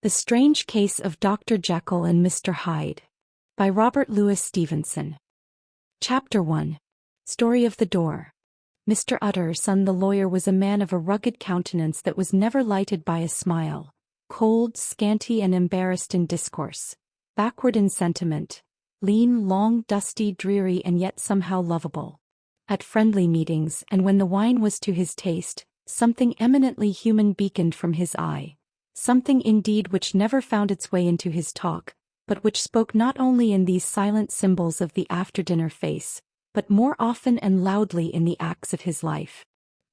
The Strange Case of Dr. Jekyll and Mr. Hyde. By Robert Louis Stevenson. Chapter 1. Story of the Door. Mr. Utterson the lawyer was a man of a rugged countenance that was never lighted by a smile, cold, scanty and embarrassed in discourse, backward in sentiment, lean, long, dusty, dreary and yet somehow lovable. At friendly meetings and when the wine was to his taste, something eminently human beaconed from his eye. Something indeed which never found its way into his talk, but which spoke not only in these silent symbols of the after-dinner face, but more often and loudly in the acts of his life.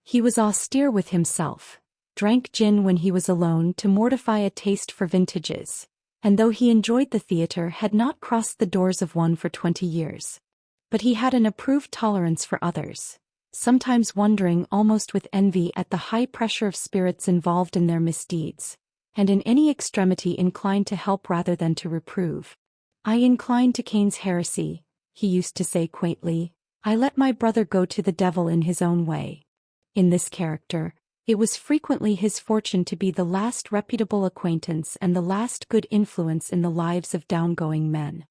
He was austere with himself, drank gin when he was alone to mortify a taste for vintages, and though he enjoyed the theatre had not crossed the doors of one for 20 years. But he had an approved tolerance for others, sometimes wondering almost with envy at the high pressure of spirits involved in their misdeeds, and in any extremity inclined to help rather than to reprove. "I incline to Cain's heresy," he used to say quaintly. "I let my brother go to the devil in his own way." In this character, it was frequently his fortune to be the last reputable acquaintance and the last good influence in the lives of downgoing men.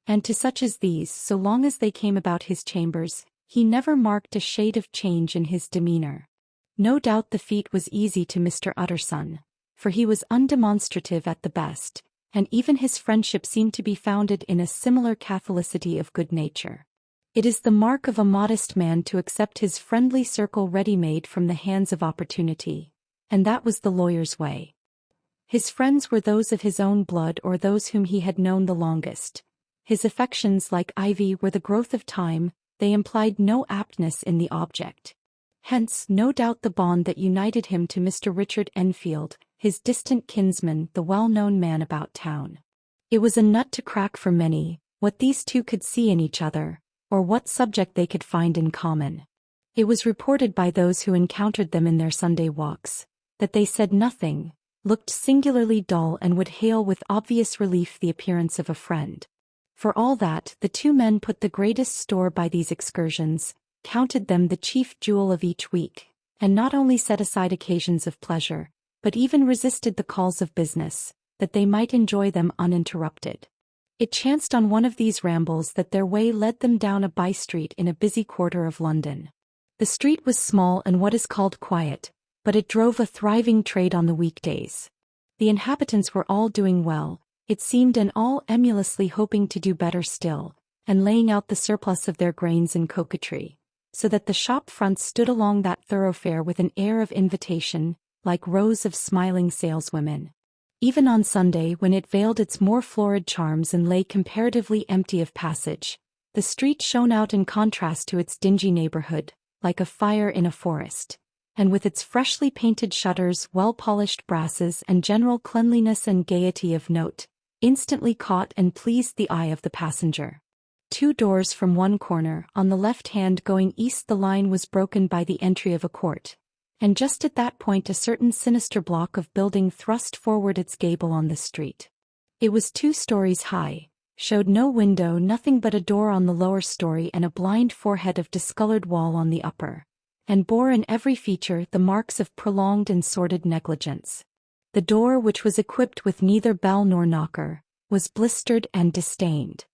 And to such as these, so long as they came about his chambers, he never marked a shade of change in his demeanor. No doubt the feat was easy to Mr. Utterson, for he was undemonstrative at the best, and even his friendship seemed to be founded in a similar catholicity of good nature. It is the mark of a modest man to accept his friendly circle ready-made from the hands of opportunity, and that was the lawyer's way. His friends were those of his own blood or those whom he had known the longest. His affections, like ivy, were the growth of time, they implied no aptness in the object. Hence, no doubt the bond that united him to Mr. Richard Enfield, his distant kinsman, the well-known man about town. It was a nut to crack for many, what these two could see in each other, or what subject they could find in common. It was reported by those who encountered them in their Sunday walks, that they said nothing, looked singularly dull and would hail with obvious relief the appearance of a friend. For all that, the two men put the greatest store by these excursions, counted them the chief jewel of each week, and not only set aside occasions of pleasure, but even resisted the calls of business, that they might enjoy them uninterrupted. It chanced on one of these rambles that their way led them down a by-street in a busy quarter of London. The street was small and what is called quiet, but it drove a thriving trade on the weekdays. The inhabitants were all doing well, it seemed, and all emulously hoping to do better still, and laying out the surplus of their grains in coquetry, so that the shop fronts stood along that thoroughfare with an air of invitation, like rows of smiling saleswomen. Even on Sunday, when it veiled its more florid charms and lay comparatively empty of passage, the street shone out in contrast to its dingy neighborhood, like a fire in a forest, and with its freshly painted shutters, well-polished brasses and general cleanliness and gaiety of note, instantly caught and pleased the eye of the passenger. 2 doors from one corner, on the left hand going east, the line was broken by the entry of a court, and just at that point a certain sinister block of building thrust forward its gable on the street. It was 2 stories high, showed no window, nothing but a door on the lower story and a blind forehead of discolored wall on the upper, and bore in every feature the marks of prolonged and sordid negligence. The door, which was equipped with neither bell nor knocker, was blistered and disdained.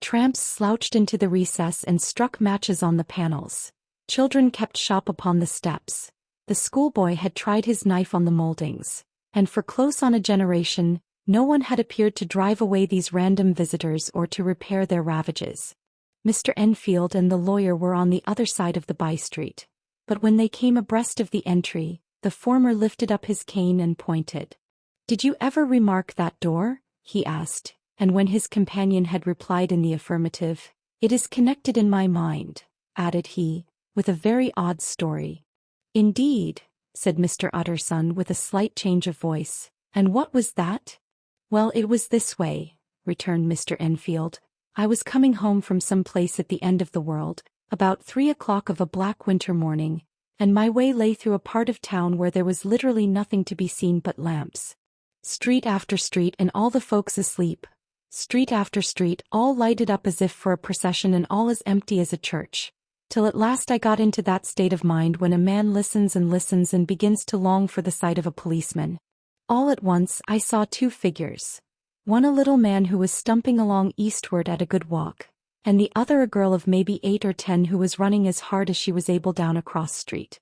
Tramps slouched into the recess and struck matches on the panels. Children kept shop upon the steps. The schoolboy had tried his knife on the moldings, and for close on a generation, no one had appeared to drive away these random visitors or to repair their ravages. Mr. Enfield and the lawyer were on the other side of the by-street, but when they came abreast of the entry, the former lifted up his cane and pointed. "Did you ever remark that door?" he asked, and when his companion had replied in the affirmative, "It is connected in my mind," added he, "with a very odd story." "Indeed," said Mr. Utterson with a slight change of voice, "and what was that?" "Well, it was this way," returned Mr. Enfield. "I was coming home from some place at the end of the world, about 3 o'clock of a black winter morning, and my way lay through a part of town where there was literally nothing to be seen but lamps. Street after street and all the folks asleep. Street after street, all lighted up as if for a procession and all as empty as a church. Till at last I got into that state of mind when a man listens and begins to long for the sight of a policeman. All at once I saw two figures. One a little man who was stumping along eastward at a good walk, and the other a girl of maybe 8 or 10 who was running as hard as she was able down a cross street.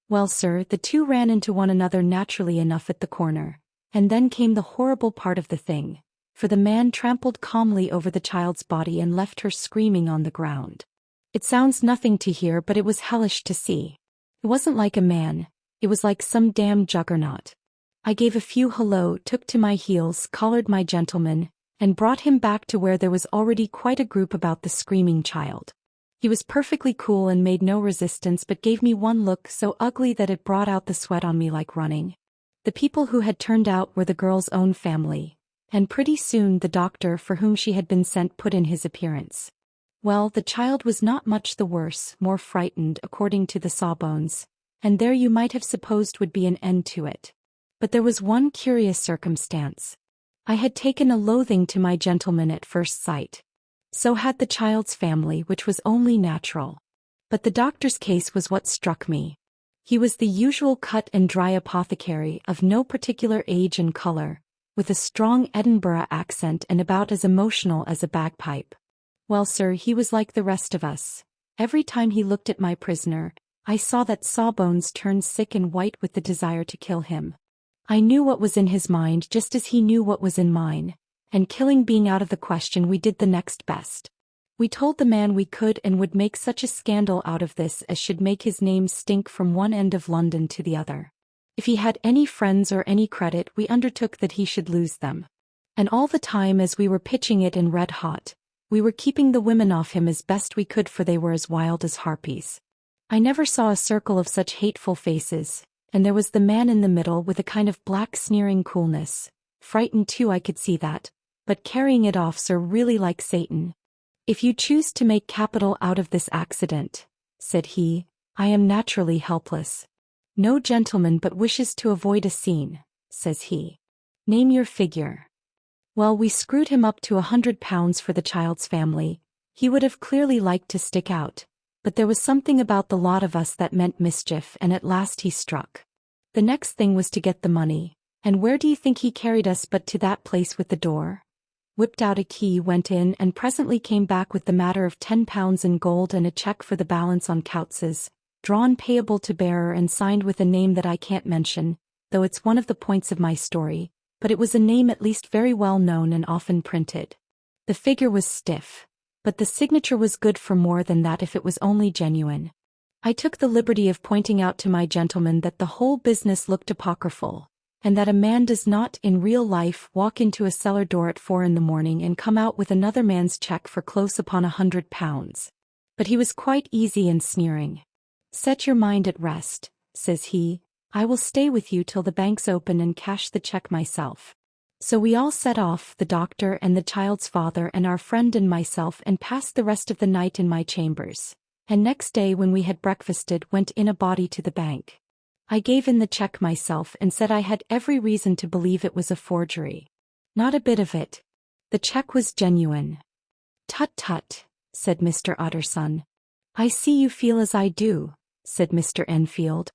Well, sir, the two ran into one another naturally enough at the corner, and then came the horrible part of the thing, for the man trampled calmly over the child's body and left her screaming on the ground. It sounds nothing to hear, but it was hellish to see. It wasn't like a man, it was like some damn juggernaut. I gave a few hello, took to my heels, collared my gentleman, and brought him back to where there was already quite a group about the screaming child. He was perfectly cool and made no resistance, but gave me one look so ugly that it brought out the sweat on me like running. The people who had turned out were the girl's own family, and pretty soon the doctor for whom she had been sent put in his appearance. Well, the child was not much the worse, more frightened according to the sawbones, and there you might have supposed would be an end to it. But there was one curious circumstance. I had taken a loathing to my gentleman at first sight. So had the child's family, which was only natural. But the doctor's case was what struck me. He was the usual cut and dry apothecary of no particular age and color, with a strong Edinburgh accent and about as emotional as a bagpipe. Well, sir, he was like the rest of us. Every time he looked at my prisoner, I saw that Sawbones turn sick and white with the desire to kill him. I knew what was in his mind just as he knew what was in mine, and killing being out of the question, we did the next best. We told the man we could and would make such a scandal out of this as should make his name stink from one end of London to the other. If he had any friends or any credit, we undertook that he should lose them. And all the time as we were pitching it in red hot, we were keeping the women off him as best we could, for they were as wild as harpies. I never saw a circle of such hateful faces, and there was the man in the middle with a kind of black sneering coolness, frightened too, I could see that, but carrying it off, sir, really like Satan. If you choose to make capital out of this accident, said he, I am naturally helpless. No gentleman but wishes to avoid a scene, says he. Name your figure. Well, we screwed him up to £100 for the child's family. He would have clearly liked to stick out, but there was something about the lot of us that meant mischief, and at last he struck. The next thing was to get the money, and where do you think he carried us but to that place with the door? Whipped out a key, went in, and presently came back with the matter of £10 in gold and a cheque for the balance on Coutts's, drawn payable to bearer and signed with a name that I can't mention, though it's one of the points of my story, but it was a name at least very well known and often printed. The figure was stiff, but the signature was good for more than that if it was only genuine. I took the liberty of pointing out to my gentleman that the whole business looked apocryphal, and that a man does not in real life walk into a cellar door at 4 a.m. and come out with another man's cheque for close upon £100. But he was quite easy and sneering. Set your mind at rest, says he, I will stay with you till the banks open and cash the cheque myself. So we all set off, the doctor and the child's father and our friend and myself, and passed the rest of the night in my chambers, and next day when we had breakfasted went in a body to the bank. I gave in the cheque myself and said I had every reason to believe it was a forgery. Not a bit of it. The cheque was genuine. Tut tut, said Mr. Utterson. I see you feel as I do, said Mr. Enfield.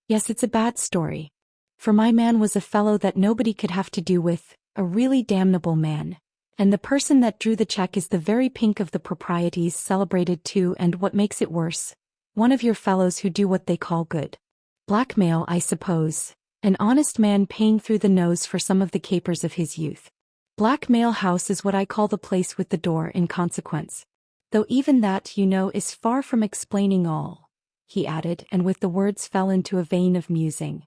Yes, it's a bad story. For my man was a fellow that nobody could have to do with, a really damnable man. And the person that drew the cheque is the very pink of the proprieties, celebrated too, and what makes it worse, one of your fellows who do what they call good blackmail, I suppose, an honest man paying through the nose for some of the capers of his youth. Blackmail House is what I call the place with the door in consequence. Though even that, you know, is far from explaining all, he added, and with the words fell into a vein of musing.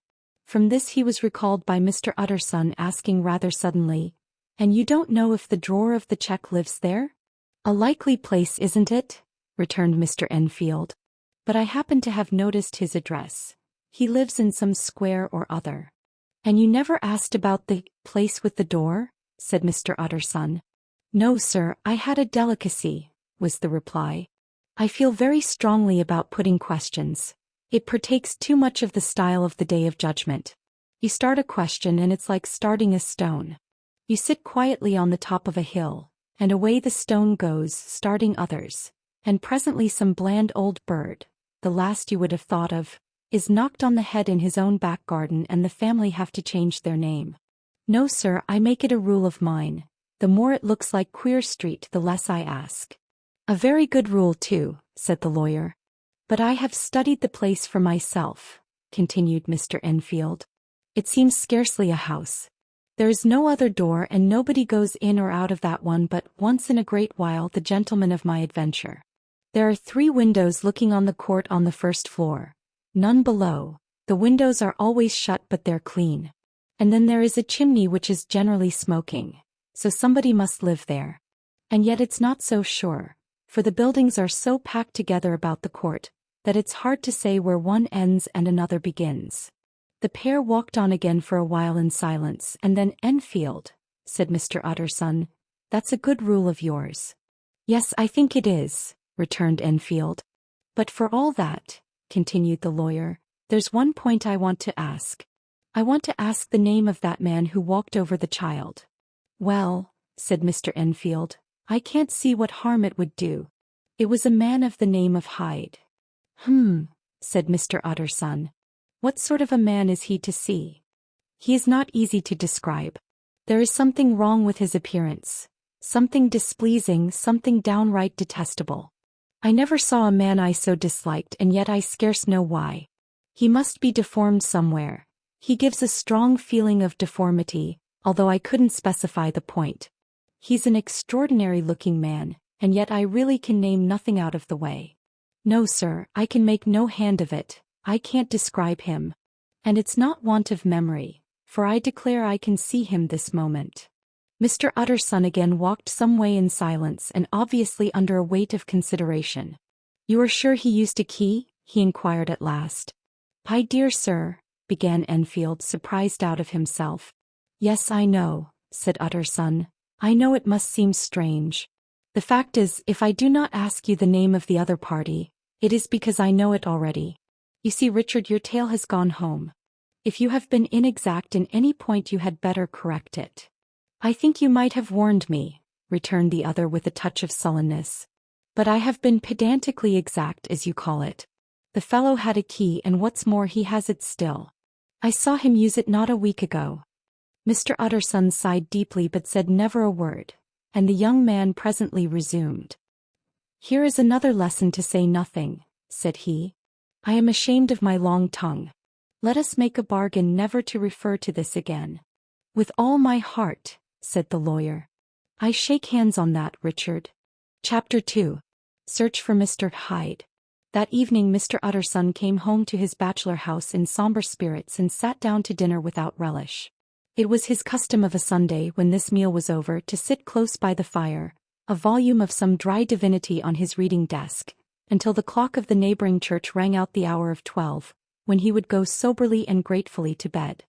From this he was recalled by Mr. Utterson asking rather suddenly, And you don't know if the drawer of the cheque lives there? A likely place, isn't it? Returned Mr. Enfield. But I happen to have noticed his address. He lives in some square or other. And you never asked about the place with the door? Said Mr. Utterson. No, sir, I had a delicacy, was the reply. I feel very strongly about putting questions. It partakes too much of the style of the Day of Judgment. You start a question and it's like starting a stone. You sit quietly on the top of a hill, and away the stone goes, starting others, and presently some bland old bird, the last you would have thought of, is knocked on the head in his own back garden and the family have to change their name. No, sir, I make it a rule of mine. The more it looks like Queer Street, the less I ask. A very good rule, too, said the lawyer. But I have studied the place for myself, continued Mr. Enfield. It seems scarcely a house. There is no other door and nobody goes in or out of that one but once in a great while the gentleman of my adventure. There are 3 windows looking on the court on the first floor. None below. The windows are always shut but they're clean. And then there is a chimney which is generally smoking. So somebody must live there. And yet it's not so sure, for the buildings are so packed together about the court, that it's hard to say where one ends and another begins. The pair walked on again for a while in silence, and then Enfield, said Mr. Utterson, that's a good rule of yours. Yes, I think it is, returned Enfield. But for all that, continued the lawyer, there's one point I want to ask. I want to ask the name of that man who walked over the child. Well, said Mr. Enfield, I can't see what harm it would do. It was a man of the name of Hyde. Said Mr. Utterson. What sort of a man is he to see? He is not easy to describe. There is something wrong with his appearance. Something displeasing, something downright detestable. I never saw a man I so disliked, and yet I scarce know why. He must be deformed somewhere. He gives a strong feeling of deformity, although I couldn't specify the point. He's an extraordinary-looking man, and yet I really can name nothing out of the way. No, sir, I can make no hand of it. I can't describe him. And it's not want of memory, for I declare I can see him this moment. Mr. Utterson again walked some way in silence and obviously under a weight of consideration. You are sure he used a key? He inquired at last. My dear sir, began Enfield, surprised out of himself. Yes, I know, said Utterson. I know it must seem strange. The fact is, if I do not ask you the name of the other party, it is because I know it already. You see, Richard, your tale has gone home. If you have been inexact in any point you had better correct it. I think you might have warned me, returned the other with a touch of sullenness. But I have been pedantically exact, as you call it. The fellow had a key, and what's more, he has it still. I saw him use it not a week ago. Mr. Utterson sighed deeply but said never a word, and the young man presently resumed. Here is another lesson to say nothing, said he. I am ashamed of my long tongue. Let us make a bargain never to refer to this again. With all my heart, said the lawyer. I shake hands on that, Richard. Chapter 2. Search for Mr. Hyde. That evening Mr. Utterson came home to his bachelor house in somber spirits and sat down to dinner without relish. It was his custom of a Sunday, when this meal was over, to sit close by the fire, a volume of some dry divinity on his reading desk, until the clock of the neighboring church rang out the hour of 12, when he would go soberly and gratefully to bed.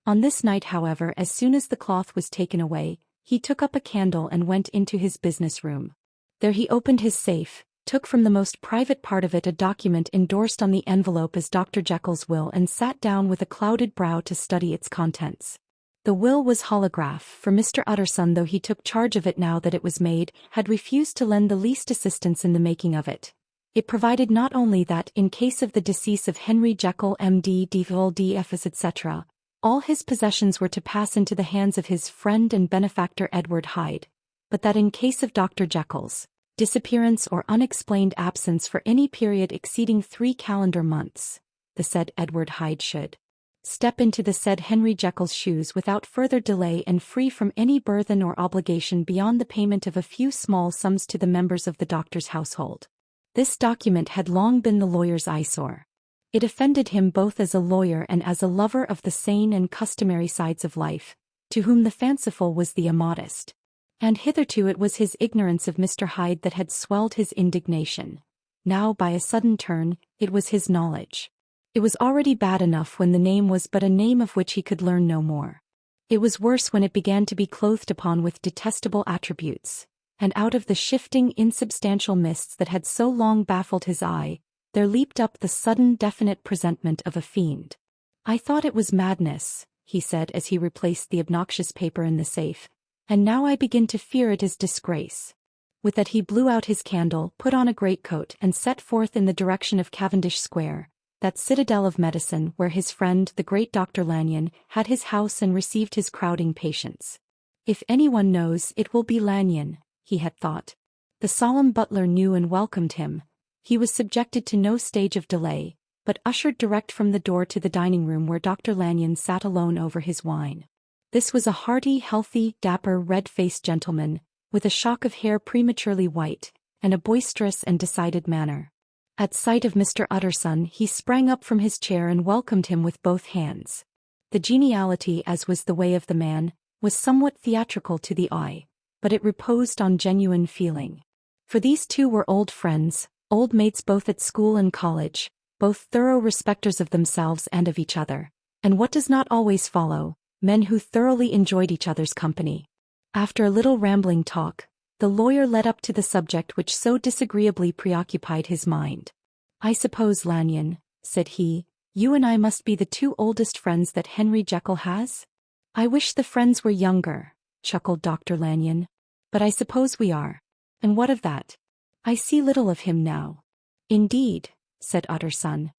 On this night, however, as soon as the cloth was taken away, he took up a candle and went into his business room. There he opened his safe, took from the most private part of it a document endorsed on the envelope as Dr. Jekyll's will, and sat down with a clouded brow to study its contents. The will was holograph, for Mr. Utterson, though he took charge of it now that it was made, had refused to lend the least assistance in the making of it. It provided not only that, in case of the decease of Henry Jekyll, M.D. D.Phil, D.F.S., etc., all his possessions were to pass into the hands of his friend and benefactor Edward Hyde, but that in case of Dr. Jekyll's disappearance or unexplained absence for any period exceeding 3 calendar months, the said Edward Hyde should step into the said Henry Jekyll's shoes without further delay and free from any burthen or obligation beyond the payment of a few small sums to the members of the doctor's household. This document had long been the lawyer's eyesore. It offended him both as a lawyer and as a lover of the sane and customary sides of life, to whom the fanciful was the immodest. And hitherto it was his ignorance of Mr. Hyde that had swelled his indignation. Now, by a sudden turn, it was his knowledge. It was already bad enough when the name was but a name of which he could learn no more. It was worse when it began to be clothed upon with detestable attributes, and out of the shifting, insubstantial mists that had so long baffled his eye, there leaped up the sudden definite presentment of a fiend. I thought it was madness, he said as he replaced the obnoxious paper in the safe, and now I begin to fear it is disgrace. With that he blew out his candle, put on a greatcoat, and set forth in the direction of Cavendish Square, that citadel of medicine where his friend the great Dr. Lanyon had his house and received his crowding patients. If anyone knows, it will be Lanyon, he had thought. The solemn butler knew and welcomed him. He was subjected to no stage of delay, but ushered direct from the door to the dining room where Dr. Lanyon sat alone over his wine. This was a hearty, healthy, dapper, red-faced gentleman, with a shock of hair prematurely white, and a boisterous and decided manner. At sight of Mr. Utterson, he sprang up from his chair and welcomed him with both hands. The geniality, as was the way of the man, was somewhat theatrical to the eye, but it reposed on genuine feeling. For these two were old friends, old mates both at school and college, both thorough respecters of themselves and of each other, and what does not always follow, men who thoroughly enjoyed each other's company. After a little rambling talk, the lawyer led up to the subject which so disagreeably preoccupied his mind. "I suppose, Lanyon," said he, "you and I must be the two oldest friends that Henry Jekyll has?" "I wish the friends were younger," chuckled Dr. Lanyon. "But I suppose we are. And what of that? I see little of him now." "Indeed," said Utterson.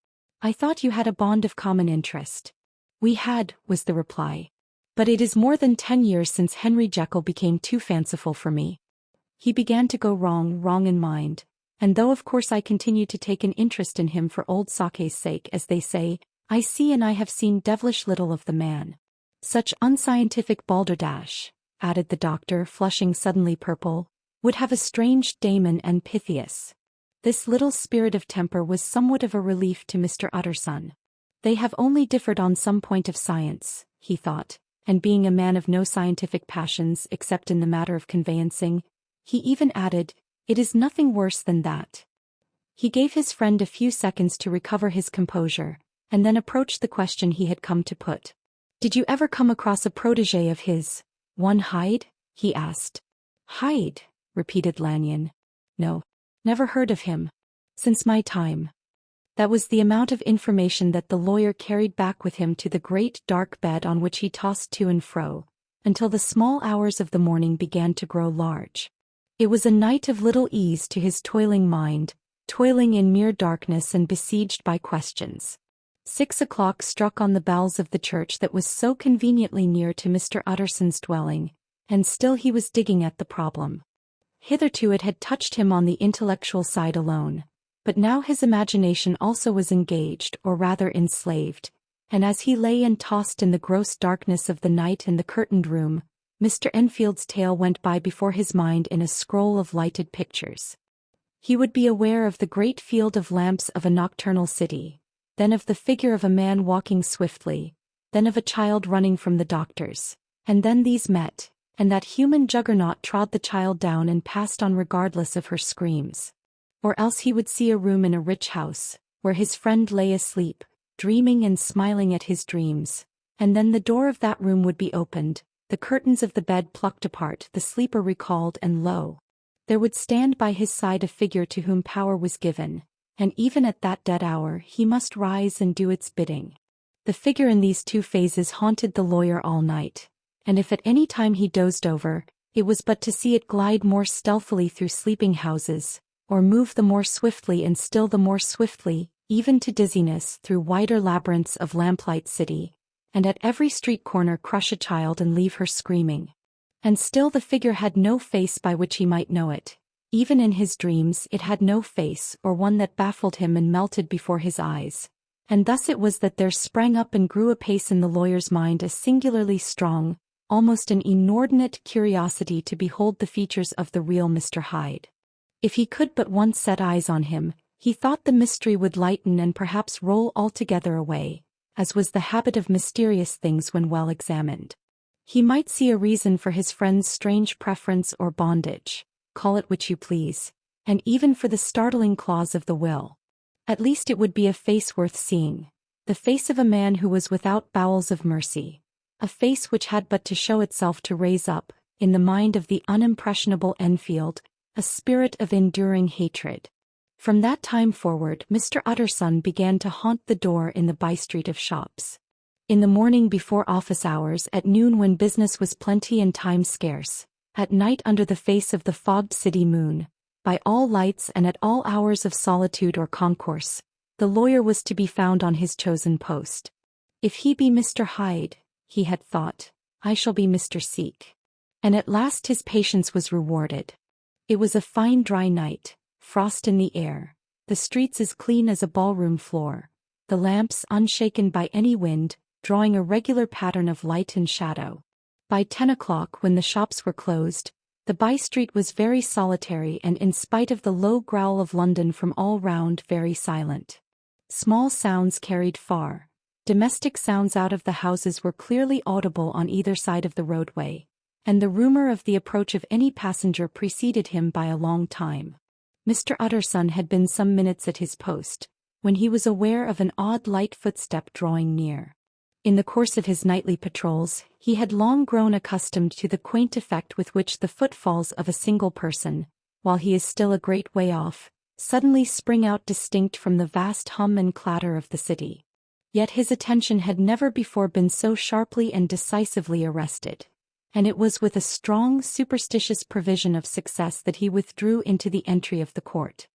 "I thought you had a bond of common interest." "We had," was the reply. "But it is more than 10 years since Henry Jekyll became too fanciful for me. He began to go wrong in mind, and though of course I continue to take an interest in him for old sake's sake, as they say, I see and I have seen devilish little of the man. Such unscientific balderdash," added the doctor, flushing suddenly purple, "would have estranged Damon and Pythias." This little spirit of temper was somewhat of a relief to Mr. Utterson. They have only differed on some point of science, he thought, and being a man of no scientific passions except in the matter of conveyancing, he even added, "It is nothing worse than that." He gave his friend a few seconds to recover his composure, and then approached the question he had come to put. "Did you ever come across a protégé of his, one Hyde?" he asked. "Hyde?" repeated Lanyon. "No. Never heard of him. Since my time." That was the amount of information that the lawyer carried back with him to the great dark bed on which he tossed to and fro, until the small hours of the morning began to grow large. It was a night of little ease to his toiling mind, toiling in mere darkness and besieged by questions. 6 o'clock struck on the bells of the church that was so conveniently near to Mr. Utterson's dwelling, and still he was digging at the problem. Hitherto it had touched him on the intellectual side alone, but now his imagination also was engaged, or rather enslaved, and as he lay and tossed in the gross darkness of the night in the curtained room, Mr. Enfield's tale went by before his mind in a scroll of lighted pictures. He would be aware of the great field of lamps of a nocturnal city, then of the figure of a man walking swiftly, then of a child running from the doctors, and then these met, and that human juggernaut trod the child down and passed on regardless of her screams. Or else he would see a room in a rich house, where his friend lay asleep, dreaming and smiling at his dreams, and then the door of that room would be opened, the curtains of the bed plucked apart, the sleeper recalled, and lo! There would stand by his side a figure to whom power was given, and even at that dead hour he must rise and do its bidding. The figure in these two phases haunted the lawyer all night, and if at any time he dozed over, it was but to see it glide more stealthily through sleeping houses, or move the more swiftly and still the more swiftly, even to dizziness, through wider labyrinths of lamplight city, and at every street corner crush a child and leave her screaming. And still the figure had no face by which he might know it. Even in his dreams it had no face, or one that baffled him and melted before his eyes. And thus it was that there sprang up and grew apace in the lawyer's mind a singularly strong, almost an inordinate curiosity to behold the features of the real Mr. Hyde. If he could but once set eyes on him, he thought the mystery would lighten and perhaps roll altogether away, as was the habit of mysterious things when well examined. He might see a reason for his friend's strange preference or bondage, call it which you please, and even for the startling clause of the will. At least it would be a face worth seeing, the face of a man who was without bowels of mercy, a face which had but to show itself to raise up, in the mind of the unimpressionable Enfield, a spirit of enduring hatred. From that time forward Mr. Utterson began to haunt the door in the by-street of shops. In the morning before office hours, at noon when business was plenty and time scarce, at night under the face of the fogged city moon, by all lights and at all hours of solitude or concourse, The lawyer was to be found on his chosen post. If he be Mr. Hyde, he had thought, I shall be Mr. Seek. And at last his patience was rewarded. It was a fine dry night, frost in the air, the streets as clean as a ballroom floor, the lamps unshaken by any wind, drawing a regular pattern of light and shadow. By 10 o'clock, when the shops were closed, the by-street was very solitary and, in spite of the low growl of London from all round, very silent. Small sounds carried far. Domestic sounds out of the houses were clearly audible on either side of the roadway, and the rumor of the approach of any passenger preceded him by a long time. Mr. Utterson had been some minutes at his post, when he was aware of an odd light footstep drawing near. In the course of his nightly patrols, he had long grown accustomed to the quaint effect with which the footfalls of a single person, while he is still a great way off, suddenly spring out distinct from the vast hum and clatter of the city. Yet his attention had never before been so sharply and decisively arrested, and it was with a strong superstitious prevision of success that he withdrew into the entry of the court.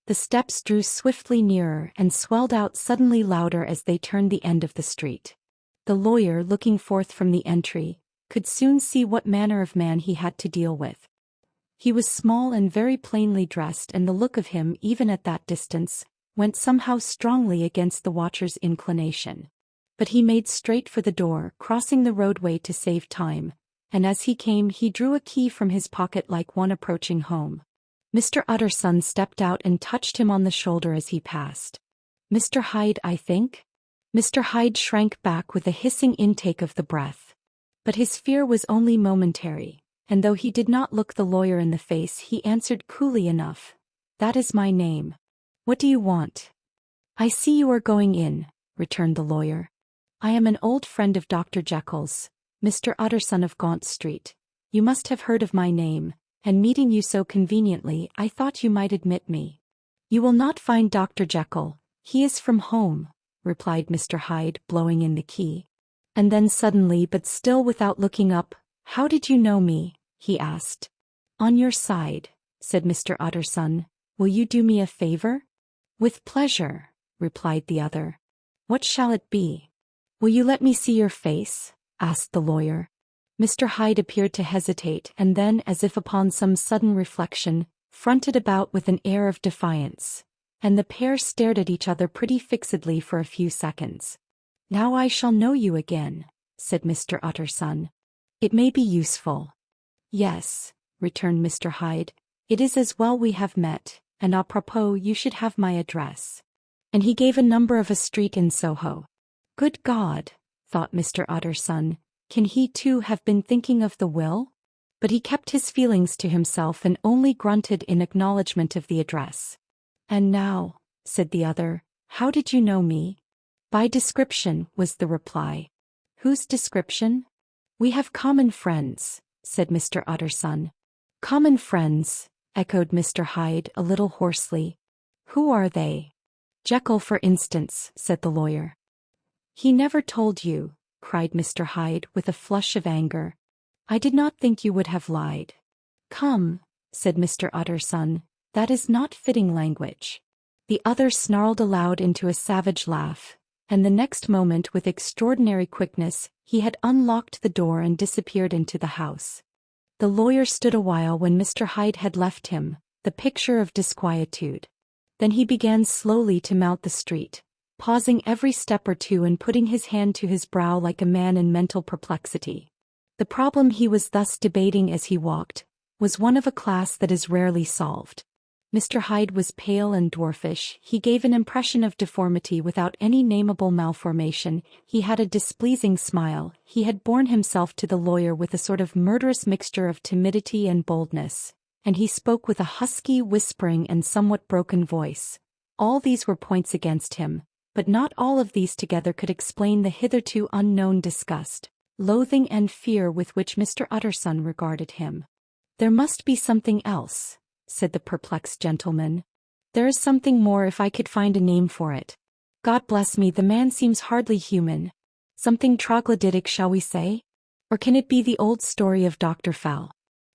The steps drew swiftly nearer and swelled out suddenly louder as they turned the end of the street. The lawyer, looking forth from the entry, could soon see what manner of man he had to deal with. He was small and very plainly dressed, and the look of him, even at that distance, went somehow strongly against the watcher's inclination. But he made straight for the door, crossing the roadway to save time, and as he came he drew a key from his pocket like one approaching home. Mr. Utterson stepped out and touched him on the shoulder as he passed. "Mr. Hyde, I think?" Mr. Hyde shrank back with a hissing intake of the breath. But his fear was only momentary, and though he did not look the lawyer in the face, he answered coolly enough, "That is my name. What do you want?" "I see you are going in," returned the lawyer. "I am an old friend of Dr. Jekyll's, Mr. Utterson of Gaunt Street. You must have heard of my name, and meeting you so conveniently, I thought you might admit me." "You will not find Dr. Jekyll. He is from home," replied Mr. Hyde, blowing in the key. And then suddenly, but still without looking up, "How did you know me?" he asked. "On your side," said Mr. Utterson. "Will you do me a favor?" "With pleasure," replied the other. "What shall it be?" "Will you let me see your face?" asked the lawyer. Mr. Hyde appeared to hesitate, and then, as if upon some sudden reflection, fronted about with an air of defiance, and the pair stared at each other pretty fixedly for a few seconds. "Now I shall know you again," said Mr. Utterson. "It may be useful." "Yes," returned Mr. Hyde, "it is as well we have met, and à propos, you should have my address." And he gave a number of a street in Soho. "Good God," thought Mr. Utterson, "can he too have been thinking of the will?" But he kept his feelings to himself and only grunted in acknowledgment of the address. "And now," said the other, "how did you know me?" "By description," was the reply. "Whose description?" "We have common friends," said Mr. Utterson. "Common friends," echoed Mr. Hyde a little hoarsely. "Who are they?" "Jekyll, for instance," said the lawyer. "He never told you," cried Mr. Hyde with a flush of anger. "I did not think you would have lied." "Come," said Mr. Utterson, "that is not fitting language." The other snarled aloud into a savage laugh, and the next moment, with extraordinary quickness, he had unlocked the door and disappeared into the house. The lawyer stood a while when Mr. Hyde had left him, the picture of disquietude. Then he began slowly to mount the street, pausing every step or two and putting his hand to his brow like a man in mental perplexity. The problem he was thus debating as he walked was one of a class that is rarely solved. Mr. Hyde was pale and dwarfish, he gave an impression of deformity without any nameable malformation, he had a displeasing smile, he had borne himself to the lawyer with a sort of murderous mixture of timidity and boldness, and he spoke with a husky, whispering and somewhat broken voice. All these were points against him, but not all of these together could explain the hitherto unknown disgust, loathing and fear with which Mr. Utterson regarded him. "There must be something else," said the perplexed gentleman. "There is something more if I could find a name for it. God bless me, the man seems hardly human. Something troglodytic, shall we say? Or can it be the old story of Dr. Fowl?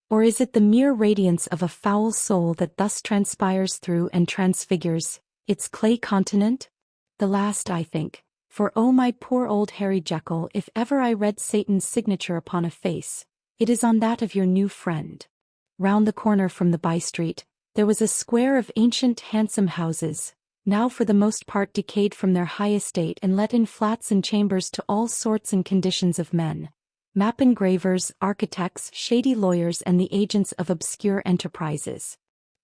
Or is it the mere radiance of a foul soul that thus transpires through and transfigures its clay continent? The last, I think, for oh my poor old Harry Jekyll, if ever I read Satan's signature upon a face, it is on that of your new friend. Round the corner from the by-street, there was a square of ancient handsome houses, now for the most part decayed from their high estate and let in flats and chambers to all sorts and conditions of men, map engravers, architects, shady lawyers and the agents of obscure enterprises.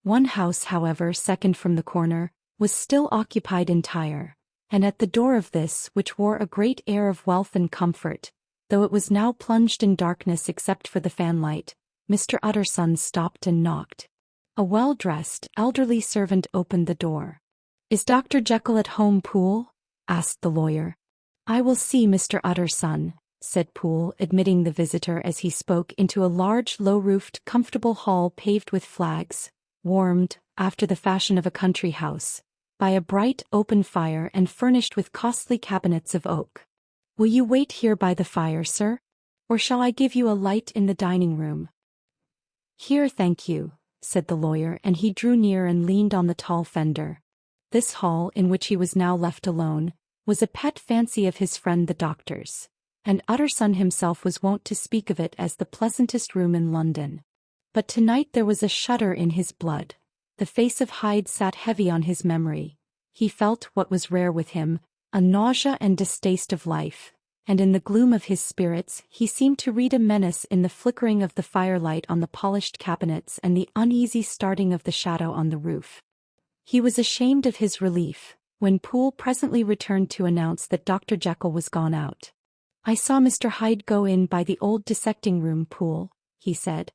One house, however, second from the corner, was still occupied entire, and at the door of this, which wore a great air of wealth and comfort, though it was now plunged in darkness except for the fanlight, Mr. Utterson stopped and knocked. A well-dressed, elderly servant opened the door. "Is Dr. Jekyll at home, Poole?" asked the lawyer. "I will see Mr. Utterson," said Poole, admitting the visitor as he spoke into a large, low-roofed, comfortable hall paved with flags, warmed, after the fashion of a country house, by a bright, open fire and furnished with costly cabinets of oak. "Will you wait here by the fire, sir? Or shall I give you a light in the dining-room?" "Here, thank you," said the lawyer, and he drew near and leaned on the tall fender. This hall, in which he was now left alone, was a pet fancy of his friend the doctor's, and Utterson himself was wont to speak of it as the pleasantest room in London. But tonight there was a shudder in his blood. The face of Hyde sat heavy on his memory. He felt, what was rare with him, a nausea and distaste of life, and in the gloom of his spirits he seemed to read a menace in the flickering of the firelight on the polished cabinets and the uneasy starting of the shadow on the roof. He was ashamed of his relief, when Poole presently returned to announce that Dr. Jekyll was gone out. "I saw Mr. Hyde go in by the old dissecting-room, Poole," he said.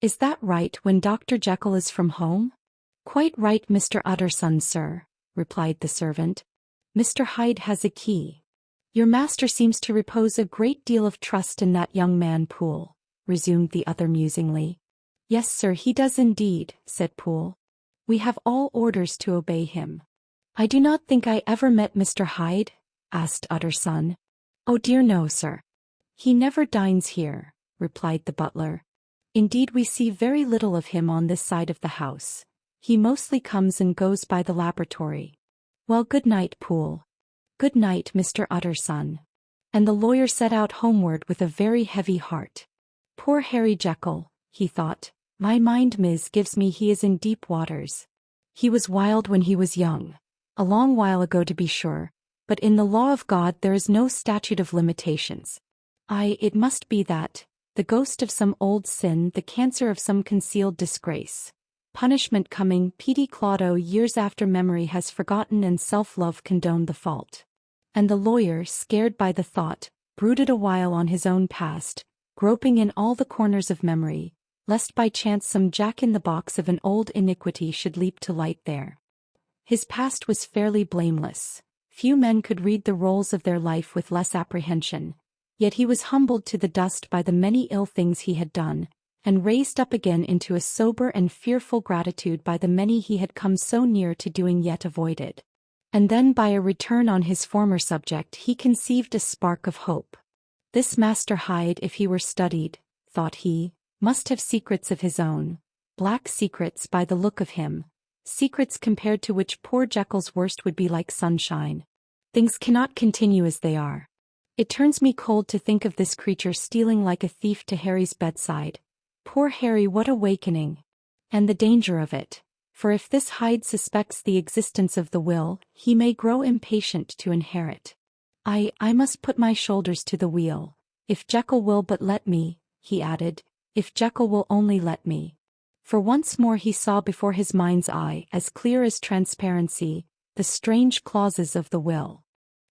"Is that right when Dr. Jekyll is from home?" "Quite right, Mr. Utterson, sir," replied the servant. "Mr. Hyde has a key." "Your master seems to repose a great deal of trust in that young man, Poole," resumed the other musingly. "Yes, sir, he does indeed," said Poole. "We have all orders to obey him." "I do not think I ever met Mr. Hyde?" asked Utterson. "Oh dear no, sir. He never dines here," replied the butler. "Indeed we see very little of him on this side of the house. He mostly comes and goes by the laboratory. Well, good night, Poole." "Good night, Mr. Utterson." And the lawyer set out homeward with a very heavy heart. "Poor Harry Jekyll," he thought. "My mind, Miss, gives me he is in deep waters. He was wild when he was young. A long while ago to be sure, but in the law of God there is no statute of limitations. It must be that, the ghost of some old sin, the cancer of some concealed disgrace. Punishment coming, Petey Clodagh, years after memory has forgotten and self-love condoned the fault." And the lawyer, scared by the thought, brooded a while on his own past, groping in all the corners of memory, lest by chance some jack-in-the-box of an old iniquity should leap to light there. His past was fairly blameless. Few men could read the rolls of their life with less apprehension, yet he was humbled to the dust by the many ill things he had done, and raised up again into a sober and fearful gratitude by the many he had come so near to doing yet avoided. And then by a return on his former subject he conceived a spark of hope. This Master Hyde, if he were studied, thought he, must have secrets of his own, black secrets by the look of him, secrets compared to which poor Jekyll's worst would be like sunshine. Things cannot continue as they are. It turns me cold to think of this creature stealing like a thief to Harry's bedside. Poor Harry, what awakening! And the danger of it. For if this Hyde suspects the existence of the will, he may grow impatient to inherit. I must put my shoulders to the wheel. If Jekyll will but let me," he added, "if Jekyll will only let me." For once more he saw before his mind's eye, as clear as transparency, the strange clauses of the will.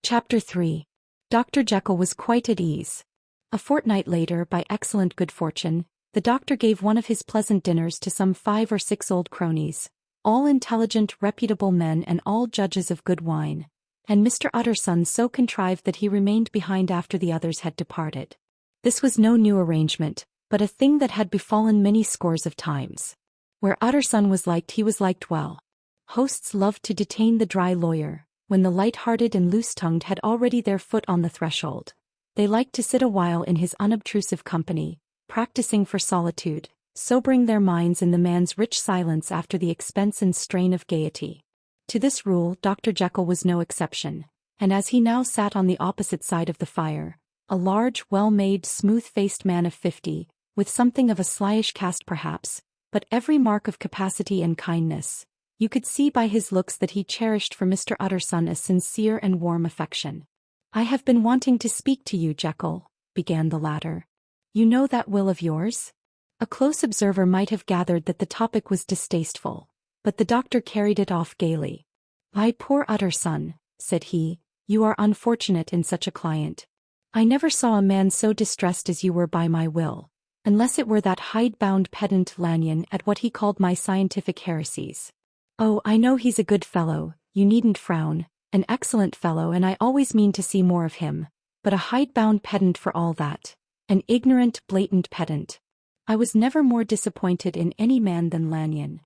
Chapter 3. Dr. Jekyll was quite at ease. A fortnight later, by excellent good fortune, the doctor gave one of his pleasant dinners to some 5 or 6 old cronies, all intelligent, reputable men and all judges of good wine, and Mr. Utterson so contrived that he remained behind after the others had departed. This was no new arrangement, but a thing that had befallen many scores of times. Where Utterson was liked, he was liked well. Hosts loved to detain the dry lawyer, when the light-hearted and loose-tongued had already their foot on the threshold. They liked to sit a while in his unobtrusive company, practicing for solitude, sobering their minds in the man's rich silence after the expense and strain of gaiety. To this rule Dr. Jekyll was no exception, and as he now sat on the opposite side of the fire, a large, well-made, smooth-faced man of 50, with something of a slyish cast perhaps, but every mark of capacity and kindness, you could see by his looks that he cherished for Mr. Utterson a sincere and warm affection. "I have been wanting to speak to you, Jekyll," began the latter. "You know that will of yours?" A close observer might have gathered that the topic was distasteful, but the doctor carried it off gaily. "My poor Utterson," said he, "you are unfortunate in such a client. I never saw a man so distressed as you were by my will, unless it were that hide-bound pedant Lanyon at what he called my scientific heresies. Oh, I know he's a good fellow, you needn't frown, an excellent fellow, and I always mean to see more of him, but a hide-bound pedant for all that, an ignorant, blatant pedant. I was never more disappointed in any man than Lanyon.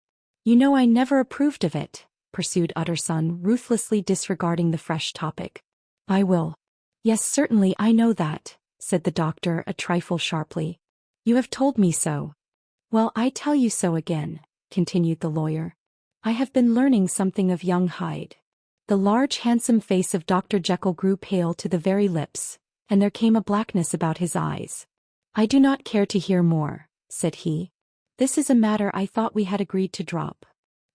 You know I never approved of it," pursued Utterson, ruthlessly disregarding the fresh topic. "I will." "Yes, certainly I know that," said the doctor a trifle sharply. "You have told me so." "Well, I tell you so again," continued the lawyer. "I have been learning something of young Hyde." The large handsome face of Dr. Jekyll grew pale to the very lips, and there came a blackness about his eyes. "I do not care to hear more," said he. "This is a matter I thought we had agreed to drop."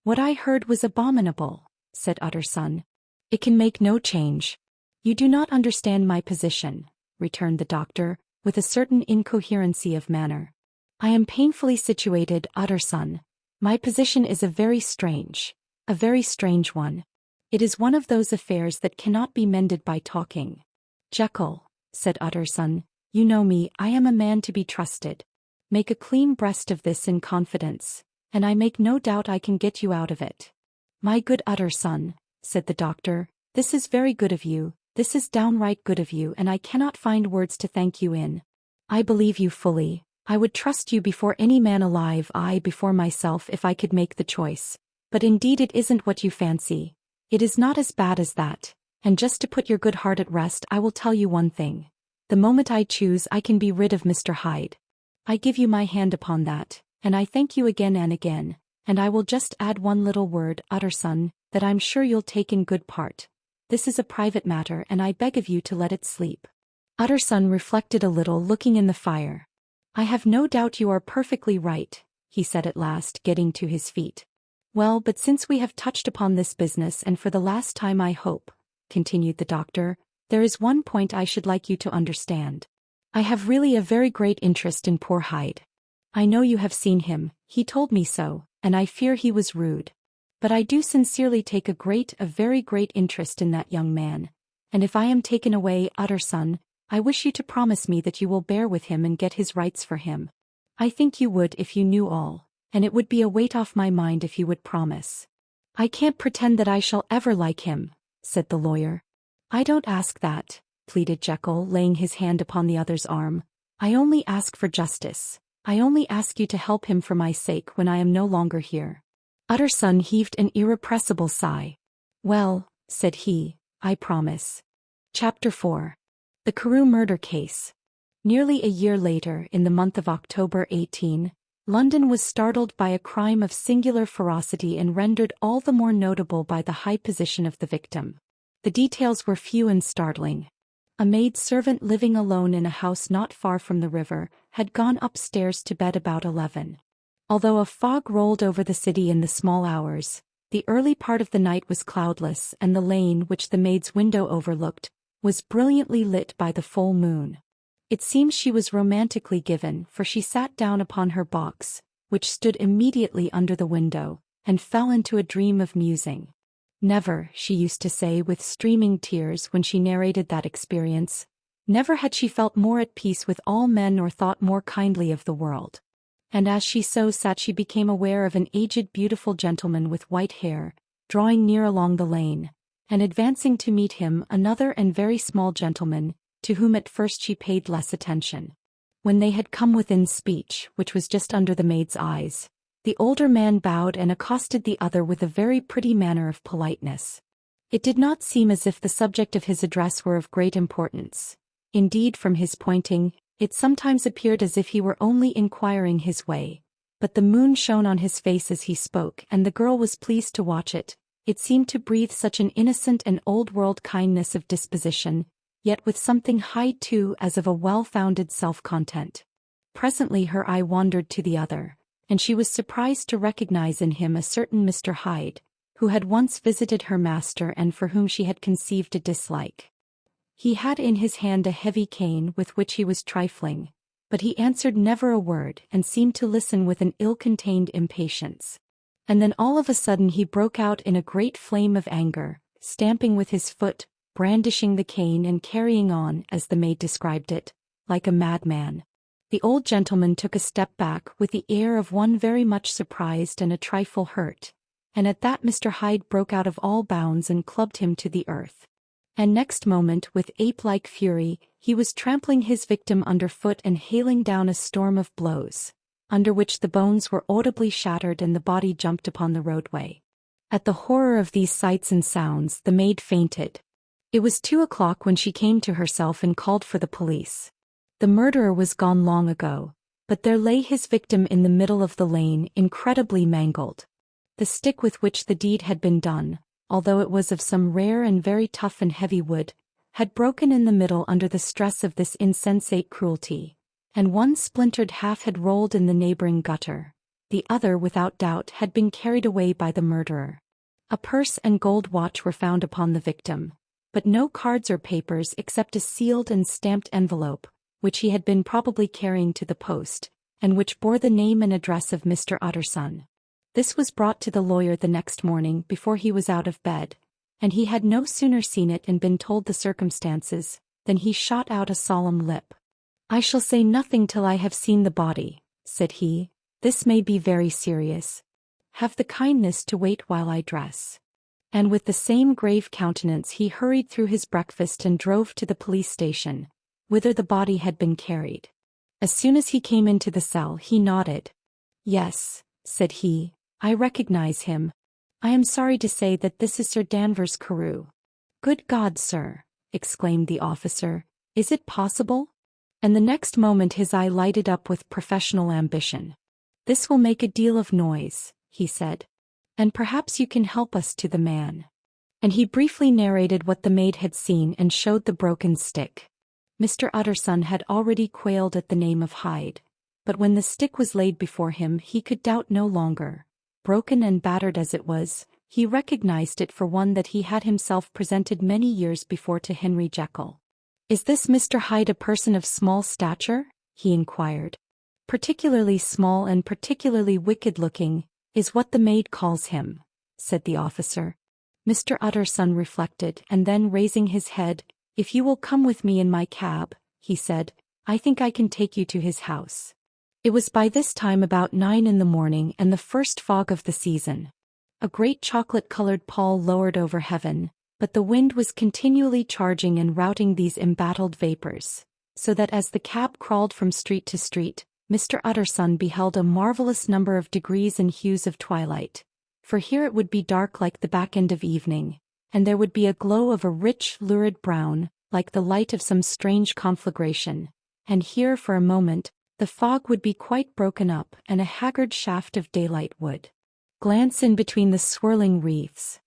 "What I heard was abominable," said Utterson. "It can make no change." "You do not understand my position," returned the doctor, with a certain incoherency of manner. "I am painfully situated, Utterson. My position is a very strange one. It is one of those affairs that cannot be mended by talking." "Jekyll," said Utterson, "you know me, I am a man to be trusted. Make a clean breast of this in confidence, and I make no doubt I can get you out of it." "My good Utterson," said the doctor, "this is very good of you, this is downright good of you, and I cannot find words to thank you in. I believe you fully. I would trust you before any man alive, I before myself if I could make the choice. But indeed it isn't what you fancy. It is not as bad as that, and just to put your good heart at rest I will tell you one thing. The moment I choose I can be rid of Mr. Hyde. I give you my hand upon that, and I thank you again and again, and I will just add one little word, Utterson, that I'm sure you'll take in good part. This is a private matter and I beg of you to let it sleep." Utterson reflected a little, looking in the fire. "I have no doubt you are perfectly right," he said at last, getting to his feet. "Well, but since we have touched upon this business, and for the last time I hope," continued the doctor, "there is one point I should like you to understand. I have really a very great interest in poor Hyde. I know you have seen him, he told me so, and I fear he was rude. But I do sincerely take a very great interest in that young man, and if I am taken away, Utterson, I wish you to promise me that you will bear with him and get his rights for him. I think you would if you knew all, and it would be a weight off my mind if you would promise." "I can't pretend that I shall ever like him," said the lawyer. "I don't ask that," pleaded Jekyll, laying his hand upon the other's arm. "I only ask for justice. I only ask you to help him for my sake when I am no longer here." Utterson heaved an irrepressible sigh. "Well," said he, "I promise." Chapter 4. The Carew Murder Case. Nearly a year later, in the month of October 18, London was startled by a crime of singular ferocity and rendered all the more notable by the high position of the victim. The details were few and startling. A maid-servant living alone in a house not far from the river had gone upstairs to bed about 11. Although a fog rolled over the city in the small hours, the early part of the night was cloudless, and the lane which the maid's window overlooked was brilliantly lit by the full moon. It seems she was romantically given, for she sat down upon her box, which stood immediately under the window, and fell into a dream of musing. Never, she used to say with streaming tears when she narrated that experience, never had she felt more at peace with all men or thought more kindly of the world. And as she so sat she became aware of an aged beautiful gentleman with white hair, drawing near along the lane, and advancing to meet him another and very small gentleman, to whom at first she paid less attention. When they had come within speech, which was just under the maid's eyes, the older man bowed and accosted the other with a very pretty manner of politeness. It did not seem as if the subject of his address were of great importance. Indeed, from his pointing, it sometimes appeared as if he were only inquiring his way, but the moon shone on his face as he spoke, and the girl was pleased to watch it. It seemed to breathe such an innocent and old-world kindness of disposition, yet with something Hyde too as of a well-founded self-content. Presently her eye wandered to the other, and she was surprised to recognize in him a certain Mr. Hyde, who had once visited her master and for whom she had conceived a dislike. He had in his hand a heavy cane with which he was trifling, but he answered never a word and seemed to listen with an ill-contained impatience. And then all of a sudden he broke out in a great flame of anger, stamping with his foot, brandishing the cane and carrying on, as the maid described it, like a madman. The old gentleman took a step back with the air of one very much surprised and a trifle hurt, and at that Mr. Hyde broke out of all bounds and clubbed him to the earth. And next moment, with ape-like fury, he was trampling his victim underfoot and hailing down a storm of blows, under which the bones were audibly shattered and the body jumped upon the roadway. At the horror of these sights and sounds, the maid fainted. It was 2 o'clock when she came to herself and called for the police. The murderer was gone long ago, but there lay his victim in the middle of the lane, incredibly mangled. The stick with which the deed had been done, although it was of some rare and very tough and heavy wood, had broken in the middle under the stress of this insensate cruelty, and one splintered half had rolled in the neighboring gutter. The other, without doubt, had been carried away by the murderer. A purse and gold watch were found upon the victim, but no cards or papers except a sealed and stamped envelope, which he had been probably carrying to the post, and which bore the name and address of Mr. Utterson. This was brought to the lawyer the next morning before he was out of bed, and he had no sooner seen it and been told the circumstances, than he shot out a solemn lip. "I shall say nothing till I have seen the body," said he. "This may be very serious. Have the kindness to wait while I dress." And with the same grave countenance he hurried through his breakfast and drove to the police station, whither the body had been carried. As soon as he came into the cell he nodded. "Yes," said he, "I recognize him. I am sorry to say that this is Sir Danvers Carew." "Good God, sir!" exclaimed the officer, "is it possible?" And the next moment his eye lighted up with professional ambition. "This will make a deal of noise," he said, "and perhaps you can help us to the man." And he briefly narrated what the maid had seen and showed the broken stick. Mr. Utterson had already quailed at the name of Hyde, but when the stick was laid before him he could doubt no longer. Broken and battered as it was, he recognized it for one that he had himself presented many years before to Henry Jekyll. "Is this Mr. Hyde a person of small stature?" he inquired. "Particularly small and particularly wicked-looking, is what the maid calls him," said the officer. Mr. Utterson reflected, and then raising his head, "If you will come with me in my cab," he said, "I think I can take you to his house." It was by this time about 9 in the morning and the first fog of the season. A great chocolate-colored pall lowered over heaven, but the wind was continually charging and routing these embattled vapors, so that as the cab crawled from street to street, Mr. Utterson beheld a marvelous number of degrees and hues of twilight, for here it would be dark like the back end of evening, and there would be a glow of a rich, lurid brown, like the light of some strange conflagration, and here, for a moment, the fog would be quite broken up and a haggard shaft of daylight would glance in between the swirling wreaths.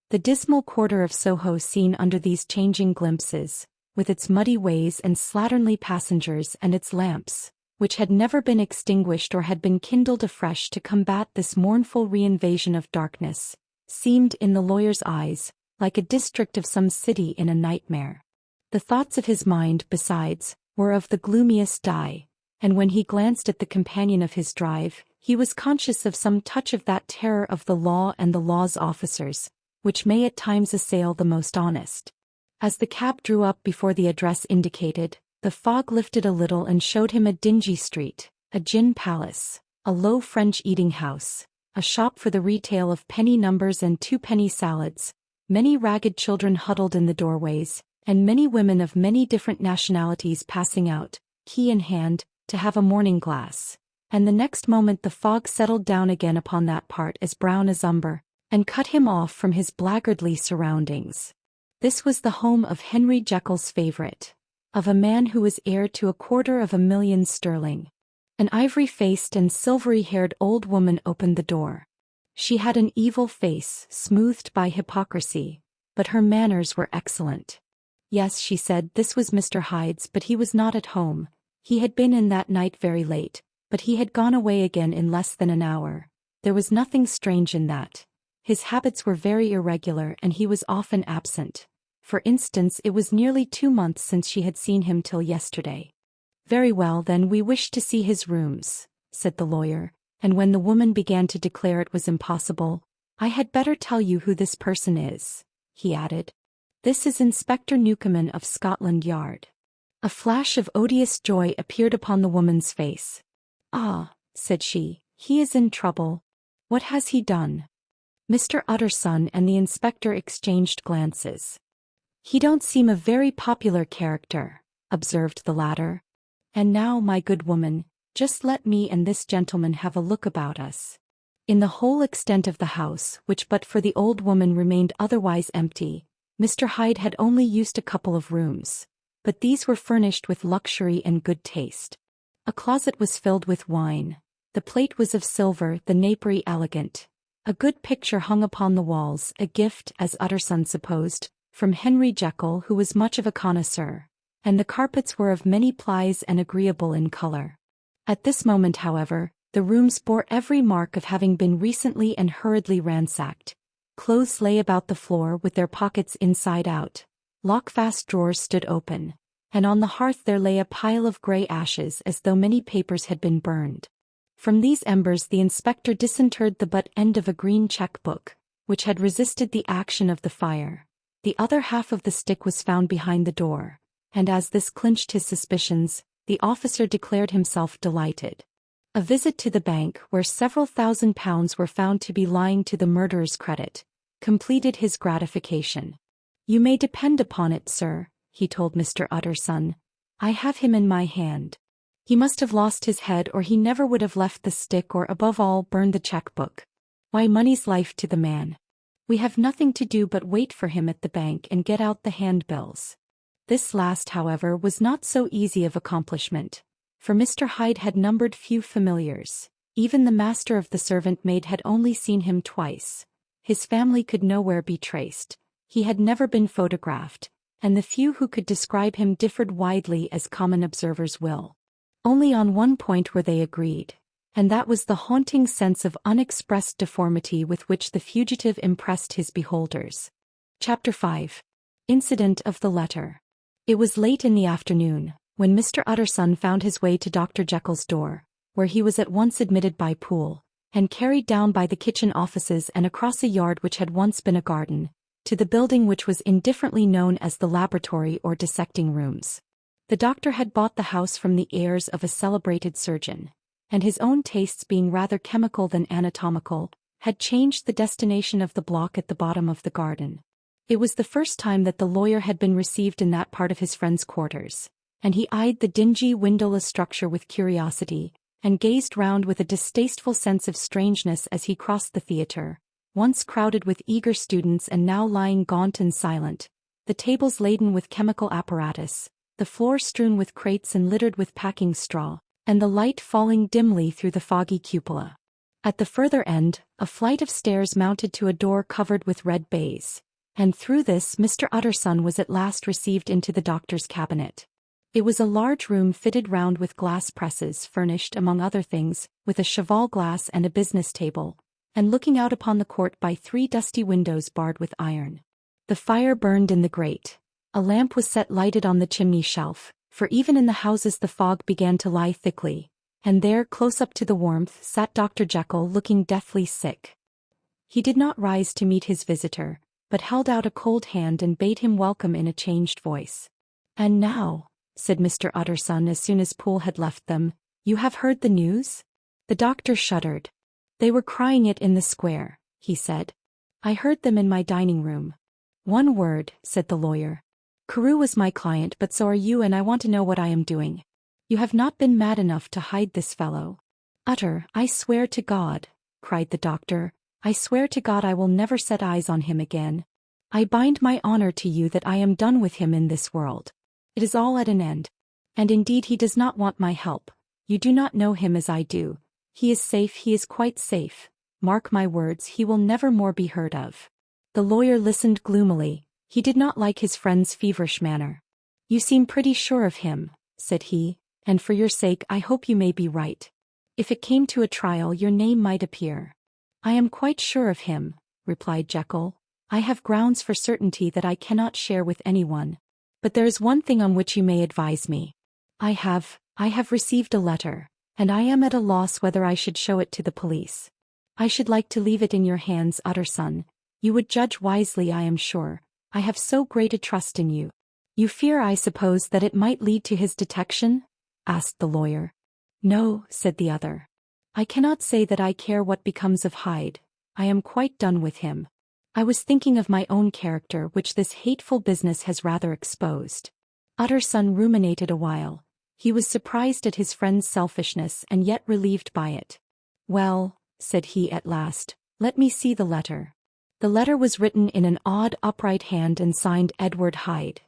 The dismal quarter of Soho seen under these changing glimpses, with its muddy ways and slatternly passengers and its lamps, which had never been extinguished or had been kindled afresh to combat this mournful reinvasion of darkness, seemed, in the lawyer's eyes, like a district of some city in a nightmare. The thoughts of his mind, besides, were of the gloomiest dye, and when he glanced at the companion of his drive, he was conscious of some touch of that terror of the law and the law's officers, which may at times assail the most honest. As the cab drew up before the address indicated, the fog lifted a little and showed him a dingy street, a gin palace, a low French eating-house, a shop for the retail of penny numbers and two-penny salads, many ragged children huddled in the doorways, and many women of many different nationalities passing out, key in hand, to have a morning glass. And the next moment the fog settled down again upon that part as brown as umber, and cut him off from his blackguardly surroundings. This was the home of Henry Jekyll's favorite, of a man who was heir to 250,000 sterling. An ivory-faced and silvery-haired old woman opened the door. She had an evil face, smoothed by hypocrisy, but her manners were excellent. Yes, she said, this was Mr. Hyde's, but he was not at home. He had been in that night very late, but he had gone away again in less than an hour. There was nothing strange in that. His habits were very irregular and he was often absent. For instance, it was nearly 2 months since she had seen him till yesterday. Very well, then we wish to see his rooms, said the lawyer, and when the woman began to declare it was impossible, I had better tell you who this person is, he added. This is Inspector Newcomen of Scotland Yard. A flash of odious joy appeared upon the woman's face. Ah, said she, he is in trouble. What has he done? Mr. Utterson and the inspector exchanged glances. He don't seem a very popular character, observed the latter. And now, my good woman, just let me and this gentleman have a look about us. In the whole extent of the house, which but for the old woman remained otherwise empty, Mr. Hyde had only used a couple of rooms, but these were furnished with luxury and good taste. A closet was filled with wine. The plate was of silver, the napery elegant. A good picture hung upon the walls, a gift, as Utterson supposed, from Henry Jekyll, who was much of a connoisseur, and the carpets were of many plies and agreeable in color. At this moment, however, the rooms bore every mark of having been recently and hurriedly ransacked. Clothes lay about the floor with their pockets inside out. Lock-fast drawers stood open, and on the hearth there lay a pile of grey ashes as though many papers had been burned. From these embers the inspector disinterred the butt end of a green cheque-book, which had resisted the action of the fire. The other half of the stick was found behind the door, and as this clinched his suspicions, the officer declared himself delighted. A visit to the bank, where several £1,000s were found to be lying to the murderer's credit, completed his gratification. You may depend upon it, sir, he told Mr. Utterson. I have him in my hand. He must have lost his head or he never would have left the stick or above all burned the cheque-book. Why, money's life to the man. We have nothing to do but wait for him at the bank and get out the handbills. This last, however, was not so easy of accomplishment, for Mr. Hyde had numbered few familiars. Even the master of the servant maid had only seen him twice. His family could nowhere be traced. He had never been photographed, and the few who could describe him differed widely as common observers will. Only on one point were they agreed, and that was the haunting sense of unexpressed deformity with which the fugitive impressed his beholders. Chapter 5. Incident of the Letter. It was late in the afternoon, when Mr. Utterson found his way to Dr. Jekyll's door, where he was at once admitted by Poole, and carried down by the kitchen offices and across a yard which had once been a garden, to the building which was indifferently known as the laboratory or dissecting rooms. The doctor had bought the house from the heirs of a celebrated surgeon, and his own tastes being rather chemical than anatomical, had changed the destination of the block at the bottom of the garden. It was the first time that the lawyer had been received in that part of his friend's quarters, and he eyed the dingy windowless structure with curiosity, and gazed round with a distasteful sense of strangeness as he crossed the theatre, once crowded with eager students and now lying gaunt and silent, the tables laden with chemical apparatus, the floor strewn with crates and littered with packing straw, and the light falling dimly through the foggy cupola. At the further end, a flight of stairs mounted to a door covered with red baize, and through this Mr. Utterson was at last received into the doctor's cabinet. It was a large room fitted round with glass presses, furnished, among other things, with a cheval glass and a business table, and looking out upon the court by 3 dusty windows barred with iron. The fire burned in the grate. A lamp was set lighted on the chimney shelf, for even in the houses the fog began to lie thickly, and there, close up to the warmth, sat Dr. Jekyll looking deathly sick. He did not rise to meet his visitor, but held out a cold hand and bade him welcome in a changed voice. "And now," said Mr. Utterson as soon as Poole had left them, "you have heard the news?" The doctor shuddered. "They were crying it in the square," he said. "I heard them in my dining room." "One word," said the lawyer. "Carew was my client, but so are you, and I want to know what I am doing. You have not been mad enough to hide this fellow?" "I swear to God," cried the doctor, "I swear to God I will never set eyes on him again. I bind my honor to you that I am done with him in this world. It is all at an end. And indeed he does not want my help. You do not know him as I do. He is safe, he is quite safe. Mark my words, he will never more be heard of. The lawyer listened gloomily. He did not like his friend's feverish manner. You seem pretty sure of him, said he, and for your sake I hope you may be right. If it came to a trial your name might appear. I am quite sure of him, replied Jekyll. I have grounds for certainty that I cannot share with anyone. But there is one thing on which you may advise me. I have received a letter, and I am at a loss whether I should show it to the police. I should like to leave it in your hands, Utterson. You would judge wisely, I am sure. I have so great a trust in you. You fear, I suppose, that it might lead to his detection? Asked the lawyer. No, said the other. I cannot say that I care what becomes of Hyde. I am quite done with him. I was thinking of my own character, which this hateful business has rather exposed. Utterson ruminated a while. He was surprised at his friend's selfishness and yet relieved by it. Well, said he at last, let me see the letter. The letter was written in an odd upright hand and signed Edward Hyde.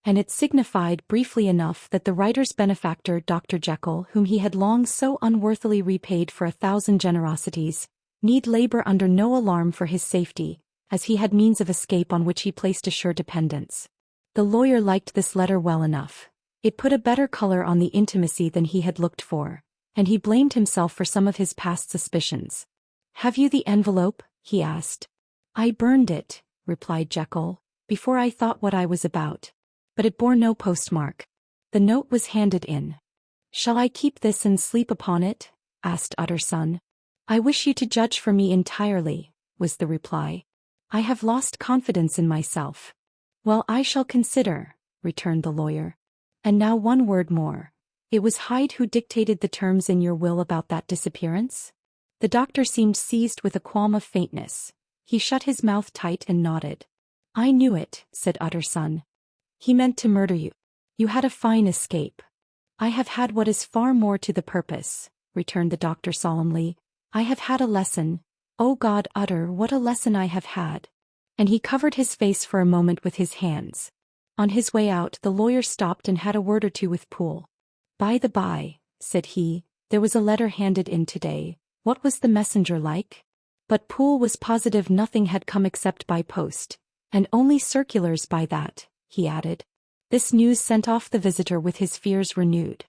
And it signified briefly enough that the writer's benefactor, Dr. Jekyll, whom he had long so unworthily repaid for 1,000 generosities, need labor under no alarm for his safety, as he had means of escape on which he placed a sure dependence. The lawyer liked this letter well enough. It put a better color on the intimacy than he had looked for, and he blamed himself for some of his past suspicions. Have you the envelope? He asked. I burned it, replied Jekyll, before I thought what I was about. But it bore no postmark. The note was handed in. Shall I keep this and sleep upon it? Asked Utterson. I wish you to judge for me entirely, was the reply. I have lost confidence in myself. Well, I shall consider, returned the lawyer. And now one word more. It was Hyde who dictated the terms in your will about that disappearance? The doctor seemed seized with a qualm of faintness. He shut his mouth tight and nodded. I knew it, said Utterson. He meant to murder you. You had a fine escape. I have had what is far more to the purpose, returned the doctor solemnly. I have had a lesson. Oh God, Utter, what a lesson I have had. And he covered his face for a moment with his hands. On his way out the lawyer stopped and had a word or two with Poole. By the by, said he, there was a letter handed in today. What was the messenger like? But Poole was positive nothing had come except by post, and only circulars by that, he added. This news sent off the visitor with his fears renewed.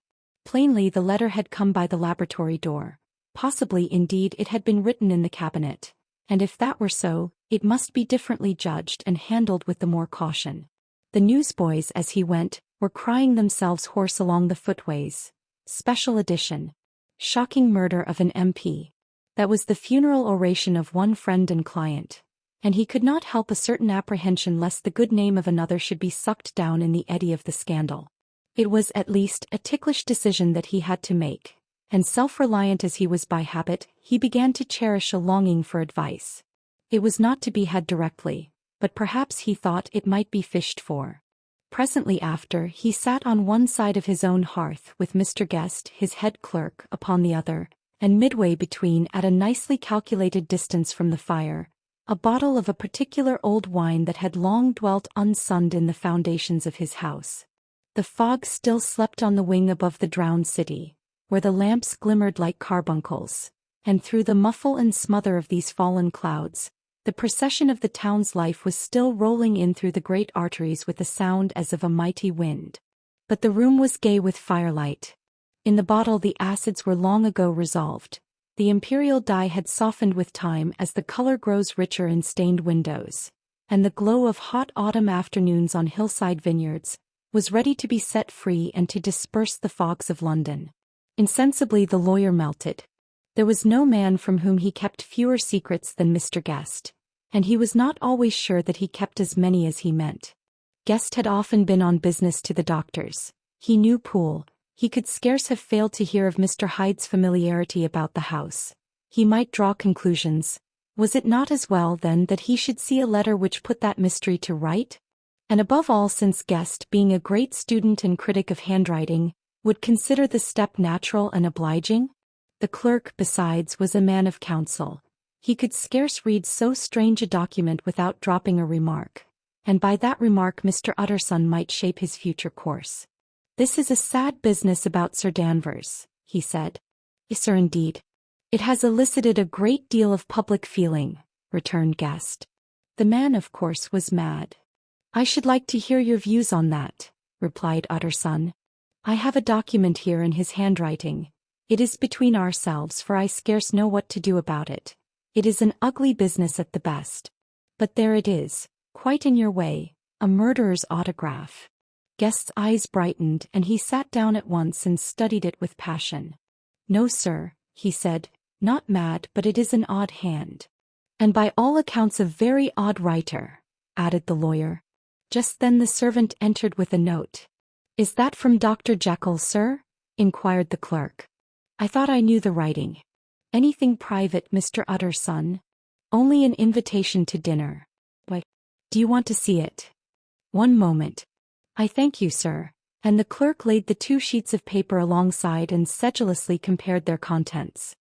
Plainly the letter had come by the laboratory door. Possibly indeed it had been written in the cabinet, and if that were so, it must be differently judged and handled with the more caution. The newsboys, as he went, were crying themselves hoarse along the footways. Special edition. Shocking murder of an MP. That was the funeral oration of one friend and client, and he could not help a certain apprehension lest the good name of another should be sucked down in the eddy of the scandal. It was at least a ticklish decision that he had to make, and self-reliant as he was by habit, he began to cherish a longing for advice. It was not to be had directly, but perhaps he thought it might be fished for. Presently after, he sat on one side of his own hearth with Mr. Guest, his head clerk, upon the other, and midway between, at a nicely calculated distance from the fire, a bottle of a particular old wine that had long dwelt unsunned in the foundations of his house. The fog still slept on the wing above the drowned city, where the lamps glimmered like carbuncles, and through the muffle and smother of these fallen clouds, the procession of the town's life was still rolling in through the great arteries with a sound as of a mighty wind. But the room was gay with firelight. In the bottle the acids were long ago resolved. The imperial dye had softened with time as the color grows richer in stained windows, and the glow of hot autumn afternoons on hillside vineyards was ready to be set free and to disperse the fogs of London. Insensibly the lawyer melted. There was no man from whom he kept fewer secrets than Mr. Guest, and he was not always sure that he kept as many as he meant. Guest had often been on business to the doctors. He knew Poole. He could scarce have failed to hear of Mr. Hyde's familiarity about the house. He might draw conclusions. Was it not as well, then, that he should see a letter which put that mystery to right? And above all, since Guest, being a great student and critic of handwriting, would consider the step natural and obliging? The clerk, besides, was a man of counsel. He could scarce read so strange a document without dropping a remark, and by that remark Mr. Utterson might shape his future course. This is a sad business about Sir Danvers, he said. Is sir indeed? It has elicited a great deal of public feeling, returned Guest. The man, of course, was mad. I should like to hear your views on that, replied Utterson. I have a document here in his handwriting. It is between ourselves, for I scarce know what to do about it. It is an ugly business at the best. But there it is, quite in your way, a murderer's autograph. Guest's eyes brightened and he sat down at once and studied it with passion. No, sir, he said, not mad, but it is an odd hand. And by all accounts a very odd writer, added the lawyer. Just then the servant entered with a note. Is that from Dr. Jekyll, sir? Inquired the clerk. I thought I knew the writing. Anything private, Mr. Utterson? Only an invitation to dinner. Why, do you want to see it? One moment. I thank you, sir. And the clerk laid the 2 sheets of paper alongside and sedulously compared their contents.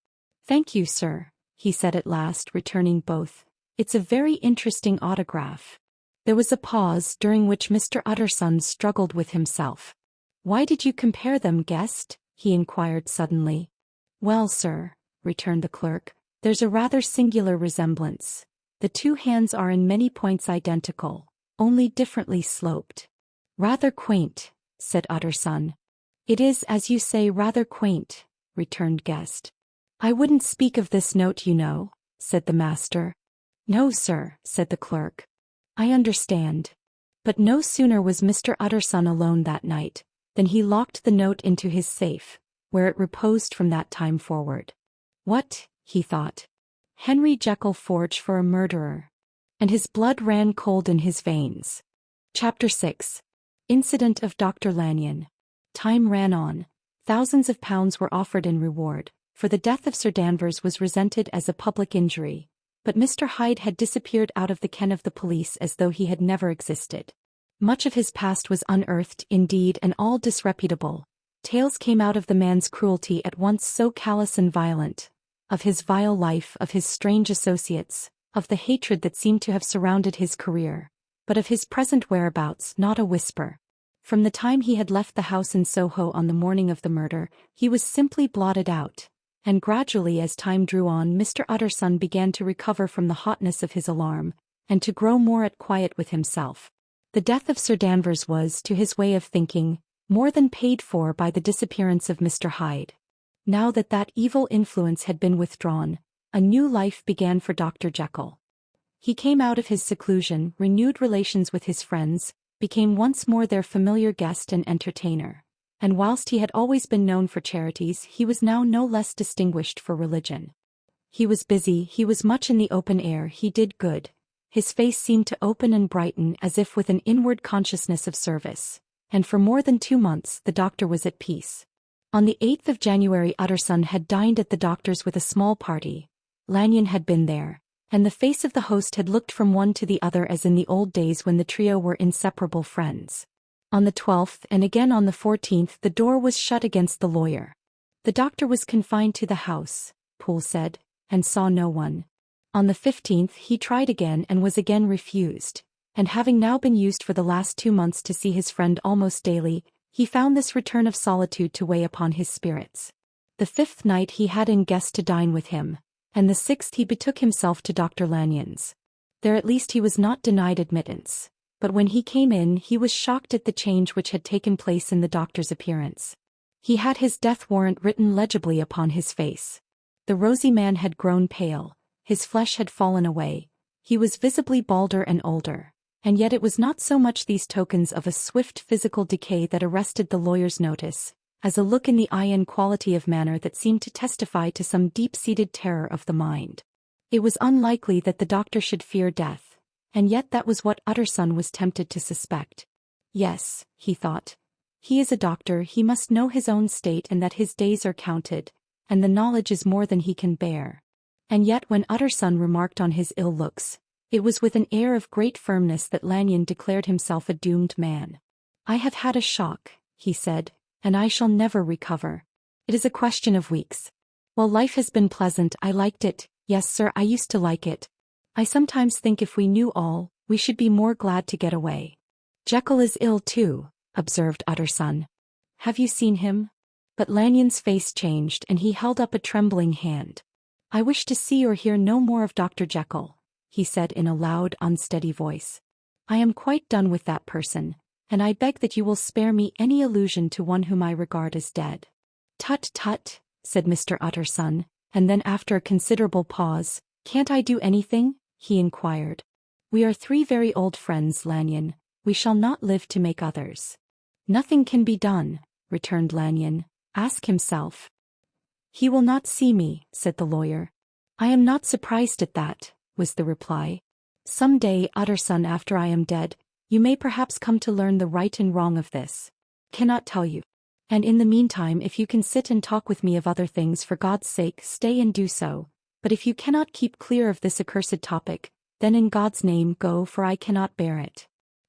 Thank you, sir, he said at last, returning both. It's a very interesting autograph. There was a pause, during which Mr. Utterson struggled with himself. Why did you compare them, Guest? He inquired suddenly. Well, sir, returned the clerk, there's a rather singular resemblance. The 2 hands are in many points identical, only differently sloped. Rather quaint, said Utterson. It is, as you say, rather quaint, returned Guest. I wouldn't speak of this note, you know, said the master. No, sir, said the clerk. I understand. But no sooner was Mr. Utterson alone that night, than he locked the note into his safe, where it reposed from that time forward. What, he thought. Henry Jekyll forged for a murderer. And his blood ran cold in his veins. Chapter 6. Incident of Dr. Lanyon. Time ran on. Thousands of pounds were offered in reward, for the death of Sir Danvers was resented as a public injury, but Mr. Hyde had disappeared out of the ken of the police as though he had never existed. Much of his past was unearthed, indeed, and all disreputable. Tales came out of the man's cruelty at once so callous and violent, of his vile life, of his strange associates, of the hatred that seemed to have surrounded his career, but of his present whereabouts not a whisper. From the time he had left the house in Soho on the morning of the murder, he was simply blotted out, and gradually as time drew on Mr. Utterson began to recover from the hotness of his alarm, and to grow more at quiet with himself. The death of Sir Danvers was, to his way of thinking, more than paid for by the disappearance of Mr. Hyde. Now that that evil influence had been withdrawn, a new life began for Dr. Jekyll. He came out of his seclusion, renewed relations with his friends, became once more their familiar guest and entertainer, and whilst he had always been known for charities, he was now no less distinguished for religion. He was busy, he was much in the open air, he did good. His face seemed to open and brighten as if with an inward consciousness of service, and for more than 2 months the doctor was at peace. On the 8th of January Utterson had dined at the doctor's with a small party. Lanyon had been there, and the face of the host had looked from one to the other as in the old days when the trio were inseparable friends. On the 12th and again on the 14th the door was shut against the lawyer. The doctor was confined to the house, Poole said, and saw no one. On the 15th he tried again and was again refused, and having now been used for the last 2 months to see his friend almost daily, he found this return of solitude to weigh upon his spirits. The 5th night he had in Guest to dine with him, and the 6th he betook himself to Dr. Lanyon's. There at least he was not denied admittance, but when he came in he was shocked at the change which had taken place in the doctor's appearance. He had his death warrant written legibly upon his face. The rosy man had grown pale, his flesh had fallen away, he was visibly balder and older, and yet it was not so much these tokens of a swift physical decay that arrested the lawyer's notice, as a look in the eye and quality of manner that seemed to testify to some deep-seated terror of the mind. It was unlikely that the doctor should fear death, and yet that was what Utterson was tempted to suspect. Yes, he thought. He is a doctor, he must know his own state and that his days are counted, and the knowledge is more than he can bear. And yet when Utterson remarked on his ill looks, it was with an air of great firmness that Lanyon declared himself a doomed man. I have had a shock, he said, and I shall never recover. It is a question of weeks. Well, life has been pleasant, I liked it, yes sir, I used to like it. I sometimes think if we knew all, we should be more glad to get away. Jekyll is ill too, observed Utterson. Have you seen him? But Lanyon's face changed and he held up a trembling hand. "I wish to see or hear no more of Dr. Jekyll," he said in a loud, unsteady voice. "I am quite done with that person, and I beg that you will spare me any allusion to one whom I regard as dead." "Tut, tut," said Mr. Utterson, and then after a considerable pause, "Can't I do anything?" he inquired. "We are three very old friends, Lanyon. We shall not live to make others." "Nothing can be done," returned Lanyon. "Ask himself." "He will not see me," said the lawyer. "I am not surprised at that," was the reply. "Some day, Utterson, after I am dead, you may perhaps come to learn the right and wrong of this. Cannot tell you. And in the meantime, if you can sit and talk with me of other things, for God's sake stay and do so, but if you cannot keep clear of this accursed topic, then in God's name go, for I cannot bear it."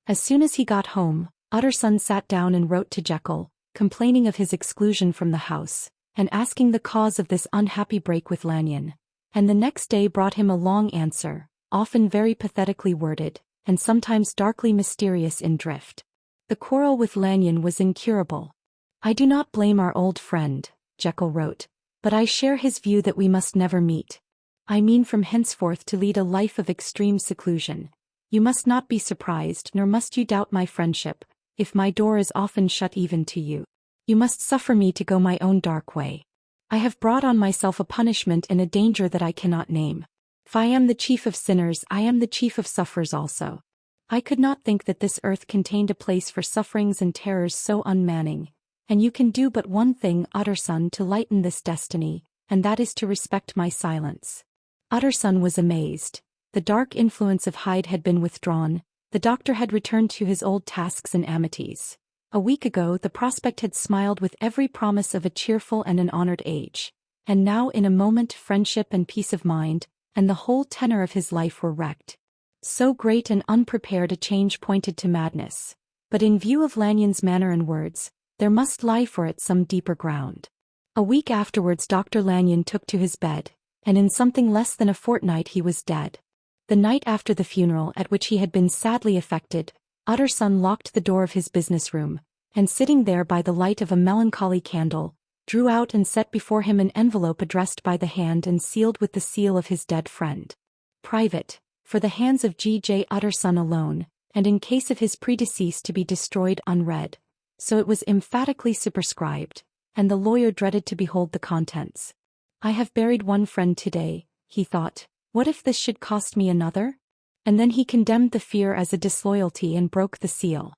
As soon as he got home, Utterson sat down and wrote to Jekyll, complaining of his exclusion from the house, and asking the cause of this unhappy break with Lanyon, and the next day brought him a long answer, often very pathetically worded, and sometimes darkly mysterious in drift. The quarrel with Lanyon was incurable. "I do not blame our old friend," Jekyll wrote, "but I share his view that we must never meet. I mean from henceforth to lead a life of extreme seclusion. You must not be surprised, nor must you doubt my friendship, if my door is often shut even to you. You must suffer me to go my own dark way. I have brought on myself a punishment and a danger that I cannot name. If I am the chief of sinners, I am the chief of sufferers also. I could not think that this earth contained a place for sufferings and terrors so unmanning, and you can do but one thing, Utterson, to lighten this destiny, and that is to respect my silence." Utterson was amazed. The dark influence of Hyde had been withdrawn, the doctor had returned to his old tasks and amities. A week ago the prospect had smiled with every promise of a cheerful and an honored age, and now in a moment friendship and peace of mind, and the whole tenor of his life were wrecked. So great and unprepared a change pointed to madness, but in view of Lanyon's manner and words, there must lie for it some deeper ground. A week afterwards Dr. Lanyon took to his bed, and in something less than a fortnight he was dead. The night after the funeral, at which he had been sadly affected, Utterson locked the door of his business room, and sitting there by the light of a melancholy candle, drew out and set before him an envelope addressed by the hand and sealed with the seal of his dead friend. "Private, for the hands of G.J. Utterson alone, and in case of his predecease to be destroyed unread." So it was emphatically superscribed, and the lawyer dreaded to behold the contents. "I have buried one friend today," he thought. "What if this should cost me another?" And then he condemned the fear as a disloyalty and broke the seal.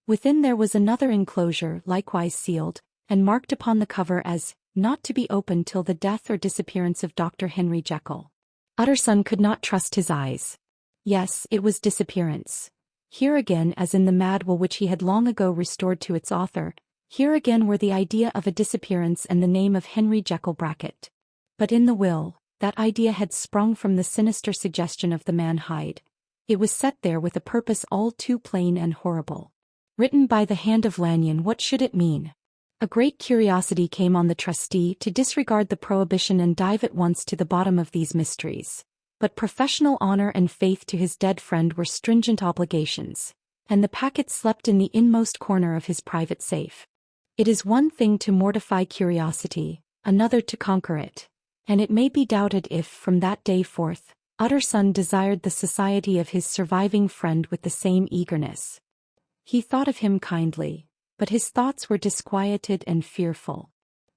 Within there was another enclosure, likewise sealed, and marked upon the cover as, "Not to be opened till the death or disappearance of Dr. Henry Jekyll." Utterson could not trust his eyes. Yes, it was disappearance. Here again, as in the mad will which he had long ago restored to its author, here again were the idea of a disappearance and the name of Henry Jekyll Brackett. But in the will, that idea had sprung from the sinister suggestion of the man Hyde. It was set there with a purpose all too plain and horrible. Written by the hand of Lanyon, what should it mean? A great curiosity came on the trustee to disregard the prohibition and dive at once to the bottom of these mysteries. But professional honor and faith to his dead friend were stringent obligations, and the packet slept in the inmost corner of his private safe. It is one thing to mortify curiosity, another to conquer it, and it may be doubted if, from that day forth, Utterson desired the society of his surviving friend with the same eagerness. He thought of him kindly, but his thoughts were disquieted and fearful.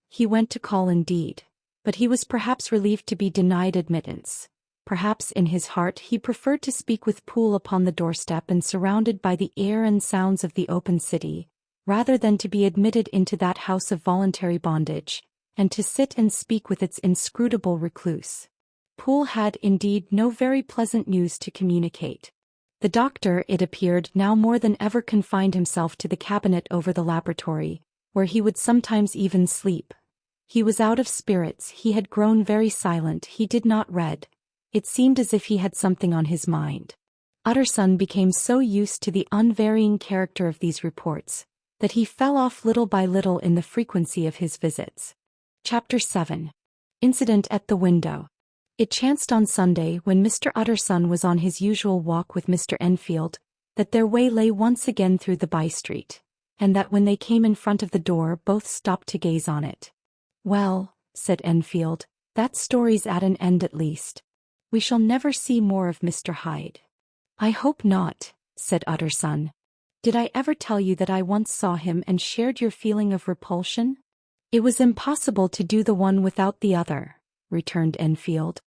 He went to call indeed, but he was perhaps relieved to be denied admittance. Perhaps in his heart he preferred to speak with Poole upon the doorstep and surrounded by the air and sounds of the open city, rather than to be admitted into that house of voluntary bondage, and to sit and speak with its inscrutable recluse. Poole had indeed no very pleasant news to communicate. The doctor, it appeared, now more than ever confined himself to the cabinet over the laboratory, where he would sometimes even sleep. He was out of spirits, he had grown very silent, he did not read. It seemed as if he had something on his mind. Utterson became so used to the unvarying character of these reports, that he fell off little by little in the frequency of his visits. Chapter 7. Incident at the window. It chanced on Sunday, when Mr. Utterson was on his usual walk with Mr. Enfield, that their way lay once again through the by-street, and that when they came in front of the door both stopped to gaze on it. "Well," said Enfield, That story's at an end at least. We shall never see more of Mr. Hyde. I hope not, said Utterson. Did I ever tell you that I once saw him and shared your feeling of repulsion? It was impossible to do the one without the other, returned Enfield.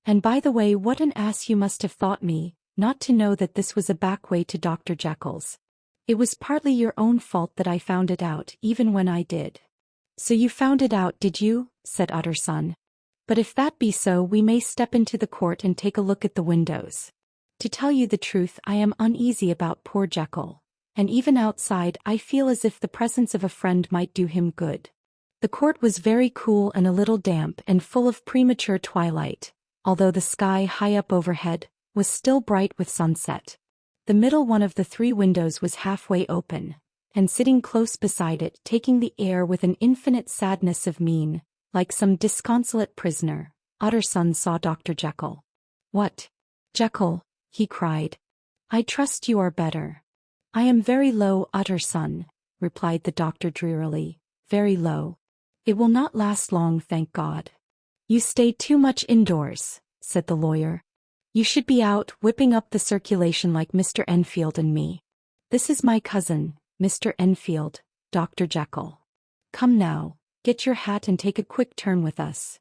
And by the way, what an ass you must have thought me, not to know that this was a back way to Dr. Jekyll's. It was partly your own fault that I found it out, even when I did. So you found it out, did you? Said Utterson. But if that be so, we may step into the court and take a look at the windows. To tell you the truth, I am uneasy about poor Jekyll, and even outside I feel as if the presence of a friend might do him good. The court was very cool and a little damp and full of premature twilight, although the sky high up overhead was still bright with sunset. The middle one of the 3 windows was halfway open, and sitting close beside it, taking the air with an infinite sadness of mien, like some disconsolate prisoner, Utterson saw Dr. Jekyll. What? Jekyll, he cried. I trust you are better. I am very low, Utterson, replied the doctor drearily, very low. It will not last long, thank God. You stay too much indoors, said the lawyer. You should be out, whipping up the circulation like Mr. Enfield and me. This is my cousin, Mr. Enfield, Dr. Jekyll. Come now, get your hat and take a quick turn with us.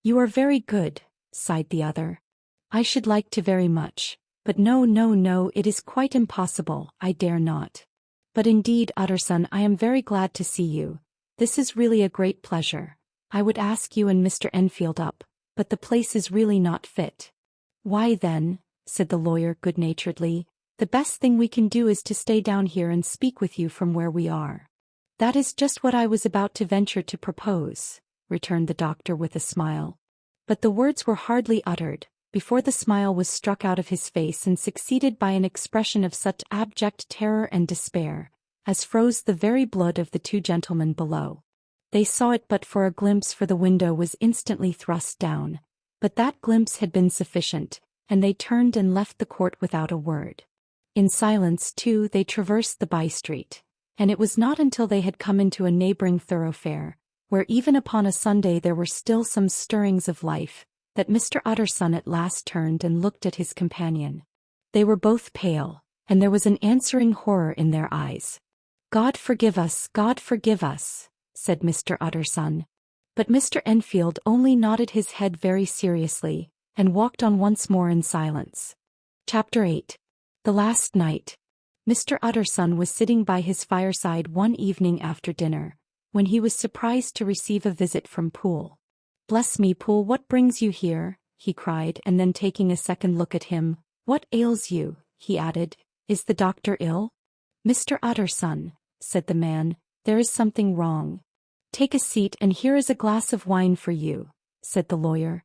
You are very good, sighed the other. I should like to very much, but no, it is quite impossible, I dare not. But indeed, Utterson, I am very glad to see you. This is really a great pleasure. I would ask you and Mr. Enfield up, but the place is really not fit. Why then, said the lawyer good-naturedly, the best thing we can do is to stay down here and speak with you from where we are. That is just what I was about to venture to propose, returned the doctor with a smile. But the words were hardly uttered, before the smile was struck out of his face and succeeded by an expression of such abject terror and despair, as froze the very blood of the 2 gentlemen below. They saw it but for a glimpse, for the window was instantly thrust down, but that glimpse had been sufficient, and they turned and left the court without a word. In silence, too, they traversed the by-street, and it was not until they had come into a neighboring thoroughfare, where even upon a Sunday there were still some stirrings of life, that Mr. Utterson at last turned and looked at his companion. They were both pale, and there was an answering horror in their eyes. God forgive us, said Mr. Utterson. But Mr. Enfield only nodded his head very seriously, and walked on once more in silence. Chapter 8. The last night. Mr. Utterson was sitting by his fireside one evening after dinner, when he was surprised to receive a visit from Poole. Bless me, Poole, what brings you here? He cried, and then taking a second look at him, what ails you? He added, is the doctor ill? Mr. Utterson, said the man, there is something wrong. Take a seat, and here is a glass of wine for you, said the lawyer.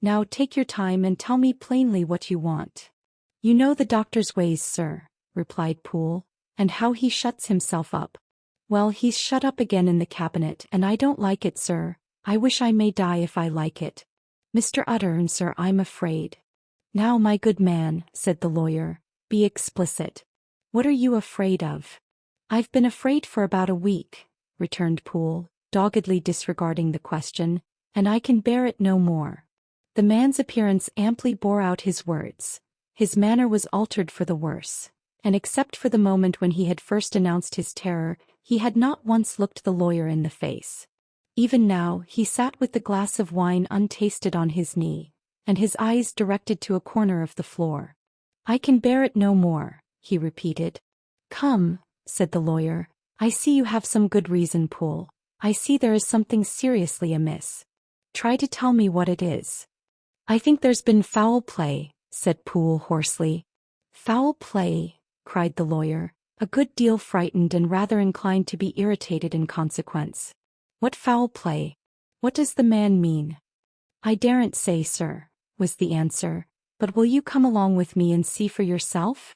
Now take your time and tell me plainly what you want. You know the doctor's ways, sir, replied Poole, and how he shuts himself up. Well, he's shut up again in the cabinet, and I don't like it, sir. I wish I may die if I like it. Mr. Utterson, sir, I'm afraid. Now, my good man, said the lawyer, be explicit. What are you afraid of? I've been afraid for about a week, returned Poole, doggedly disregarding the question, and I can bear it no more. The man's appearance amply bore out his words. His manner was altered for the worse, and except for the moment when he had first announced his terror, he had not once looked the lawyer in the face. Even now, he sat with the glass of wine untasted on his knee, and his eyes directed to a corner of the floor. I can bear it no more, he repeated. Come, said the lawyer, I see you have some good reason, Poole. I see there is something seriously amiss. Try to tell me what it is. I think there's been foul play, said Poole hoarsely. Foul play, cried the lawyer, a good deal frightened and rather inclined to be irritated in consequence. What foul play? What does the man mean? I daren't say, sir, was the answer, but will you come along with me and see for yourself?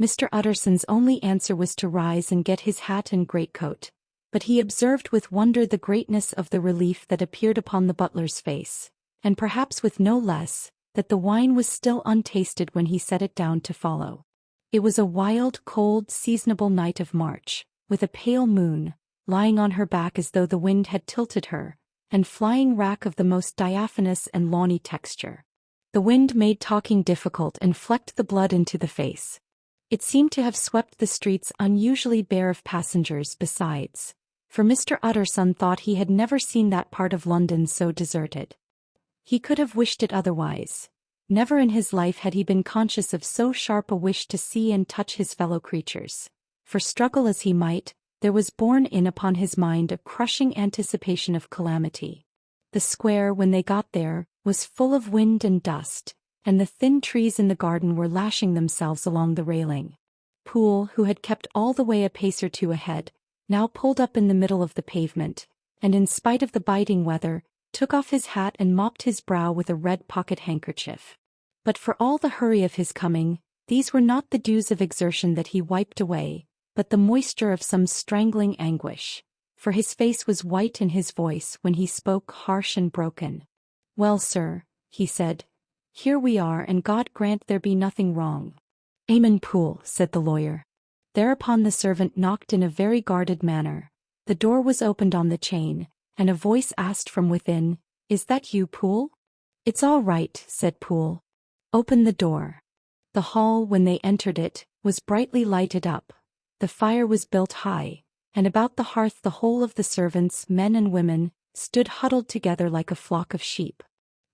Mr. Utterson's only answer was to rise and get his hat and greatcoat, but he observed with wonder the greatness of the relief that appeared upon the butler's face, and perhaps with no less, that the wine was still untasted when he set it down to follow. It was a wild, cold, seasonable night of March, with a pale moon, lying on her back as though the wind had tilted her, and flying wrack of the most diaphanous and lawny texture. The wind made talking difficult and flecked the blood into the face. It seemed to have swept the streets unusually bare of passengers besides, for Mr. Utterson thought he had never seen that part of London so deserted. He could have wished it otherwise. Never in his life had he been conscious of so sharp a wish to see and touch his fellow creatures, for struggle as he might, there was borne in upon his mind a crushing anticipation of calamity. The square, when they got there, was full of wind and dust, and the thin trees in the garden were lashing themselves along the railing. Poole, who had kept all the way a pace or two ahead, now pulled up in the middle of the pavement, and in spite of the biting weather, took off his hat and mopped his brow with a red pocket-handkerchief. But for all the hurry of his coming, these were not the dews of exertion that he wiped away, but the moisture of some strangling anguish, for his face was white and his voice, when he spoke, harsh and broken. "Well, sir," he said, "here we are, and God grant there be nothing wrong." "Amen, Poole," said the lawyer. Thereupon the servant knocked in a very guarded manner. The door was opened on the chain, and a voice asked from within, "Is that you, Poole?" "It's all right," said Poole. "Open the door." The hall, when they entered it, was brightly lighted up. The fire was built high, and about the hearth the whole of the servants, men and women, stood huddled together like a flock of sheep.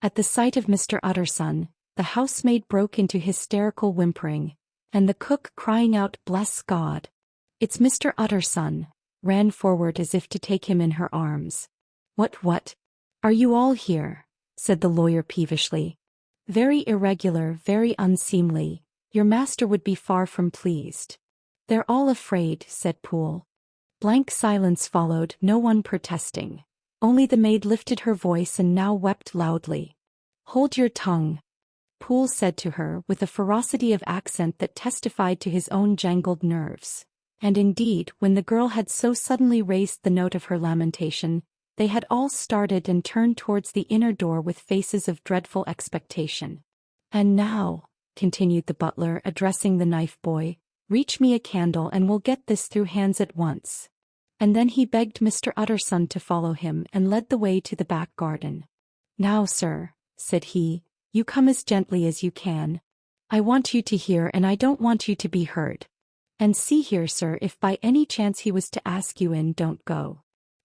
At the sight of Mr. Utterson, the housemaid broke into hysterical whimpering, and the cook, crying out, "Bless God! It's Mr. Utterson!" ran forward as if to take him in her arms. What? Are you all here?" said the lawyer peevishly. "Very irregular, very unseemly. Your master would be far from pleased." "They're all afraid," said Poole. Blank silence followed, no one protesting. Only the maid lifted her voice and now wept loudly. "Hold your tongue," Poole said to her with a ferocity of accent that testified to his own jangled nerves. And indeed, when the girl had so suddenly raised the note of her lamentation, they had all started and turned towards the inner door with faces of dreadful expectation. "And now," continued the butler, addressing the knife boy, "reach me a candle and we'll get this through hands at once." And then he begged Mr. Utterson to follow him and led the way to the back garden. "Now, sir," said he, "you come as gently as you can. I want you to hear and I don't want you to be heard. And see here, sir, if by any chance he was to ask you in, don't go."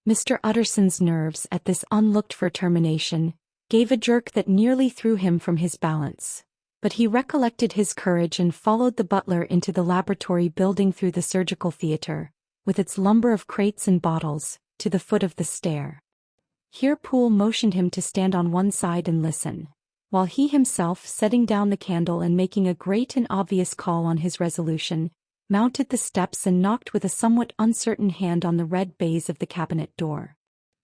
Mr. Utterson's nerves, at this unlooked-for termination, gave a jerk that nearly threw him from his balance. But he recollected his courage and followed the butler into the laboratory building through the surgical theatre, with its lumber of crates and bottles, to the foot of the stair. Here Poole motioned him to stand on one side and listen, while he himself, setting down the candle and making a great and obvious call on his resolution, mounted the steps and knocked with a somewhat uncertain hand on the red baize of the cabinet door.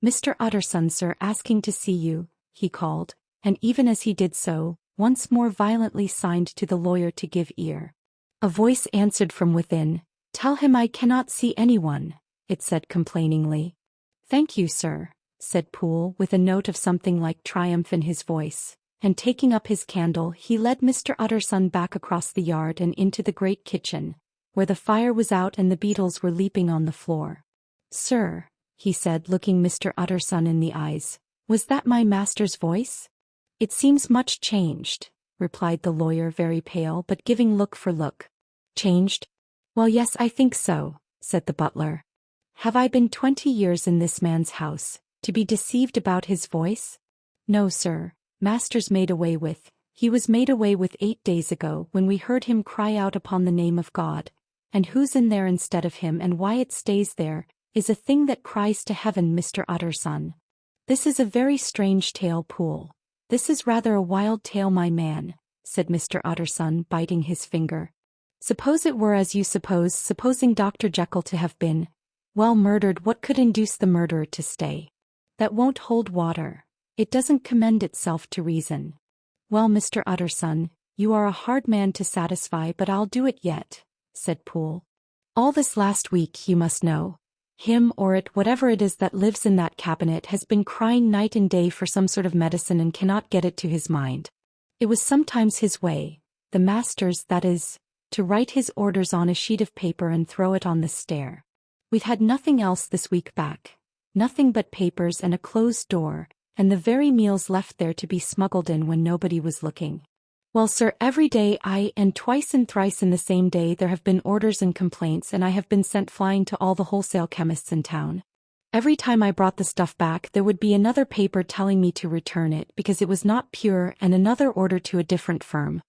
"Mr. Utterson, sir, asking to see you," he called, and even as he did so, once more violently signed to the lawyer to give ear. A voice answered from within. "Tell him I cannot see anyone," it said complainingly. "Thank you, sir," said Poole with a note of something like triumph in his voice, and taking up his candle he led Mr. Utterson back across the yard and into the great kitchen, where the fire was out and the beetles were leaping on the floor. "Sir," he said, looking Mr. Utterson in the eyes, "was that my master's voice?" "It seems much changed," replied the lawyer, very pale but giving look for look. "Changed? Well, yes, I think so," said the butler. "Have I been 20 years in this man's house, to be deceived about his voice? No, sir, master's made away with. He was made away with 8 days ago when we heard him cry out upon the name of God. And who's in there instead of him and why it stays there, is a thing that cries to heaven, Mr. Utterson. This is a very strange tale, Poole. This is rather a wild tale, my man," said Mr. Utterson, biting his finger. "Suppose it were as you suppose, supposing Dr. Jekyll to have been, well, murdered, what could induce the murderer to stay? That won't hold water. It doesn't commend itself to reason. Well, Mr. Utterson, you are a hard man to satisfy, but I'll do it yet," said Poole. "All this last week, you must know, him or it, whatever it is that lives in that cabinet, has been crying night and day for some sort of medicine and cannot get it to his mind. It was sometimes his way, the master's that is, to write his orders on a sheet of paper and throw it on the stair. We've had nothing else this week back. Nothing but papers and a closed door, and the very meals left there to be smuggled in when nobody was looking. Well, sir, every day and twice and thrice in the same day there have been orders and complaints, and I have been sent flying to all the wholesale chemists in town. Every time I brought the stuff back there would be another paper telling me to return it because it was not pure, and another order to a different firm.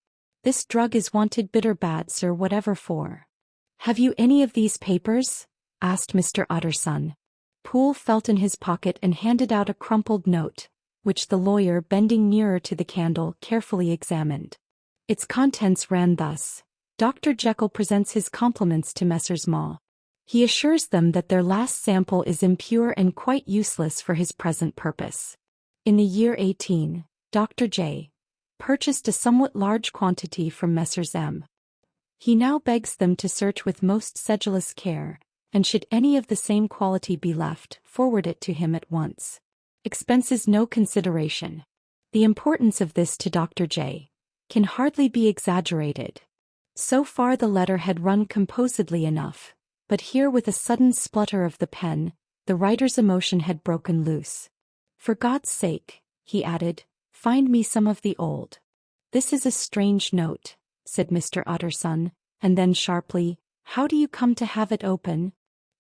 This drug is wanted bitter bad, sir, whatever for. Have you any of these papers? Asked Mr. Utterson. Poole felt in his pocket and handed out a crumpled note, which the lawyer, bending nearer to the candle, carefully examined. Its contents ran thus: Dr. Jekyll presents his compliments to Messrs. Ma. He assures them that their last sample is impure and quite useless for his present purpose. In the year 18, Dr. J. purchased a somewhat large quantity from Messrs. M. He now begs them to search with most sedulous care, and should any of the same quality be left, forward it to him at once. Expenses no consideration. The importance of this to Dr. J. can hardly be exaggerated. So far the letter had run composedly enough, but here with a sudden splutter of the pen, the writer's emotion had broken loose. For God's sake, he added, find me some of the old. This is a strange note, said Mr. Utterson, and then sharply, how do you come to have it open?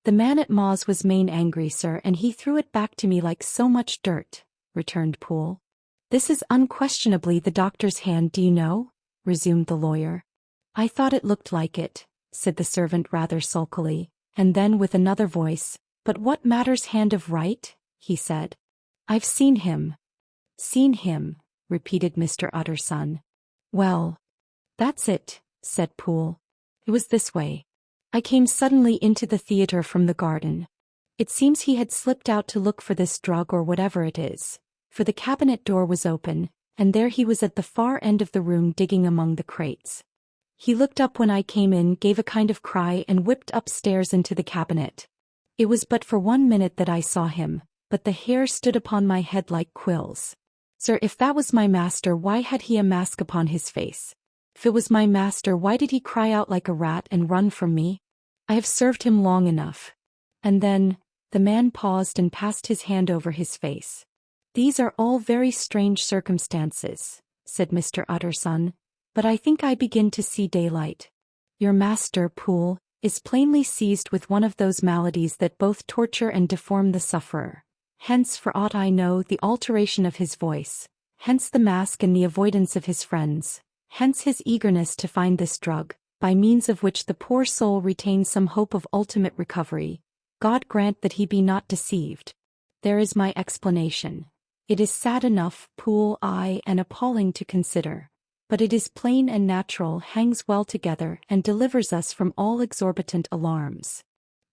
The man at Ma's was main angry, sir, and he threw it back to me like so much dirt, returned Poole. This is unquestionably the doctor's hand, do you know? Resumed the lawyer. I thought it looked like it, said the servant rather sulkily, and then with another voice, but what matters hand of right? He said. I've seen him. Seen him, repeated Mr. Utterson. Well, that's it, said Poole. It was this way. I came suddenly into the theatre from the garden. It seems he had slipped out to look for this drug or whatever it is, for the cabinet door was open, and there he was at the far end of the room digging among the crates. He looked up when I came in, gave a kind of cry, and whipped upstairs into the cabinet. It was but for 1 minute that I saw him, but the hair stood upon my head like quills. Sir, if that was my master, why had he a mask upon his face? If it was my master, why did he cry out like a rat and run from me? I have served him long enough. And then, the man paused and passed his hand over his face. These are all very strange circumstances, said Mr. Utterson, but I think I begin to see daylight. Your master, Poole, is plainly seized with one of those maladies that both torture and deform the sufferer. Hence, for aught I know, the alteration of his voice. Hence the mask and the avoidance of his friends. Hence his eagerness to find this drug, by means of which the poor soul retains some hope of ultimate recovery. God grant that he be not deceived. There is my explanation. It is sad enough, Poole, and appalling to consider. But it is plain and natural, hangs well together, and delivers us from all exorbitant alarms.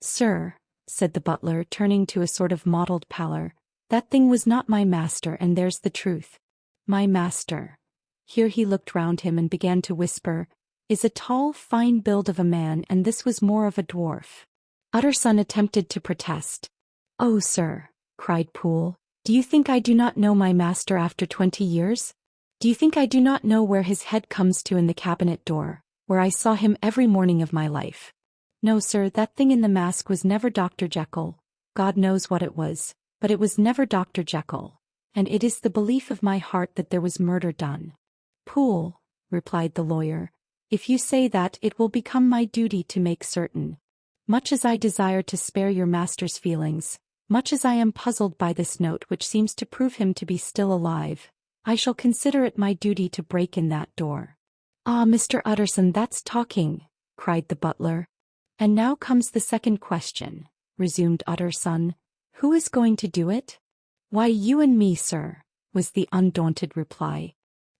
Sir, said the butler, turning to a sort of mottled pallor, that thing was not my master, and there's the truth. My master. Here he looked round him and began to whisper, is a tall, fine build of a man, and this was more of a dwarf. Utterson attempted to protest. Oh, sir, cried Poole, do you think I do not know my master after 20 years? Do you think I do not know where his head comes to in the cabinet door, where I saw him every morning of my life? No, sir, that thing in the mask was never Dr. Jekyll. God knows what it was, but it was never Dr. Jekyll, and it is the belief of my heart that there was murder done. Poole, replied the lawyer, if you say that, it will become my duty to make certain. Much as I desire to spare your master's feelings, much as I am puzzled by this note which seems to prove him to be still alive, I shall consider it my duty to break in that door. Ah, Mr. Utterson, that's talking, cried the butler. And now comes the second question, resumed Utterson. Who is going to do it? Why, you and me, sir, was the undaunted reply.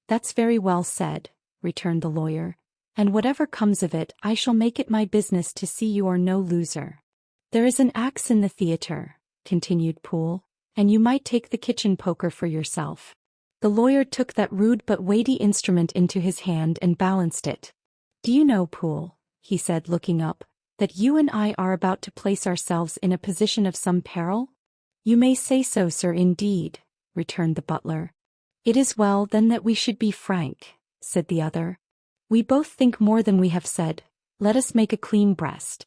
That's very well said, returned the lawyer. And whatever comes of it, I shall make it my business to see you are no loser. There is an axe in the theatre, continued Poole, and you might take the kitchen poker for yourself. The lawyer took that rude but weighty instrument into his hand and balanced it. Do you know, Poole, he said, looking up, that you and I are about to place ourselves in a position of some peril? You may say so, sir, indeed, returned the butler. It is well, then, that we should be frank, said the other. We both think more than we have said. Let us make a clean breast.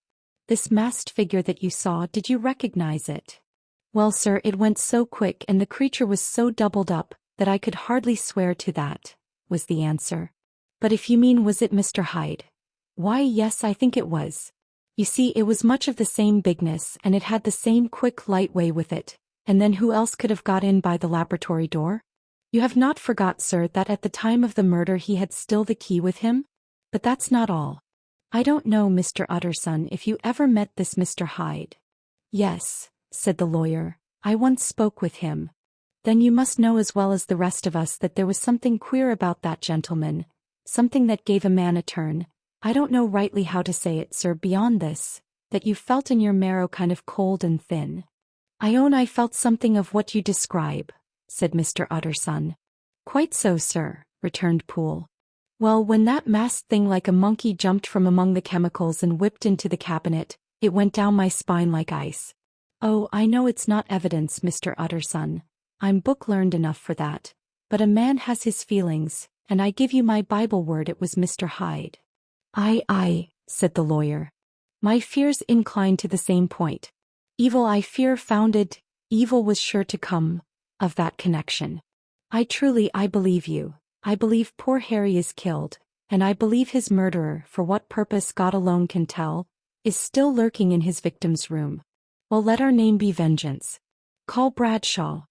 This masked figure that you saw, did you recognize it? Well, sir, it went so quick and the creature was so doubled up that I could hardly swear to that, was the answer. But if you mean was it Mr. Hyde? Why, yes, I think it was. You see, it was much of the same bigness and it had the same quick light way with it, and then who else could have got in by the laboratory door? You have not forgot, sir, that at the time of the murder he had still the key with him? But that's not all. I don't know, Mr. Utterson, if you ever met this Mr. Hyde. Yes, said the lawyer, I once spoke with him. Then you must know as well as the rest of us that there was something queer about that gentleman, something that gave a man a turn. I don't know rightly how to say it, sir, beyond this, that you felt in your marrow kind of cold and thin. I own I felt something of what you describe, said Mr. Utterson. Quite so, sir, returned Poole. Well, when that masked thing like a monkey jumped from among the chemicals and whipped into the cabinet, it went down my spine like ice. Oh, I know it's not evidence, Mr. Utterson. I'm book-learned enough for that. But a man has his feelings, and I give you my Bible word it was Mr. Hyde. Aye, said the lawyer. My fears incline to the same point. Evil I fear founded, evil was sure to come, of that connection. I believe you. I believe poor Harry is killed, and I believe his murderer, for what purpose God alone can tell, is still lurking in his victim's room. Well, let our name be Vengeance. Call Bradshaw.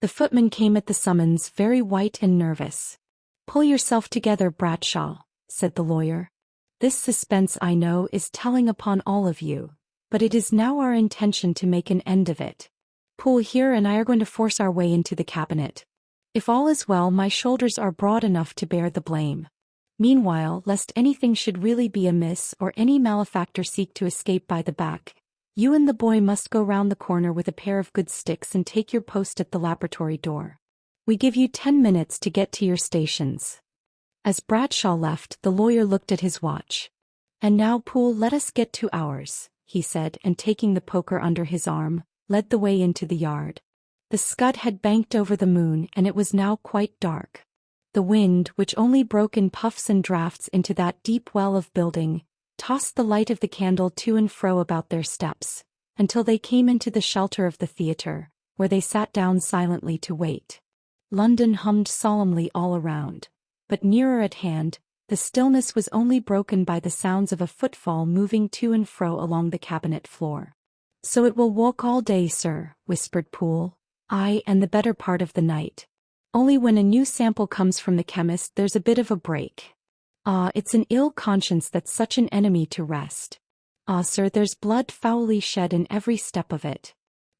The footman came at the summons, very white and nervous. Pull yourself together, Bradshaw, said the lawyer. This suspense, I know, is telling upon all of you, but it is now our intention to make an end of it. Poole here and I are going to force our way into the cabinet. If all is well, my shoulders are broad enough to bear the blame. Meanwhile, lest anything should really be amiss or any malefactor seek to escape by the back, you and the boy must go round the corner with a pair of good sticks and take your post at the laboratory door. We give you 10 minutes to get to your stations. As Bradshaw left, the lawyer looked at his watch. And now, Poole, let us get to ours, he said, and taking the poker under his arm, led the way into the yard. The scud had banked over the moon and it was now quite dark. The wind, which only broke in puffs and draughts into that deep well of building, tossed the light of the candle to and fro about their steps, until they came into the shelter of the theatre, where they sat down silently to wait. London hummed solemnly all around. But nearer at hand, the stillness was only broken by the sounds of a footfall moving to and fro along the cabinet floor. So it will walk all day, sir, whispered Poole. Aye, and the better part of the night. Only when a new sample comes from the chemist there's a bit of a break. Ah, it's an ill conscience that's such an enemy to rest. Ah, sir, there's blood foully shed in every step of it.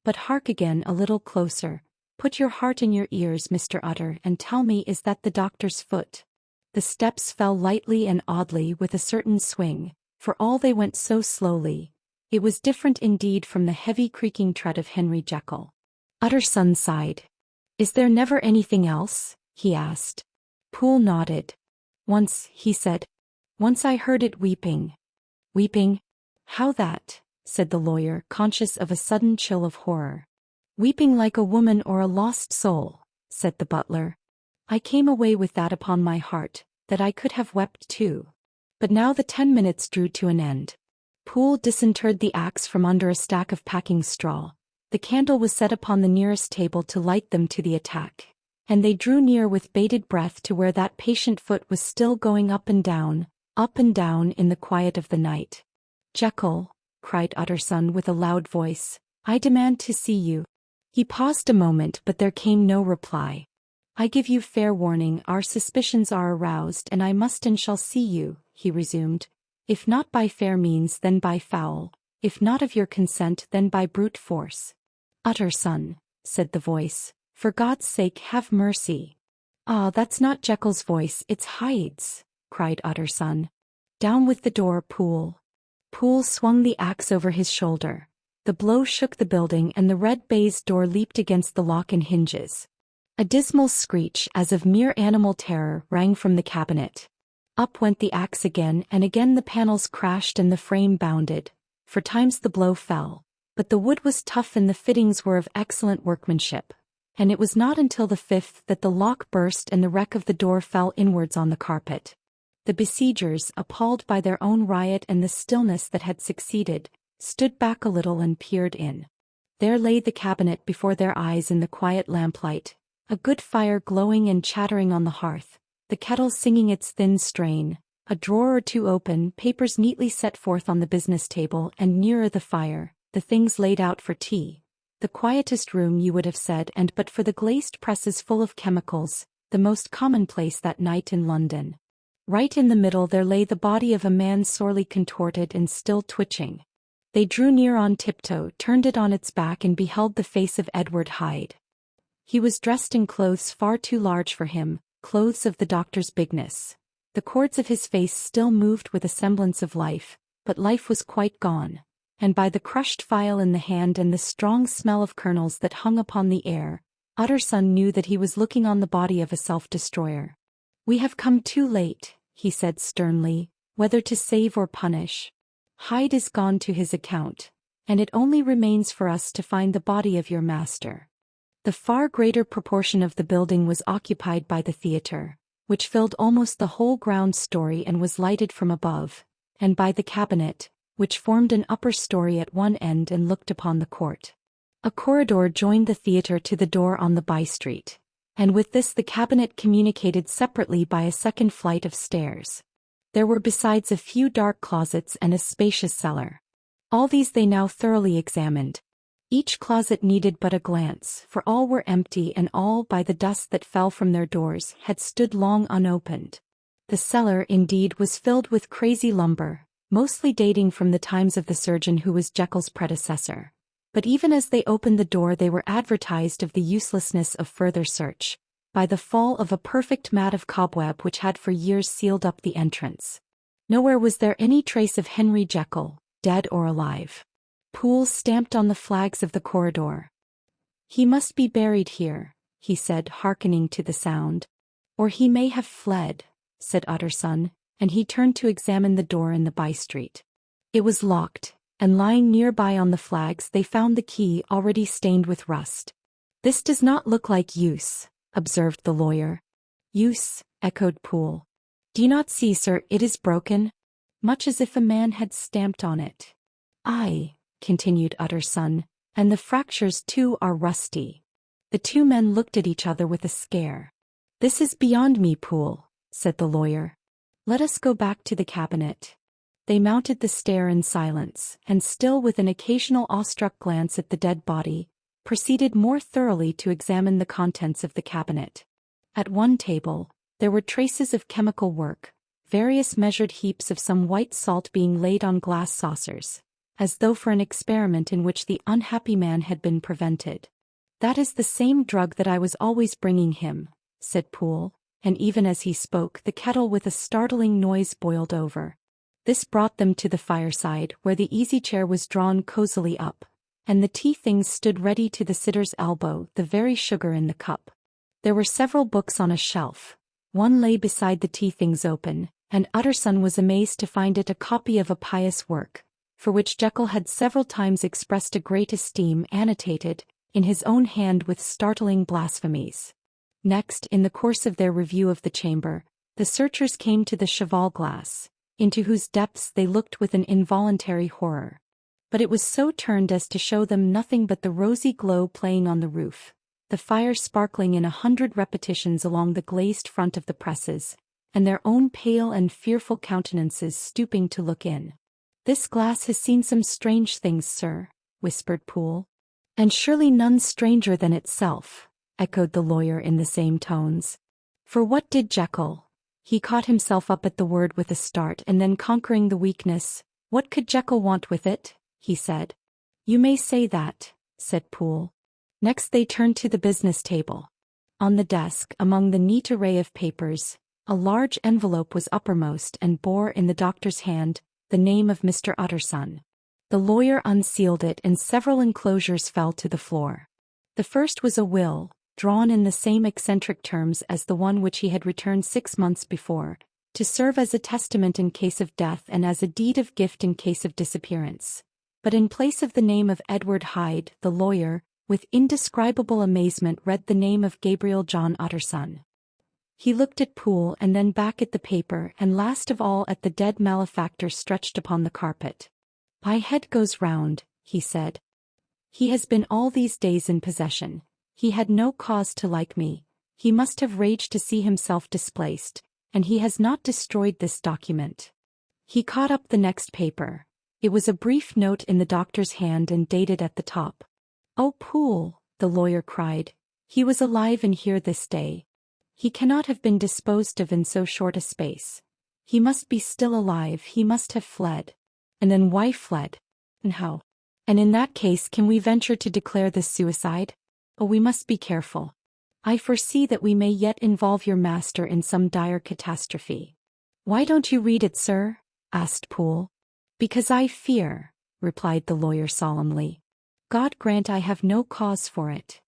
But hark again a little closer. Put your heart in your ears, Mr. Utter, and tell me, is that the doctor's foot? The steps fell lightly and oddly with a certain swing, for all they went so slowly. It was different indeed from the heavy creaking tread of Henry Jekyll. Utterson sighed. Is there never anything else? He asked. Poole nodded. Once, he said. Once I heard it weeping. Weeping? How that? Said the lawyer, conscious of a sudden chill of horror. Weeping like a woman or a lost soul, said the butler. I came away with that upon my heart, that I could have wept too. But now the 10 minutes drew to an end. Poole disinterred the axe from under a stack of packing straw. The candle was set upon the nearest table to light them to the attack, and they drew near with bated breath to where that patient foot was still going up and down in the quiet of the night. Jekyll, cried Utterson with a loud voice, I demand to see you. He paused a moment, but there came no reply. I give you fair warning, our suspicions are aroused and I must and shall see you, he resumed. If not by fair means, then by foul. If not of your consent, then by brute force. Utterson, said the voice, for God's sake have mercy. Ah, that's not Jekyll's voice, it's Hyde's, cried Utterson. Down with the door, Poole. Poole swung the axe over his shoulder. The blow shook the building and the red baize door leaped against the lock and hinges. A dismal screech as of mere animal terror rang from the cabinet. Up went the axe again and again the panels crashed and the frame bounded. For times the blow fell, but the wood was tough and the fittings were of excellent workmanship, and it was not until the fifth that the lock burst and the wreck of the door fell inwards on the carpet. The besiegers, appalled by their own riot and the stillness that had succeeded, stood back a little and peered in. There lay the cabinet before their eyes in the quiet lamplight, a good fire glowing and chattering on the hearth, the kettle singing its thin strain, a drawer or two open, papers neatly set forth on the business table, and nearer the fire, the things laid out for tea. The quietest room, you would have said, and but for the glazed presses full of chemicals, the most commonplace that night in London. Right in the middle there lay the body of a man sorely contorted and still twitching. They drew near on tiptoe, turned it on its back, and beheld the face of Edward Hyde. He was dressed in clothes far too large for him, clothes of the doctor's bigness. The cords of his face still moved with a semblance of life, but life was quite gone, and by the crushed phial in the hand and the strong smell of kernels that hung upon the air, Utterson knew that he was looking on the body of a self-destroyer. "We have come too late," he said sternly, "whether to save or punish. Hyde is gone to his account, and it only remains for us to find the body of your master." The far greater proportion of the building was occupied by the theatre, which filled almost the whole ground story and was lighted from above, and by the cabinet, which formed an upper story at one end and looked upon the court. A corridor joined the theatre to the door on the by-street, and with this the cabinet communicated separately by a second flight of stairs. There were besides a few dark closets and a spacious cellar. All these they now thoroughly examined. Each closet needed but a glance, for all were empty, and all, by the dust that fell from their doors, had stood long unopened. The cellar, indeed, was filled with crazy lumber, mostly dating from the times of the surgeon who was Jekyll's predecessor. But even as they opened the door they were advertised of the uselessness of further search, by the fall of a perfect mat of cobweb which had for years sealed up the entrance. Nowhere was there any trace of Henry Jekyll, dead or alive. Poole stamped on the flags of the corridor. "He must be buried here," he said, hearkening to the sound. "Or he may have fled," said Utterson, and he turned to examine the door in the by-street. It was locked, and lying nearby on the flags they found the key already stained with rust. "This does not look like use," observed the lawyer. "Use," echoed Poole. "Do you not see, sir, it is broken? Much as if a man had stamped on it." "Aye," continued Utterson, "and the fractures too are rusty." The two men looked at each other with a scare. "This is beyond me, Poole," said the lawyer. "Let us go back to the cabinet." They mounted the stair in silence, and still with an occasional awestruck glance at the dead body, proceeded more thoroughly to examine the contents of the cabinet. At one table, there were traces of chemical work, various measured heaps of some white salt being laid on glass saucers, as though for an experiment in which the unhappy man had been prevented. "That is the same drug that I was always bringing him," said Poole, and even as he spoke the kettle with a startling noise boiled over. This brought them to the fireside, where the easy-chair was drawn cosily up, and the tea-things stood ready to the sitter's elbow, the very sugar in the cup. There were several books on a shelf. One lay beside the tea-things open, and Utterson was amazed to find it a copy of a pious work, for which Jekyll had several times expressed a great esteem, annotated, in his own hand, with startling blasphemies. Next, in the course of their review of the chamber, the searchers came to the cheval glass, into whose depths they looked with an involuntary horror. But it was so turned as to show them nothing but the rosy glow playing on the roof, the fire sparkling in 100 repetitions along the glazed front of the presses, and their own pale and fearful countenances stooping to look in. "This glass has seen some strange things, sir," whispered Poole. "And surely none stranger than itself," echoed the lawyer in the same tones. "For what did Jekyll—" He caught himself up at the word with a start, and then conquering the weakness, "What could Jekyll want with it?" he said. "You may say that," said Poole. Next they turned to the business table. On the desk, among the neat array of papers, a large envelope was uppermost and bore in the doctor's hand the name of Mr. Utterson. The lawyer unsealed it, and several enclosures fell to the floor. The first was a will, drawn in the same eccentric terms as the one which he had returned 6 months before, to serve as a testament in case of death and as a deed of gift in case of disappearance. But in place of the name of Edward Hyde, the lawyer, with indescribable amazement, read the name of Gabriel John Utterson. He looked at Poole and then back at the paper, and last of all at the dead malefactor stretched upon the carpet. "My head goes round," he said. He has been all these days in possession. He had no cause to like me. He must have raged to see himself displaced, and he has not destroyed this document. He caught up the next paper. It was a brief note in the doctor's hand and dated at the top. "Oh, Poole," the lawyer cried. "He was alive and here this day. He cannot have been disposed of in so short a space. He must be still alive, he must have fled. And then why fled? And how? And in that case, can we venture to declare this suicide? Oh, we must be careful. I foresee that we may yet involve your master in some dire catastrophe." "Why don't you read it, sir?" asked Poole. "Because I fear," replied the lawyer solemnly. "God grant I have no cause for it."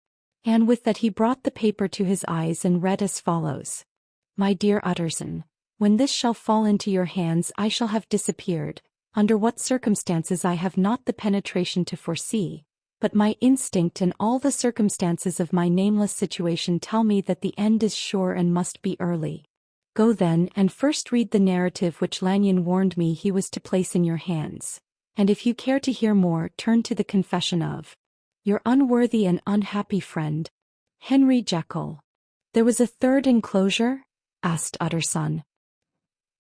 And with that he brought the paper to his eyes and read as follows. "My dear Utterson, when this shall fall into your hands I shall have disappeared, under what circumstances I have not the penetration to foresee, but my instinct and all the circumstances of my nameless situation tell me that the end is sure and must be early. Go then and first read the narrative which Lanyon warned me he was to place in your hands, and if you care to hear more, turn to the confession of your unworthy and unhappy friend, Henry Jekyll." "There was a third enclosure?" asked Utterson.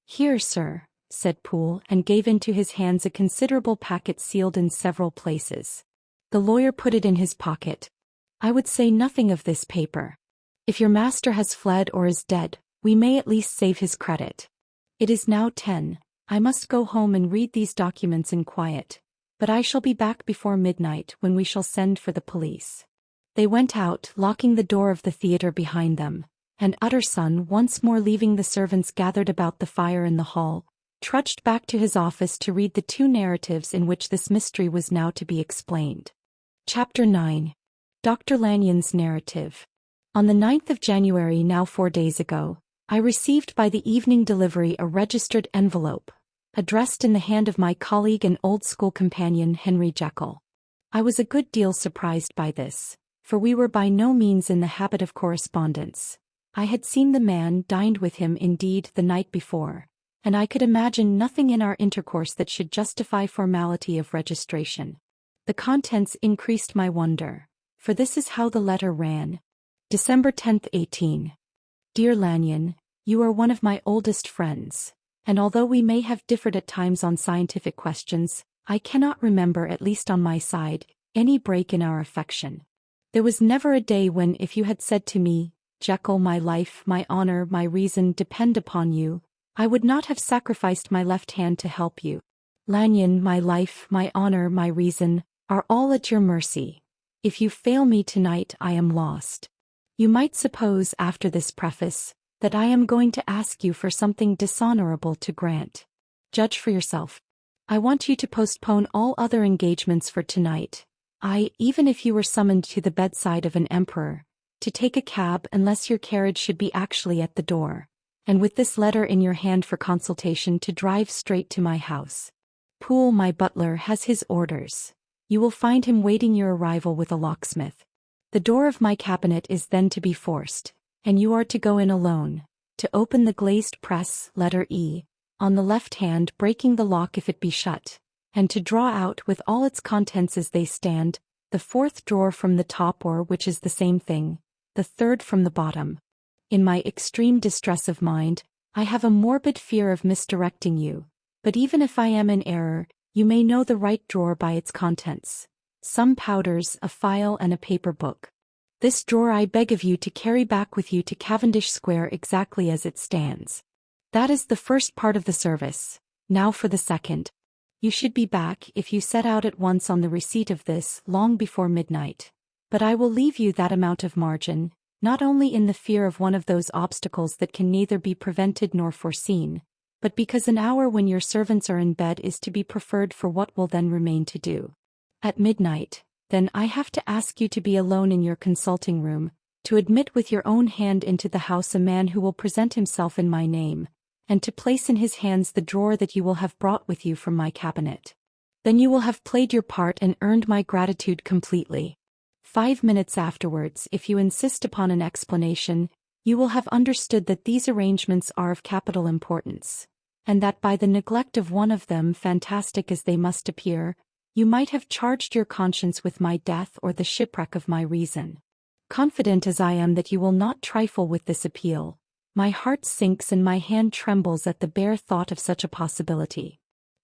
"Here, sir," said Poole, and gave into his hands a considerable packet sealed in several places. The lawyer put it in his pocket. "I would say nothing of this paper. If your master has fled or is dead, we may at least save his credit. It is now 10. I must go home and read these documents in quiet, but I shall be back before midnight when we shall send for the police." They went out, locking the door of the theatre behind them, and Utterson, once more leaving the servants gathered about the fire in the hall, trudged back to his office to read the 2 narratives in which this mystery was now to be explained. Chapter 9. Dr. Lanyon's Narrative. On the 9th of January, now 4 days ago, I received by the evening delivery a registered envelope, addressed in the hand of my colleague and old school companion Henry Jekyll. I was a good deal surprised by this, for we were by no means in the habit of correspondence. I had seen the man, dined with him indeed the night before, and I could imagine nothing in our intercourse that should justify formality of registration. The contents increased my wonder, for this is how the letter ran. December 10th, 18. Dear Lanyon, you are one of my oldest friends, and although we may have differed at times on scientific questions, I cannot remember, at least on my side, any break in our affection. There was never a day when, if you had said to me, "Jekyll, my life, my honor, my reason depend upon you," I would not have sacrificed my left hand to help you. Lanyon, my life, my honor, my reason, are all at your mercy. If you fail me tonight, I am lost. You might suppose, after this preface, that I am going to ask you for something dishonorable to grant. Judge for yourself. I want you to postpone all other engagements for tonight. Even if you were summoned to the bedside of an emperor, to take a cab unless your carriage should be actually at the door, and with this letter in your hand for consultation to drive straight to my house. Poole, my butler, has his orders. You will find him waiting your arrival with a locksmith. The door of my cabinet is then to be forced, and you are to go in alone, to open the glazed press, letter E, on the left hand, breaking the lock if it be shut, and to draw out with all its contents as they stand, the 4th drawer from the top, or, which is the same thing, the 3rd from the bottom. In my extreme distress of mind, I have a morbid fear of misdirecting you, but even if I am in error, you may know the right drawer by its contents. Some powders, a file and a paper book. This drawer I beg of you to carry back with you to Cavendish Square exactly as it stands. That is the first part of the service. Now for the second. You should be back, if you set out at once on the receipt of this, long before midnight. But I will leave you that amount of margin, not only in the fear of one of those obstacles that can neither be prevented nor foreseen, but because an hour when your servants are in bed is to be preferred for what will then remain to do. At midnight, then, I have to ask you to be alone in your consulting room, to admit with your own hand into the house a man who will present himself in my name, and to place in his hands the drawer that you will have brought with you from my cabinet. Then you will have played your part and earned my gratitude completely. 5 minutes afterwards, if you insist upon an explanation, you will have understood that these arrangements are of capital importance, and that by the neglect of one of them, fantastic as they must appear, You might have charged your conscience with my death or the shipwreck of my reason. Confident as I am that you will not trifle with this appeal, my heart sinks and my hand trembles at the bare thought of such a possibility.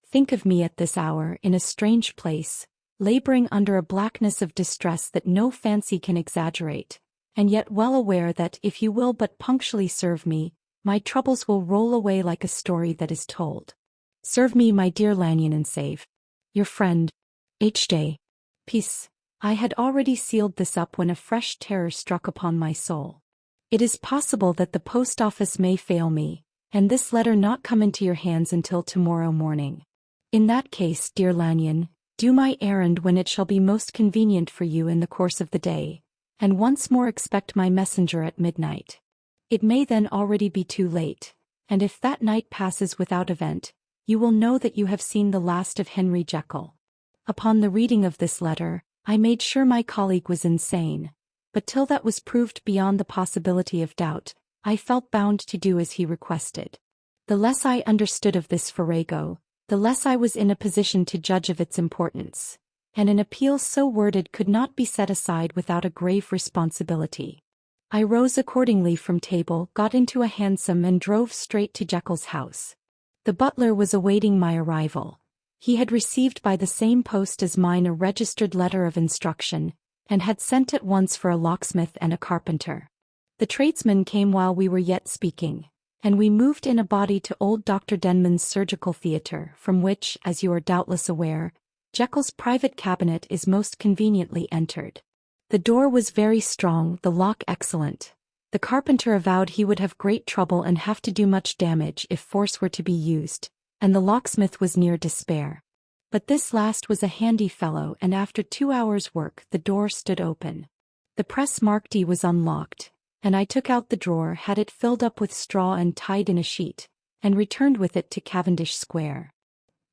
Think of me at this hour in a strange place, laboring under a blackness of distress that no fancy can exaggerate, and yet well aware that if you will but punctually serve me, my troubles will roll away like a story that is told. Serve me, my dear Lanyon, and save your friend, H.J. Peace. I had already sealed this up when a fresh terror struck upon my soul. It is possible that the post office may fail me, and this letter not come into your hands until tomorrow morning. In that case, dear Lanyon, do my errand when it shall be most convenient for you in the course of the day, and once more expect my messenger at midnight. It may then already be too late, and if that night passes without event, you will know that you have seen the last of Henry Jekyll. Upon the reading of this letter, I made sure my colleague was insane, but till that was proved beyond the possibility of doubt, I felt bound to do as he requested. The less I understood of this farrago, the less I was in a position to judge of its importance, and an appeal so worded could not be set aside without a grave responsibility. I rose accordingly from table, got into a hansom and drove straight to Jekyll's house. The butler was awaiting my arrival. He had received by the same post as mine a registered letter of instruction, and had sent at once for a locksmith and a carpenter. The tradesmen came while we were yet speaking, and we moved in a body to old Dr. Denman's surgical theatre, from which, as you are doubtless aware, Jekyll's private cabinet is most conveniently entered. The door was very strong, the lock excellent. The carpenter avowed he would have great trouble and have to do much damage if force were to be used, and the locksmith was near despair. But this last was a handy fellow, and after 2 hours' work the door stood open. The press marked was unlocked, and I took out the drawer, had it filled up with straw and tied in a sheet, and returned with it to Cavendish Square.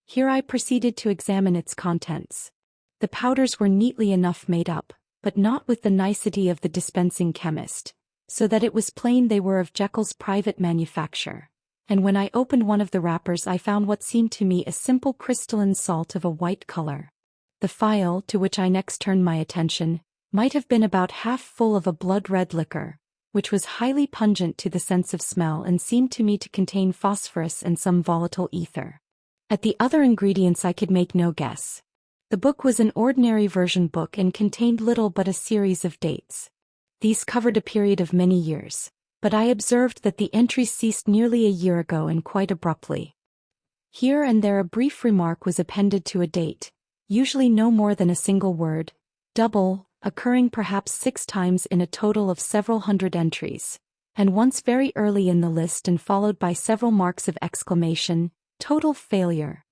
Here I proceeded to examine its contents. The powders were neatly enough made up, but not with the nicety of the dispensing chemist, so that it was plain they were of Jekyll's private manufacture. And when I opened one of the wrappers I found what seemed to me a simple crystalline salt of a white color. The phial, to which I next turned my attention, might have been about half full of a blood-red liquor, which was highly pungent to the sense of smell and seemed to me to contain phosphorus and some volatile ether. At the other ingredients I could make no guess. The book was an ordinary version book and contained little but a series of dates. These covered a period of many years, but I observed that the entries ceased nearly a year ago and quite abruptly. Here and there a brief remark was appended to a date, usually no more than a single word, double, occurring perhaps 6 times in a total of several hundred entries, and once very early in the list and followed by several marks of exclamation, total failure.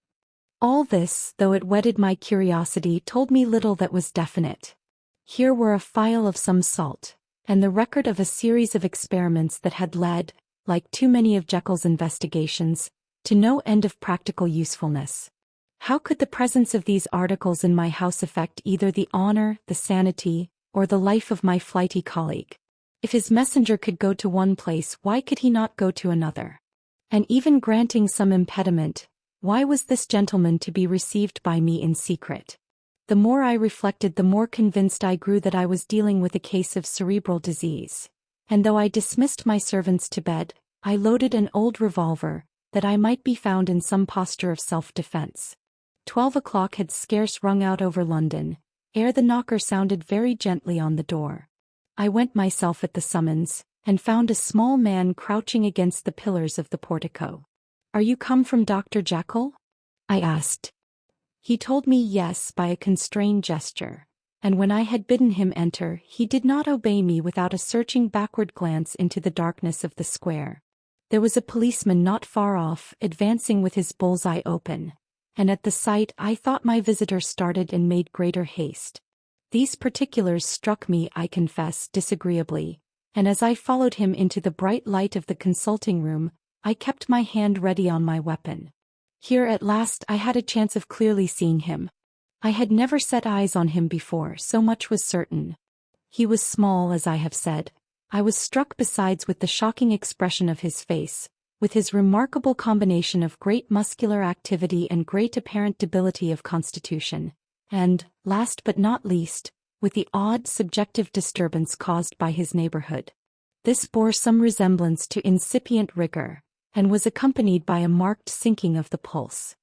All this, though it whetted my curiosity, told me little that was definite. Here were a phial of some salt, and the record of a series of experiments that had led, like too many of Jekyll's investigations, to no end of practical usefulness. How could the presence of these articles in my house affect either the honor, the sanity, or the life of my flighty colleague? If his messenger could go to one place, why could he not go to another? And even granting some impediment, why was this gentleman to be received by me in secret? The more I reflected, the more convinced I grew that I was dealing with a case of cerebral disease, and though I dismissed my servants to bed, I loaded an old revolver, that I might be found in some posture of self-defense. 12 o'clock had scarce rung out over London, ere the knocker sounded very gently on the door. I went myself at the summons, and found a small man crouching against the pillars of the portico. "Are you come from Dr. Jekyll?" I asked. He told me yes by a constrained gesture, and when I had bidden him enter, he did not obey me without a searching backward glance into the darkness of the square. There was a policeman not far off, advancing with his bull's-eye open, and at the sight I thought my visitor started and made greater haste. These particulars struck me, I confess, disagreeably, and as I followed him into the bright light of the consulting room, I kept my hand ready on my weapon. Here at last I had a chance of clearly seeing him. I had never set eyes on him before, so much was certain. He was small, as I have said. I was struck besides with the shocking expression of his face, with his remarkable combination of great muscular activity and great apparent debility of constitution, and, last but not least, with the odd subjective disturbance caused by his neighborhood. This bore some resemblance to incipient rigor, and was accompanied by a marked sinking of the pulse.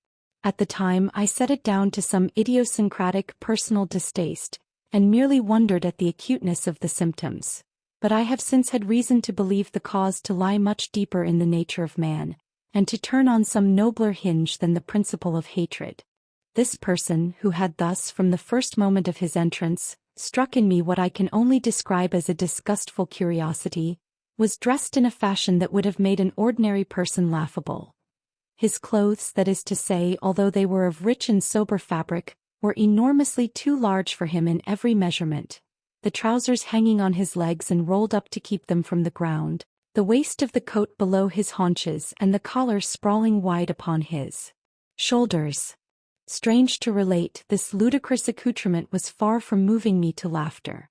At the time I set it down to some idiosyncratic personal distaste, and merely wondered at the acuteness of the symptoms. But I have since had reason to believe the cause to lie much deeper in the nature of man, and to turn on some nobler hinge than the principle of hatred. This person, who had thus, from the first moment of his entrance, struck in me what I can only describe as a disgustful curiosity, was dressed in a fashion that would have made an ordinary person laughable. His clothes, that is to say, although they were of rich and sober fabric, were enormously too large for him in every measurement, the trousers hanging on his legs and rolled up to keep them from the ground, the waist of the coat below his haunches and the collar sprawling wide upon his shoulders. Strange to relate, this ludicrous accoutrement was far from moving me to laughter.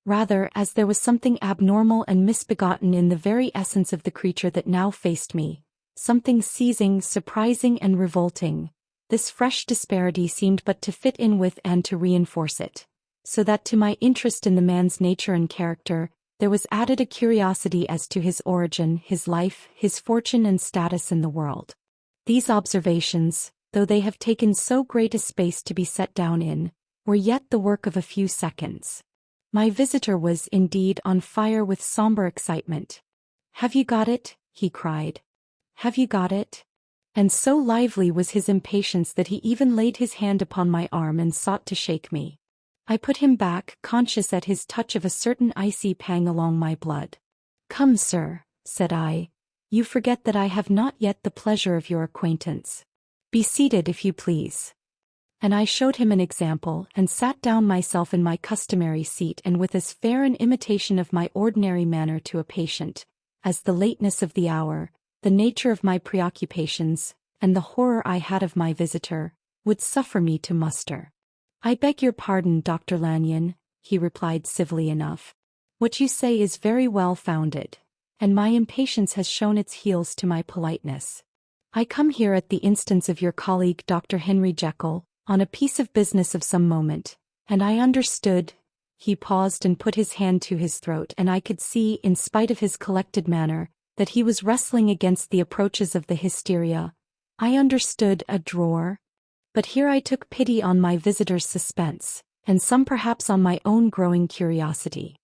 Rather, as there was something abnormal and misbegotten in the very essence of the creature that now faced me, something seizing, surprising and revolting, this fresh disparity seemed but to fit in with and to reinforce it, so that to my interest in the man's nature and character, there was added a curiosity as to his origin, his life, his fortune and status in the world. These observations, though they have taken so great a space to be set down in, were yet the work of a few seconds. My visitor was, indeed, on fire with somber excitement. "Have you got it?" he cried. "Have you got it?" And so lively was his impatience that he even laid his hand upon my arm and sought to shake me. I put him back, conscious at his touch of a certain icy pang along my blood. "Come, sir," said I, "you forget that I have not yet the pleasure of your acquaintance. Be seated if you please." And I showed him an example, and sat down myself in my customary seat and with as fair an imitation of my ordinary manner to a patient, as the lateness of the hour, the nature of my preoccupations, and the horror I had of my visitor, would suffer me to muster. "I beg your pardon, Dr. Lanyon," he replied civilly enough. "What you say is very well founded, and my impatience has shown its heels to my politeness. I come here at the instance of your colleague Dr. Henry Jekyll, on a piece of business of some moment, and I understood—" He paused and put his hand to his throat, and I could see, in spite of his collected manner, that he was wrestling against the approaches of the hysteria. "I understood a drawer." But here I took pity on my visitor's suspense, and some perhaps on my own growing curiosity.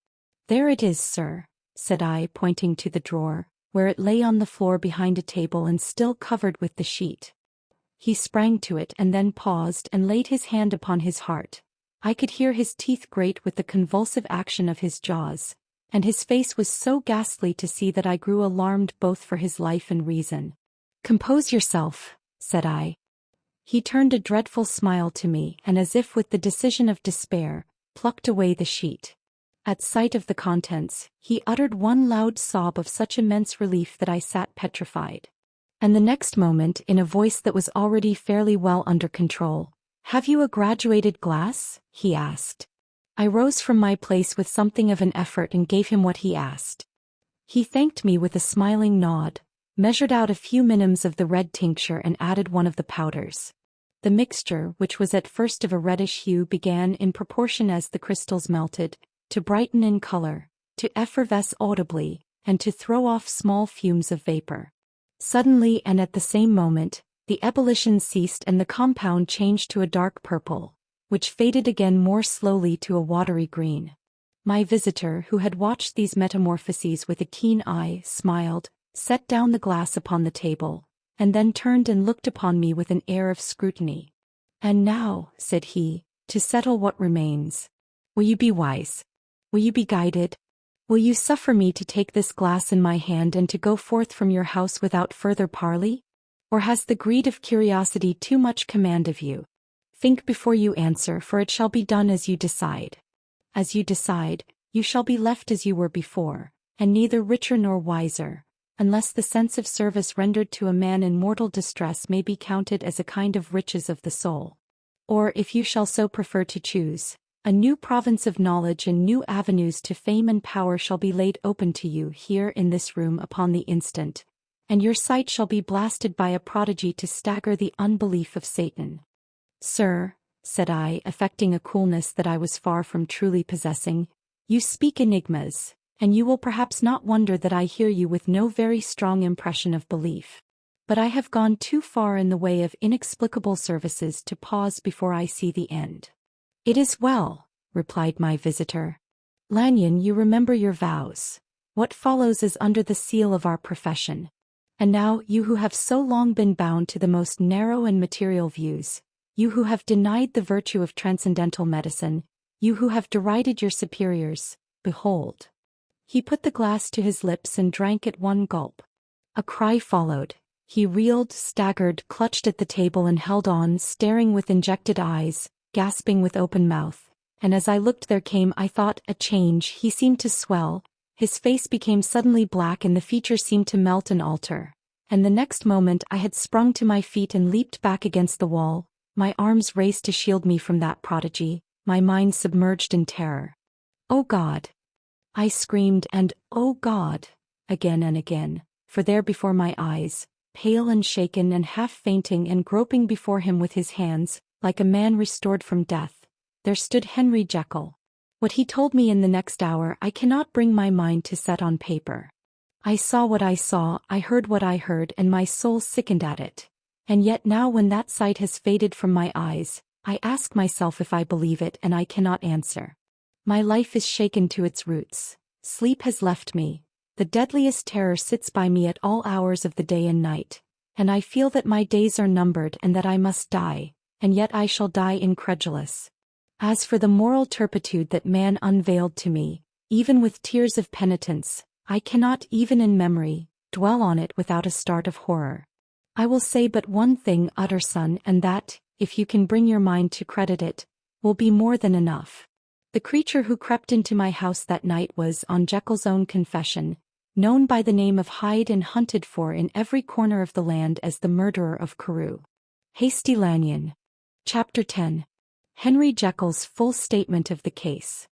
"There it is, sir," said I, pointing to the drawer, where it lay on the floor behind a table and still covered with the sheet. He sprang to it and then paused and laid his hand upon his heart. I could hear his teeth grate with the convulsive action of his jaws, and his face was so ghastly to see that I grew alarmed both for his life and reason. "Compose yourself," said I. He turned a dreadful smile to me and, as if with the decision of despair, plucked away the sheet. At sight of the contents, he uttered one loud sob of such immense relief that I sat petrified. And the next moment, in a voice that was already fairly well under control, "Have you a graduated glass?" he asked. I rose from my place with something of an effort and gave him what he asked. He thanked me with a smiling nod, measured out a few minims of the red tincture and added one of the powders. The mixture, which was at first of a reddish hue, began, in proportion as the crystals melted, to brighten in color, to effervesce audibly, and to throw off small fumes of vapor. Suddenly and at the same moment, the ebullition ceased and the compound changed to a dark purple, which faded again more slowly to a watery green. My visitor, who had watched these metamorphoses with a keen eye, smiled, set down the glass upon the table, and then turned and looked upon me with an air of scrutiny. "And now," said he, "to settle what remains. Will you be wise? Will you be guided? Will you suffer me to take this glass in my hand and to go forth from your house without further parley? Or has the greed of curiosity too much command of you? Think before you answer, for it shall be done as you decide. As you decide, you shall be left as you were before, and neither richer nor wiser, unless the sense of service rendered to a man in mortal distress may be counted as a kind of riches of the soul. Or, if you shall so prefer to choose, a new province of knowledge and new avenues to fame and power shall be laid open to you here in this room upon the instant, and your sight shall be blasted by a prodigy to stagger the unbelief of Satan." "Sir," said I, affecting a coolness that I was far from truly possessing. "You speak enigmas, and you will perhaps not wonder that I hear you with no very strong impression of belief. But I have gone too far in the way of inexplicable services to pause before I see the end." "It is well," replied my visitor. "Lanyon, you remember your vows. What follows is under the seal of our profession. And now, you who have so long been bound to the most narrow and material views, you who have denied the virtue of transcendental medicine, you who have derided your superiors, behold." He put the glass to his lips and drank at one gulp. A cry followed. He reeled, staggered, clutched at the table and held on, staring with injected eyes, gasping with open mouth. And as I looked there came, I thought, a change. He seemed to swell, his face became suddenly black and the features seemed to melt and alter. And the next moment I had sprung to my feet and leaped back against the wall, my arms raised to shield me from that prodigy, my mind submerged in terror. "Oh God!" I screamed, and "Oh God!" again and again, for there before my eyes, pale and shaken and half fainting and groping before him with his hands, like a man restored from death, there stood Henry Jekyll. What he told me in the next hour I cannot bring my mind to set on paper. I saw what I saw, I heard what I heard, and my soul sickened at it. And yet now when that sight has faded from my eyes, I ask myself if I believe it, and I cannot answer. My life is shaken to its roots. Sleep has left me. The deadliest terror sits by me at all hours of the day and night, and I feel that my days are numbered and that I must die, and yet I shall die incredulous. As for the moral turpitude that man unveiled to me, even with tears of penitence, I cannot, even in memory, dwell on it without a start of horror. I will say but one thing, Utterson, and that, if you can bring your mind to credit it, will be more than enough. The creature who crept into my house that night was, on Jekyll's own confession, known by the name of Hyde and hunted for in every corner of the land as the murderer of Carew. Hasty Lanyon. Chapter 10. Henry Jekyll's full statement of the case.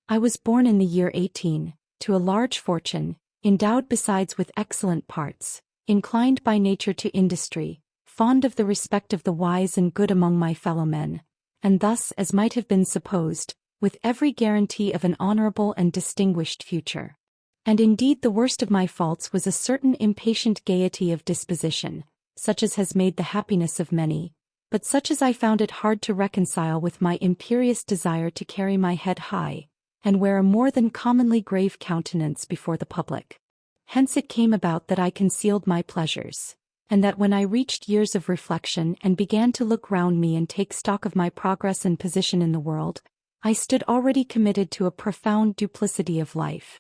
I was born in the year 18, to a large fortune, endowed besides with excellent parts, inclined by nature to industry, fond of the respect of the wise and good among my fellow-men, and thus, as might have been supposed, with every guarantee of an honorable and distinguished future. And indeed the worst of my faults was a certain impatient gaiety of disposition, such as has made the happiness of many, but such as I found it hard to reconcile with my imperious desire to carry my head high, and wear a more than commonly grave countenance before the public. Hence it came about that I concealed my pleasures, and that when I reached years of reflection and began to look round me and take stock of my progress and position in the world, I stood already committed to a profound duplicity of life.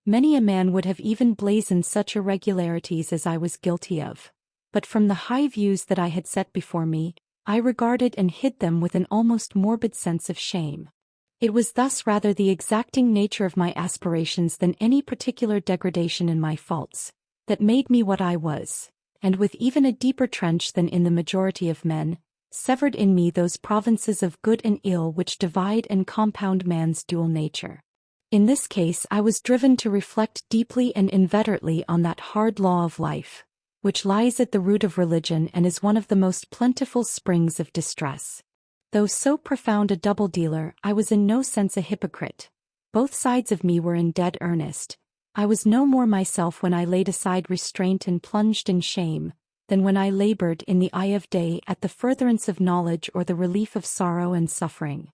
Many a man would have even blazoned such irregularities as I was guilty of, but from the high views that I had set before me, I regarded and hid them with an almost morbid sense of shame. It was thus rather the exacting nature of my aspirations than any particular degradation in my faults, that made me what I was, and with even a deeper trench than in the majority of men, severed in me those provinces of good and ill which divide and compound man's dual nature. In this case I was driven to reflect deeply and inveterately on that hard law of life, which lies at the root of religion and is one of the most plentiful springs of distress. Though so profound a double-dealer, I was in no sense a hypocrite. Both sides of me were in dead earnest. I was no more myself when I laid aside restraint and plunged in shame, than when I labored in the eye of day at the furtherance of knowledge or the relief of sorrow and suffering.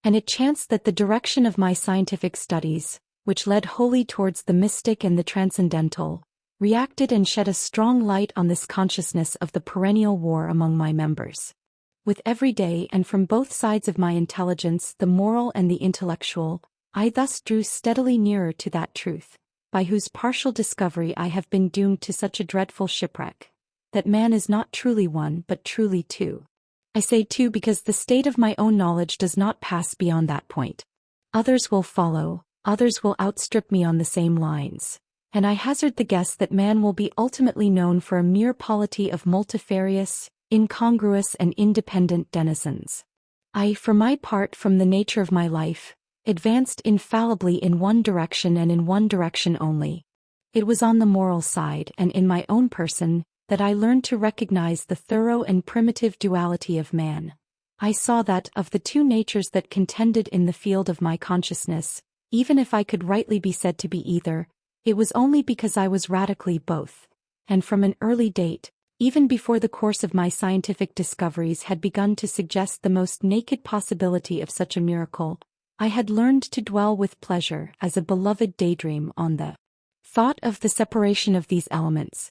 And it chanced that the direction of my scientific studies, which led wholly towards the mystic and the transcendental, reacted and shed a strong light on this consciousness of the perennial war among my members. With every day and from both sides of my intelligence, the moral and the intellectual, I thus drew steadily nearer to that truth, by whose partial discovery I have been doomed to such a dreadful shipwreck, that man is not truly one but truly two. I say two because the state of my own knowledge does not pass beyond that point. Others will follow, others will outstrip me on the same lines, and I hazard the guess that man will be ultimately known for a mere polity of multifarious, incongruous and independent denizens. I, for my part, from the nature of my life, advanced infallibly in one direction and in one direction only. It was on the moral side and in my own person that I learned to recognize the thorough and primitive duality of man. I saw that, of the two natures that contended in the field of my consciousness, even if I could rightly be said to be either, it was only because I was radically both, and from an early date, even before the course of my scientific discoveries had begun to suggest the most naked possibility of such a miracle, I had learned to dwell with pleasure as a beloved daydream on the thought of the separation of these elements.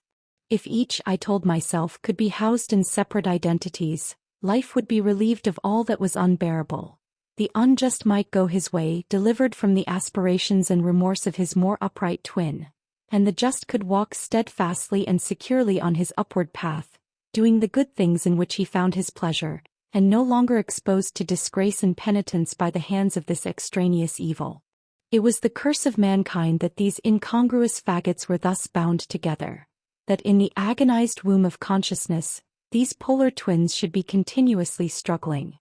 If each, I told myself, could be housed in separate identities, life would be relieved of all that was unbearable. The unjust might go his way, delivered from the aspirations and remorse of his more upright twin, and the just could walk steadfastly and securely on his upward path, doing the good things in which he found his pleasure, and no longer exposed to disgrace and penitence by the hands of this extraneous evil. It was the curse of mankind that these incongruous faggots were thus bound together, that in the agonized womb of consciousness, these polar twins should be continuously struggling.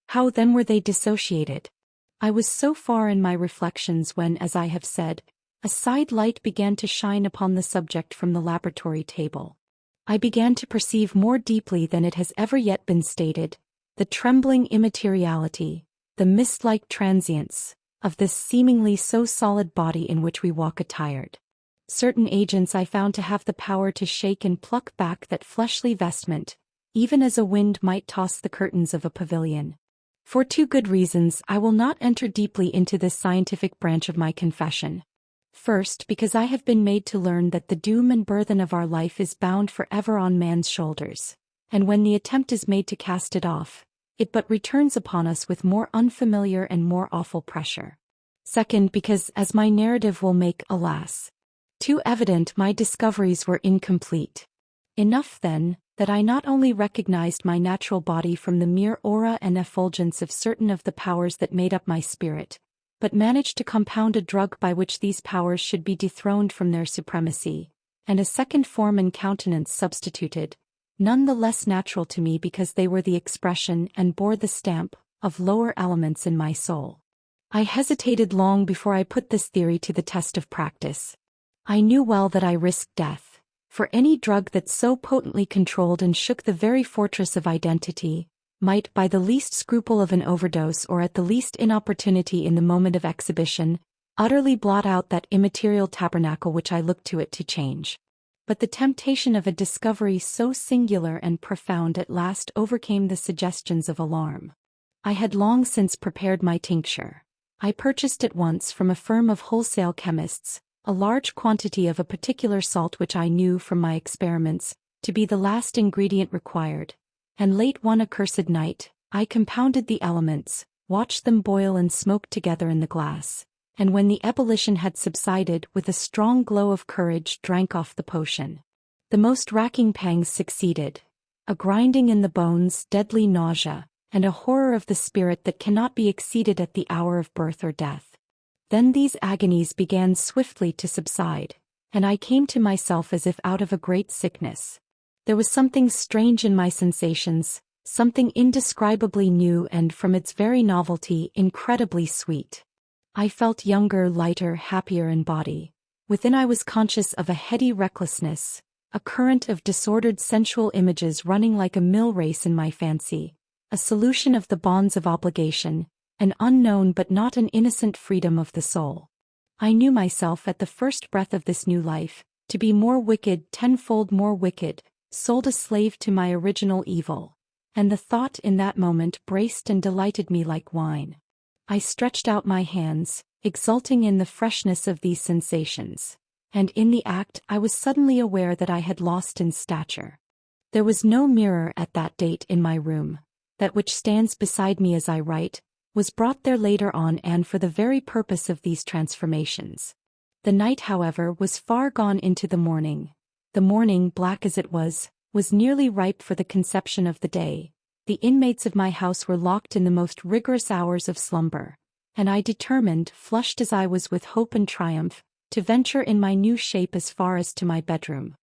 How then were they dissociated? I was so far in my reflections when, as I have said, a side light began to shine upon the subject from the laboratory table. I began to perceive more deeply than it has ever yet been stated, the trembling immateriality, the mist-like transience, of this seemingly so solid body in which we walk attired. Certain agents I found to have the power to shake and pluck back that fleshly vestment, even as a wind might toss the curtains of a pavilion. For two good reasons I will not enter deeply into this scientific branch of my confession. First, because I have been made to learn that the doom and burthen of our life is bound forever on man's shoulders, and when the attempt is made to cast it off, it but returns upon us with more unfamiliar and more awful pressure. Second, because, as my narrative will make, alas, too evident, my discoveries were incomplete. Enough, then, that I not only recognized my natural body from the mere aura and effulgence of certain of the powers that made up my spirit, but managed to compound a drug by which these powers should be dethroned from their supremacy, and a second form and countenance substituted, none the less natural to me because they were the expression and bore the stamp of lower elements in my soul. I hesitated long before I put this theory to the test of practice. I knew well that I risked death, for any drug that so potently controlled and shook the very fortress of identity, might, by the least scruple of an overdose or at the least inopportunity in the moment of exhibition, utterly blot out that immaterial tabernacle which I looked to it to change. But the temptation of a discovery so singular and profound at last overcame the suggestions of alarm. I had long since prepared my tincture. I purchased at once from a firm of wholesale chemists a large quantity of a particular salt which I knew from my experiments to be the last ingredient required, and late one accursed night, I compounded the elements, watched them boil and smoke together in the glass, and when the ebullition had subsided, with a strong glow of courage drank off the potion. The most racking pangs succeeded, a grinding in the bones, deadly nausea, and a horror of the spirit that cannot be exceeded at the hour of birth or death. Then these agonies began swiftly to subside, and I came to myself as if out of a great sickness. There was something strange in my sensations, something indescribably new and, from its very novelty, incredibly sweet. I felt younger, lighter, happier in body. Within I was conscious of a heady recklessness, a current of disordered sensual images running like a mill race in my fancy, a solution of the bonds of obligation, an unknown but not an innocent freedom of the soul. I knew myself at the first breath of this new life, to be more wicked, tenfold more wicked, sold a slave to my original evil, and the thought in that moment braced and delighted me like wine. I stretched out my hands, exulting in the freshness of these sensations, and in the act I was suddenly aware that I had lost in stature. There was no mirror at that date in my room. That which stands beside me as I write, was brought there later on and for the very purpose of these transformations. The night, however, was far gone into the morning. The morning, black as it was nearly ripe for the conception of the day. The inmates of my house were locked in the most rigorous hours of slumber, and I determined, flushed as I was with hope and triumph, to venture in my new shape as far as to my bedroom.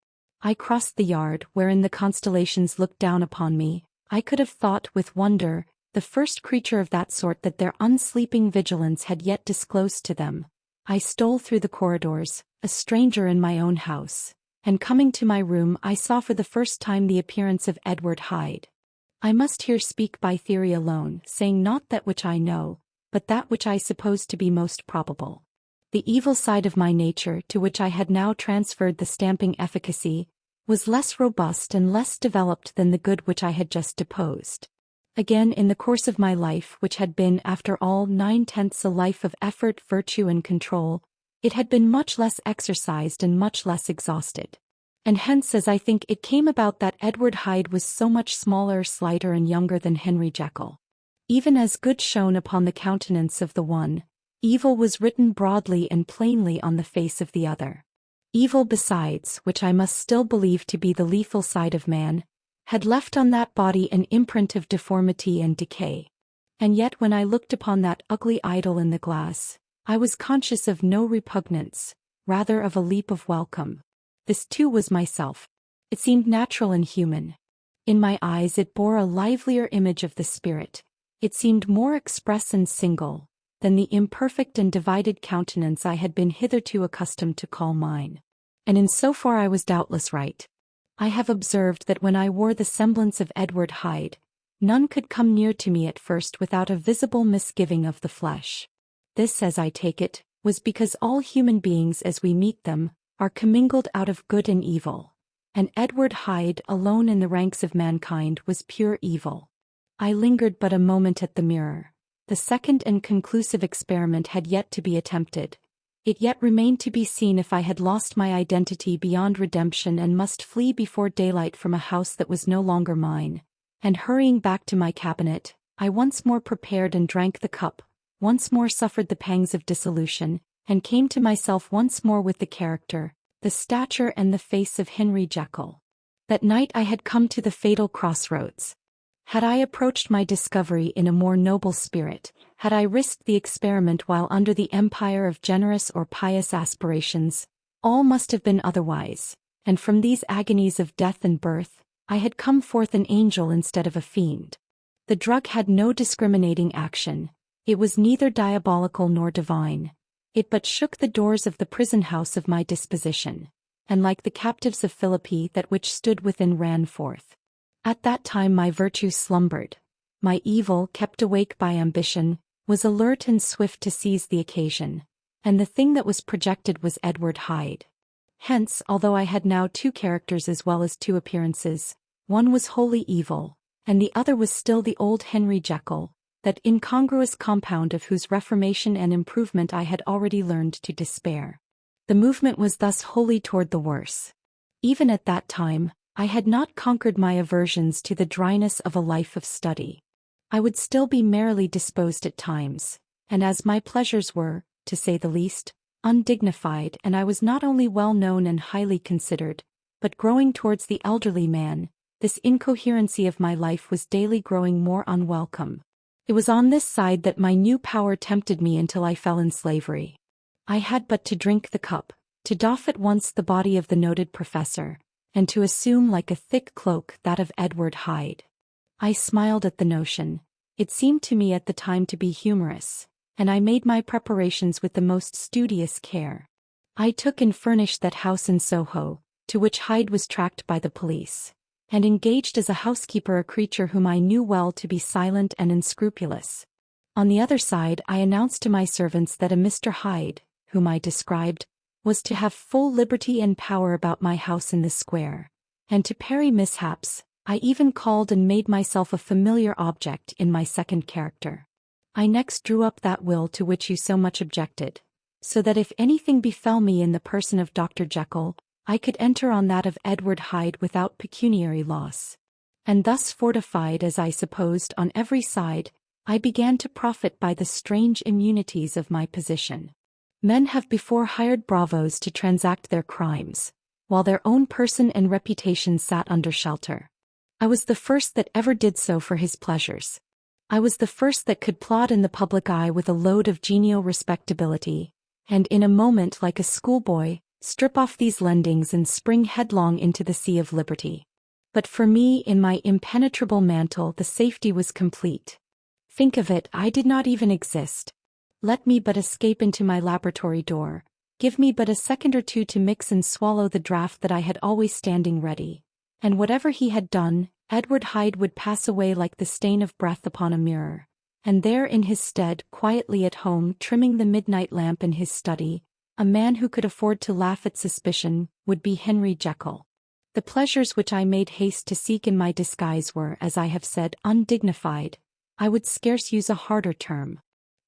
I crossed the yard, wherein the constellations looked down upon me. I could have thought, with wonder, the first creature of that sort that their unsleeping vigilance had yet disclosed to them. I stole through the corridors, a stranger in my own house, and coming to my room I saw for the first time the appearance of Edward Hyde. I must here speak by theory alone, saying not that which I know, but that which I suppose to be most probable. The evil side of my nature, to which I had now transferred the stamping efficacy, was less robust and less developed than the good which I had just deposed. Again, in the course of my life, which had been, after all, 9/10 a life of effort, virtue and control, it had been much less exercised and much less exhausted. And hence, as I think, it came about that Edward Hyde was so much smaller, slighter and younger than Henry Jekyll. Even as good shone upon the countenance of the one, evil was written broadly and plainly on the face of the other. Evil besides, which I must still believe to be the lethal side of man, had left on that body an imprint of deformity and decay. And yet when I looked upon that ugly idol in the glass, I was conscious of no repugnance, rather of a leap of welcome. This too was myself. It seemed natural and human. In my eyes it bore a livelier image of the spirit. It seemed more express and single than the imperfect and divided countenance I had been hitherto accustomed to call mine. And in so far I was doubtless right. I have observed that when I wore the semblance of Edward Hyde, none could come near to me at first without a visible misgiving of the flesh. This, as I take it, was because all human beings as we meet them, are commingled out of good and evil, and Edward Hyde alone in the ranks of mankind was pure evil. I lingered but a moment at the mirror. The second and conclusive experiment had yet to be attempted. It yet remained to be seen if I had lost my identity beyond redemption and must flee before daylight from a house that was no longer mine. And hurrying back to my cabinet, I once more prepared and drank the cup, once more suffered the pangs of dissolution, and came to myself once more with the character, the stature and the face of Henry Jekyll. That night I had come to the fatal crossroads. Had I approached my discovery in a more noble spirit, had I risked the experiment while under the empire of generous or pious aspirations, all must have been otherwise, and from these agonies of death and birth, I had come forth an angel instead of a fiend. The drug had no discriminating action. It was neither diabolical nor divine. It but shook the doors of the prison house of my disposition, and like the captives of Philippi that which stood within ran forth. At that time my virtue slumbered. My evil, kept awake by ambition, was alert and swift to seize the occasion, and the thing that was projected was Edward Hyde. Hence, although I had now two characters as well as two appearances, one was wholly evil, and the other was still the old Henry Jekyll, that incongruous compound of whose reformation and improvement I had already learned to despair. The movement was thus wholly toward the worse. Even at that time, I had not conquered my aversions to the dryness of a life of study. I would still be merrily disposed at times, and as my pleasures were, to say the least, undignified, and I was not only well known and highly considered, but growing towards the elderly man, this incoherency of my life was daily growing more unwelcome. It was on this side that my new power tempted me until I fell in slavery. I had but to drink the cup, to doff at once the body of the noted professor, and to assume like a thick cloak that of Edward Hyde. I smiled at the notion. It seemed to me at the time to be humorous, and I made my preparations with the most studious care. I took and furnished that house in Soho, to which Hyde was tracked by the police, and engaged as a housekeeper a creature whom I knew well to be silent and unscrupulous. On the other side I announced to my servants that a Mr. Hyde, whom I described, was to have full liberty and power about my house in the square, and to parry mishaps, I even called and made myself a familiar object in my second character. I next drew up that will to which you so much objected, so that if anything befell me in the person of Dr. Jekyll, I could enter on that of Edward Hyde without pecuniary loss. And thus fortified as I supposed on every side, I began to profit by the strange immunities of my position. Men have before hired bravos to transact their crimes, while their own person and reputation sat under shelter. I was the first that ever did so for his pleasures. I was the first that could plod in the public eye with a load of genial respectability, and in a moment like a schoolboy, strip off these lendings and spring headlong into the sea of liberty. But for me, in my impenetrable mantle, the safety was complete. Think of it, I did not even exist. Let me but escape into my laboratory door, give me but a second or two to mix and swallow the draught that I had always standing ready, And whatever he had done, Edward Hyde would pass away like the stain of breath upon a mirror. And there in his stead, quietly at home trimming the midnight lamp in his study, a man who could afford to laugh at suspicion, would be Henry Jekyll. The pleasures which I made haste to seek in my disguise were, as I have said, undignified. I would scarce use a harder term.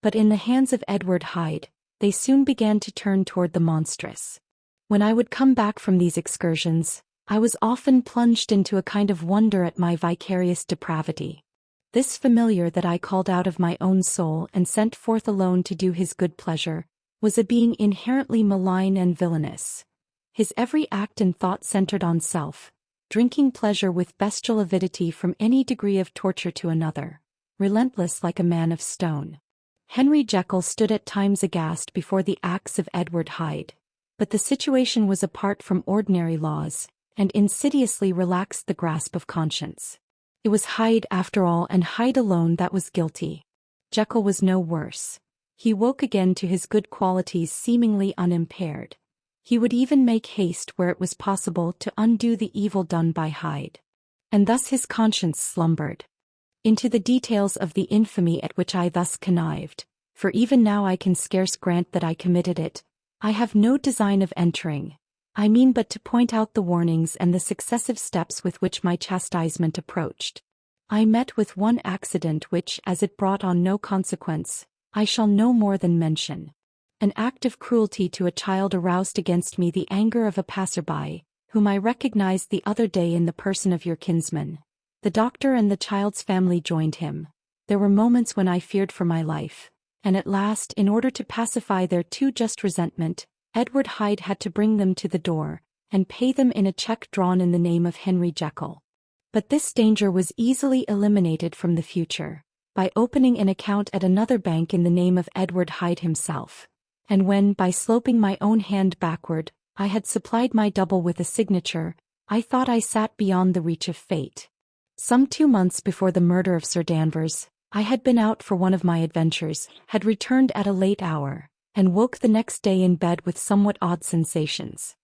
But in the hands of Edward Hyde, they soon began to turn toward the monstrous. When I would come back from these excursions, I was often plunged into a kind of wonder at my vicarious depravity. This familiar that I called out of my own soul and sent forth alone to do his good pleasure, was a being inherently malign and villainous. His every act and thought centered on self, drinking pleasure with bestial avidity from any degree of torture to another, relentless like a man of stone. Henry Jekyll stood at times aghast before the acts of Edward Hyde, but the situation was apart from ordinary laws, and insidiously relaxed the grasp of conscience. It was Hyde after all, and Hyde alone, that was guilty. Jekyll was no worse. He woke again to his good qualities seemingly unimpaired. He would even make haste where it was possible to undo the evil done by Hyde. And thus his conscience slumbered. Into the details of the infamy at which I thus connived, for even now I can scarce grant that I committed it, I have no design of entering. I mean but to point out the warnings and the successive steps with which my chastisement approached. I met with one accident which, as it brought on no consequence, I shall no more than mention. An act of cruelty to a child aroused against me the anger of a passer-by, whom I recognized the other day in the person of your kinsman. The doctor and the child's family joined him. There were moments when I feared for my life, and at last, in order to pacify their too just resentment, Edward Hyde had to bring them to the door, and pay them in a check drawn in the name of Henry Jekyll. But this danger was easily eliminated from the future, by opening an account at another bank in the name of Edward Hyde himself. And when, by sloping my own hand backward, I had supplied my double with a signature, I thought I sat beyond the reach of fate. Some 2 months before the murder of Sir Danvers, I had been out for one of my adventures, had returned at a late hour, and woke the next day in bed with somewhat odd sensations.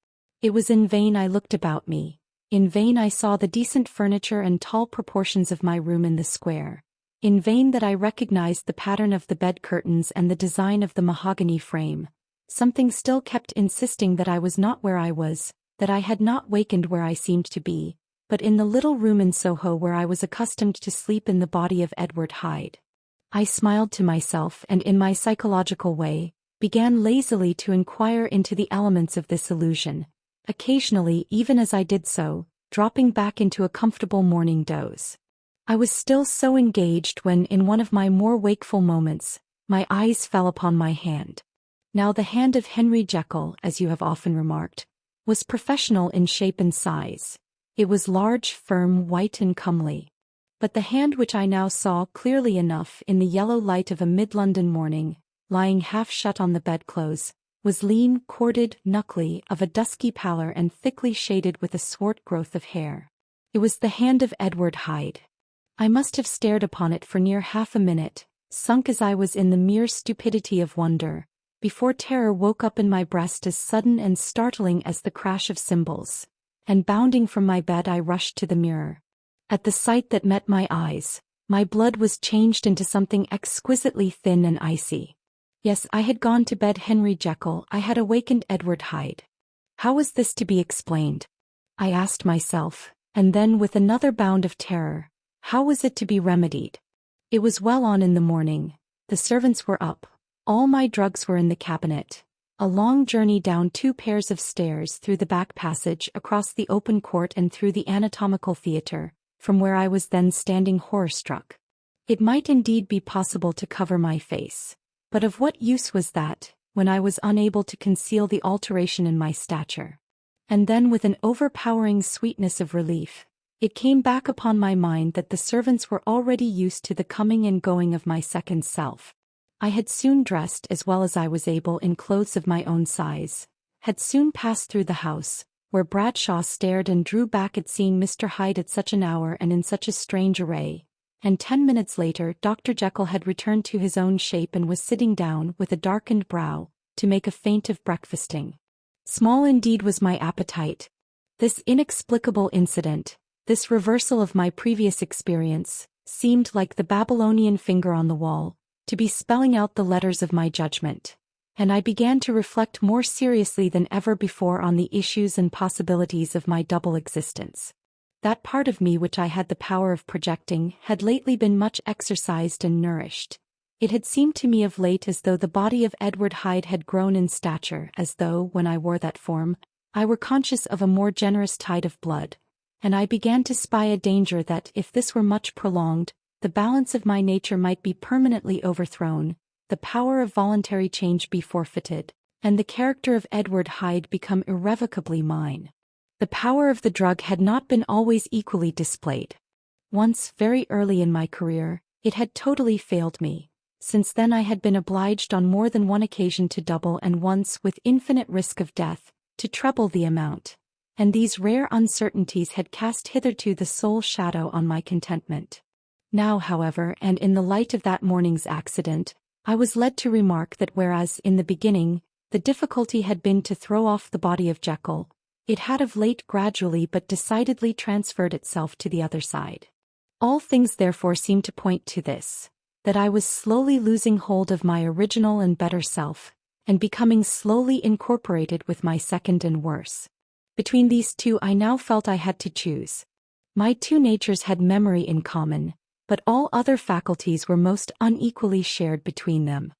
It was in vain I looked about me, in vain I saw the decent furniture and tall proportions of my room in the square, in vain that I recognized the pattern of the bed curtains and the design of the mahogany frame. Something still kept insisting that I was not where I was, that I had not wakened where I seemed to be, but in the little room in Soho where I was accustomed to sleep in the body of Edward Hyde. I smiled to myself and in my psychological way, began lazily to inquire into the elements of this illusion, occasionally, even as I did so, dropping back into a comfortable morning doze. I was still so engaged when, in one of my more wakeful moments, my eyes fell upon my hand. Now the hand of Henry Jekyll, as you have often remarked, was professional in shape and size. It was large, firm, white and comely. But the hand which I now saw clearly enough in the yellow light of a mid-London morning, lying half shut on the bedclothes, was lean, corded, knuckly, of a dusky pallor and thickly shaded with a swart growth of hair. It was the hand of Edward Hyde. I must have stared upon it for near half a minute, sunk as I was in the mere stupidity of wonder, before terror woke up in my breast as sudden and startling as the crash of cymbals, and bounding from my bed I rushed to the mirror. At the sight that met my eyes, my blood was changed into something exquisitely thin and icy. Yes, I had gone to bed Henry Jekyll, I had awakened Edward Hyde. How was this to be explained? I asked myself, and then with another bound of terror, how was it to be remedied? It was well on in the morning, the servants were up, all my drugs were in the cabinet. A long journey down 2 pairs of stairs through the back passage across the open court and through the anatomical theatre, from where I was then standing horror-struck. It might indeed be possible to cover my face. But of what use was that, when I was unable to conceal the alteration in my stature? And then with an overpowering sweetness of relief, it came back upon my mind that the servants were already used to the coming and going of my second self. I had soon dressed as well as I was able in clothes of my own size, had soon passed through the house, where Bradshaw stared and drew back at seeing Mr. Hyde at such an hour and in such a strange array. And 10 minutes later Dr. Jekyll had returned to his own shape and was sitting down, with a darkened brow, to make a feint of breakfasting. Small indeed was my appetite. This inexplicable incident, this reversal of my previous experience, seemed like the Babylonian finger on the wall, to be spelling out the letters of my judgment. And I began to reflect more seriously than ever before on the issues and possibilities of my double existence. That part of me which I had the power of projecting had lately been much exercised and nourished. It had seemed to me of late as though the body of Edward Hyde had grown in stature, as though, when I wore that form, I were conscious of a more generous tide of blood, and I began to spy a danger that, if this were much prolonged, the balance of my nature might be permanently overthrown, the power of voluntary change be forfeited, and the character of Edward Hyde become irrevocably mine. The power of the drug had not been always equally displayed. Once, very early in my career, it had totally failed me. Since then I had been obliged on more than one occasion to double, and once, with infinite risk of death, to treble the amount. And these rare uncertainties had cast hitherto the sole shadow on my contentment. Now, however, and in the light of that morning's accident, I was led to remark that whereas, in the beginning, the difficulty had been to throw off the body of Jekyll, it had of late gradually but decidedly transferred itself to the other side. All things therefore seemed to point to this, that I was slowly losing hold of my original and better self, and becoming slowly incorporated with my second and worse. Between these two I now felt I had to choose. My two natures had memory in common, but all other faculties were most unequally shared between them.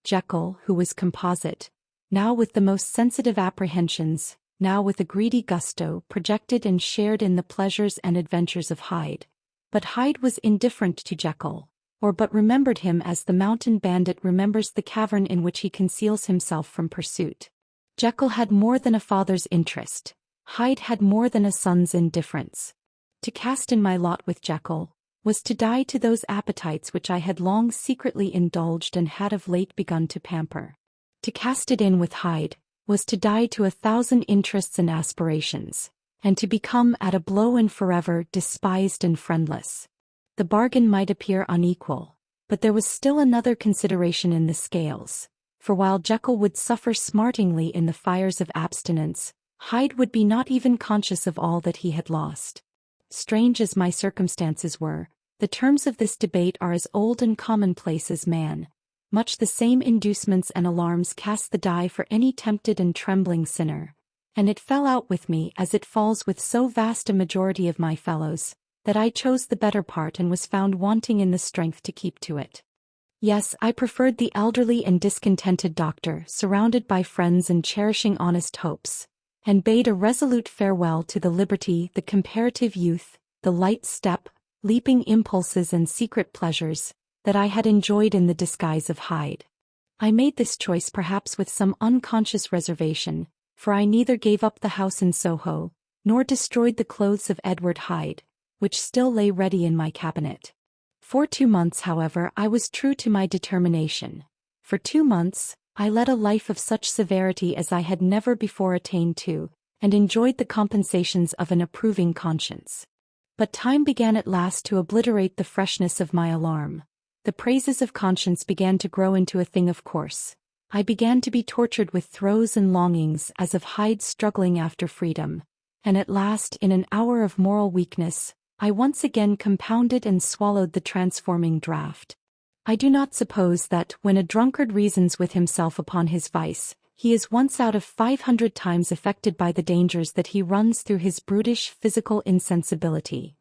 Jekyll, who was composite, now with the most sensitive apprehensions, now with a greedy gusto, projected and shared in the pleasures and adventures of Hyde. But Hyde was indifferent to Jekyll, or but remembered him as the mountain bandit remembers the cavern in which he conceals himself from pursuit. Jekyll had more than a father's interest. Hyde had more than a son's indifference. To cast in my lot with Jekyll was to die to those appetites which I had long secretly indulged and had of late begun to pamper. To cast it in with Hyde was to die to 1,000 interests and aspirations, and to become at a blow and forever despised and friendless. The bargain might appear unequal, but there was still another consideration in the scales, for while Jekyll would suffer smartingly in the fires of abstinence, Hyde would be not even conscious of all that he had lost. Strange as my circumstances were, the terms of this debate are as old and commonplace as man. Much the same inducements and alarms cast the die for any tempted and trembling sinner, and it fell out with me as it falls with so vast a majority of my fellows, that I chose the better part and was found wanting in the strength to keep to it. Yes, I preferred the elderly and discontented doctor, surrounded by friends and cherishing honest hopes, and bade a resolute farewell to the liberty, the comparative youth, the light step, leaping impulses and secret pleasures, that I had enjoyed in the disguise of Hyde. I made this choice perhaps with some unconscious reservation, for I neither gave up the house in Soho, nor destroyed the clothes of Edward Hyde, which still lay ready in my cabinet. For 2 months, however, I was true to my determination. For 2 months, I led a life of such severity as I had never before attained to, and enjoyed the compensations of an approving conscience. But time began at last to obliterate the freshness of my alarm. The praises of conscience began to grow into a thing of course. I began to be tortured with throes and longings as of Hyde struggling after freedom, and at last, in an hour of moral weakness, I once again compounded and swallowed the transforming draught. I do not suppose that, when a drunkard reasons with himself upon his vice, he is once out of 500 times affected by the dangers that he runs through his brutish physical insensibility.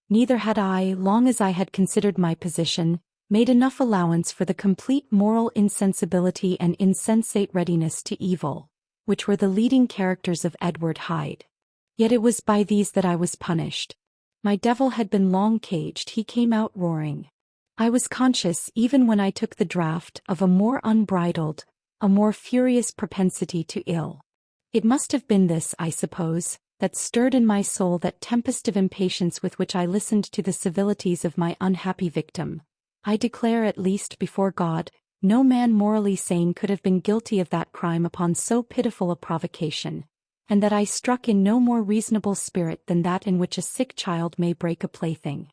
Neither had I, long as I had considered my position, made enough allowance for the complete moral insensibility and insensate readiness to evil, which were the leading characters of Edward Hyde. Yet it was by these that I was punished. My devil had been long caged, he came out roaring. I was conscious, even when I took the draught, of a more unbridled, a more furious propensity to ill. It must have been this, I suppose, that stirred in my soul that tempest of impatience with which I listened to the civilities of my unhappy victim. I declare, at least before God, no man morally sane could have been guilty of that crime upon so pitiful a provocation, and that I struck in no more reasonable spirit than that in which a sick child may break a plaything.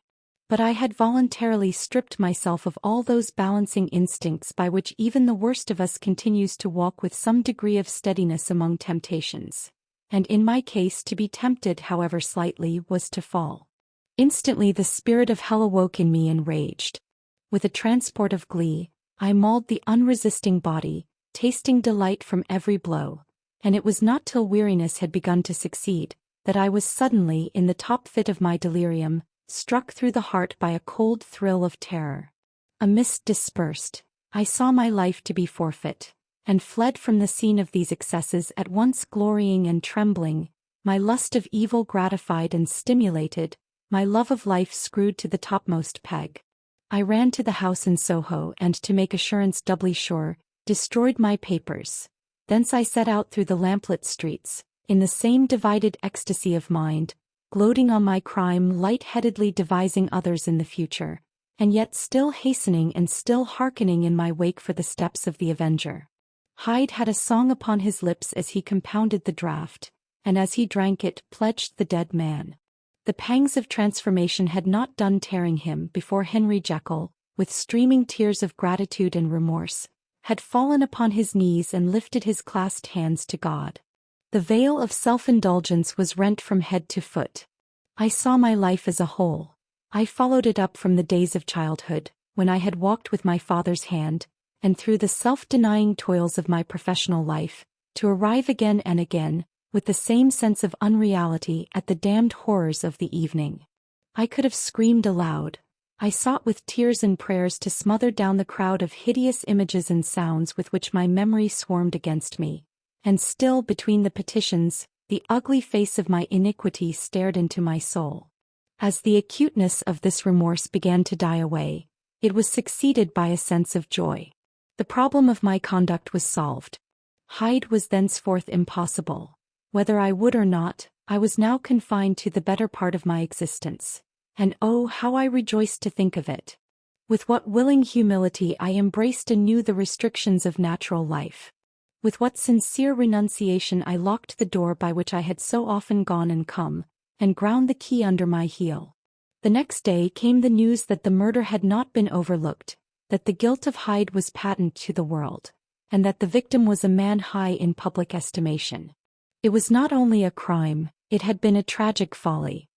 But I had voluntarily stripped myself of all those balancing instincts by which even the worst of us continues to walk with some degree of steadiness among temptations. and in my case to be tempted however slightly was to fall. Instantly the spirit of hell awoke in me and raged. With a transport of glee, I mauled the unresisting body, tasting delight from every blow, and it was not till weariness had begun to succeed, that I was suddenly, in the top fit of my delirium, struck through the heart by a cold thrill of terror. A mist dispersed, I saw my life to be forfeit, and fled from the scene of these excesses at once glorying and trembling, my lust of evil gratified and stimulated, my love of life screwed to the topmost peg. I ran to the house in Soho and, to make assurance doubly sure, destroyed my papers. Thence I set out through the lamplit streets, in the same divided ecstasy of mind, gloating on my crime, light-headedly devising others in the future, and yet still hastening and still hearkening in my wake for the steps of the avenger. Hyde had a song upon his lips as he compounded the draught, and as he drank it pledged the dead man. The pangs of transformation had not done tearing him before Henry Jekyll, with streaming tears of gratitude and remorse, had fallen upon his knees and lifted his clasped hands to God. The veil of self-indulgence was rent from head to foot. I saw my life as a whole. I followed it up from the days of childhood, when I had walked with my father's hand, and through the self-denying toils of my professional life, to arrive again and again, with the same sense of unreality, at the damned horrors of the evening. I could have screamed aloud. I sought with tears and prayers to smother down the crowd of hideous images and sounds with which my memory swarmed against me. And still, between the petitions, the ugly face of my iniquity stared into my soul. As the acuteness of this remorse began to die away, it was succeeded by a sense of joy. The problem of my conduct was solved. Hyde was thenceforth impossible. Whether I would or not, I was now confined to the better part of my existence. And oh, how I rejoiced to think of it! With what willing humility I embraced anew the restrictions of natural life. With what sincere renunciation I locked the door by which I had so often gone and come, and ground the key under my heel. The next day came the news that the murder had not been overlooked, that the guilt of Hyde was patent to the world, and that the victim was a man high in public estimation. It was not only a crime, it had been a tragic folly.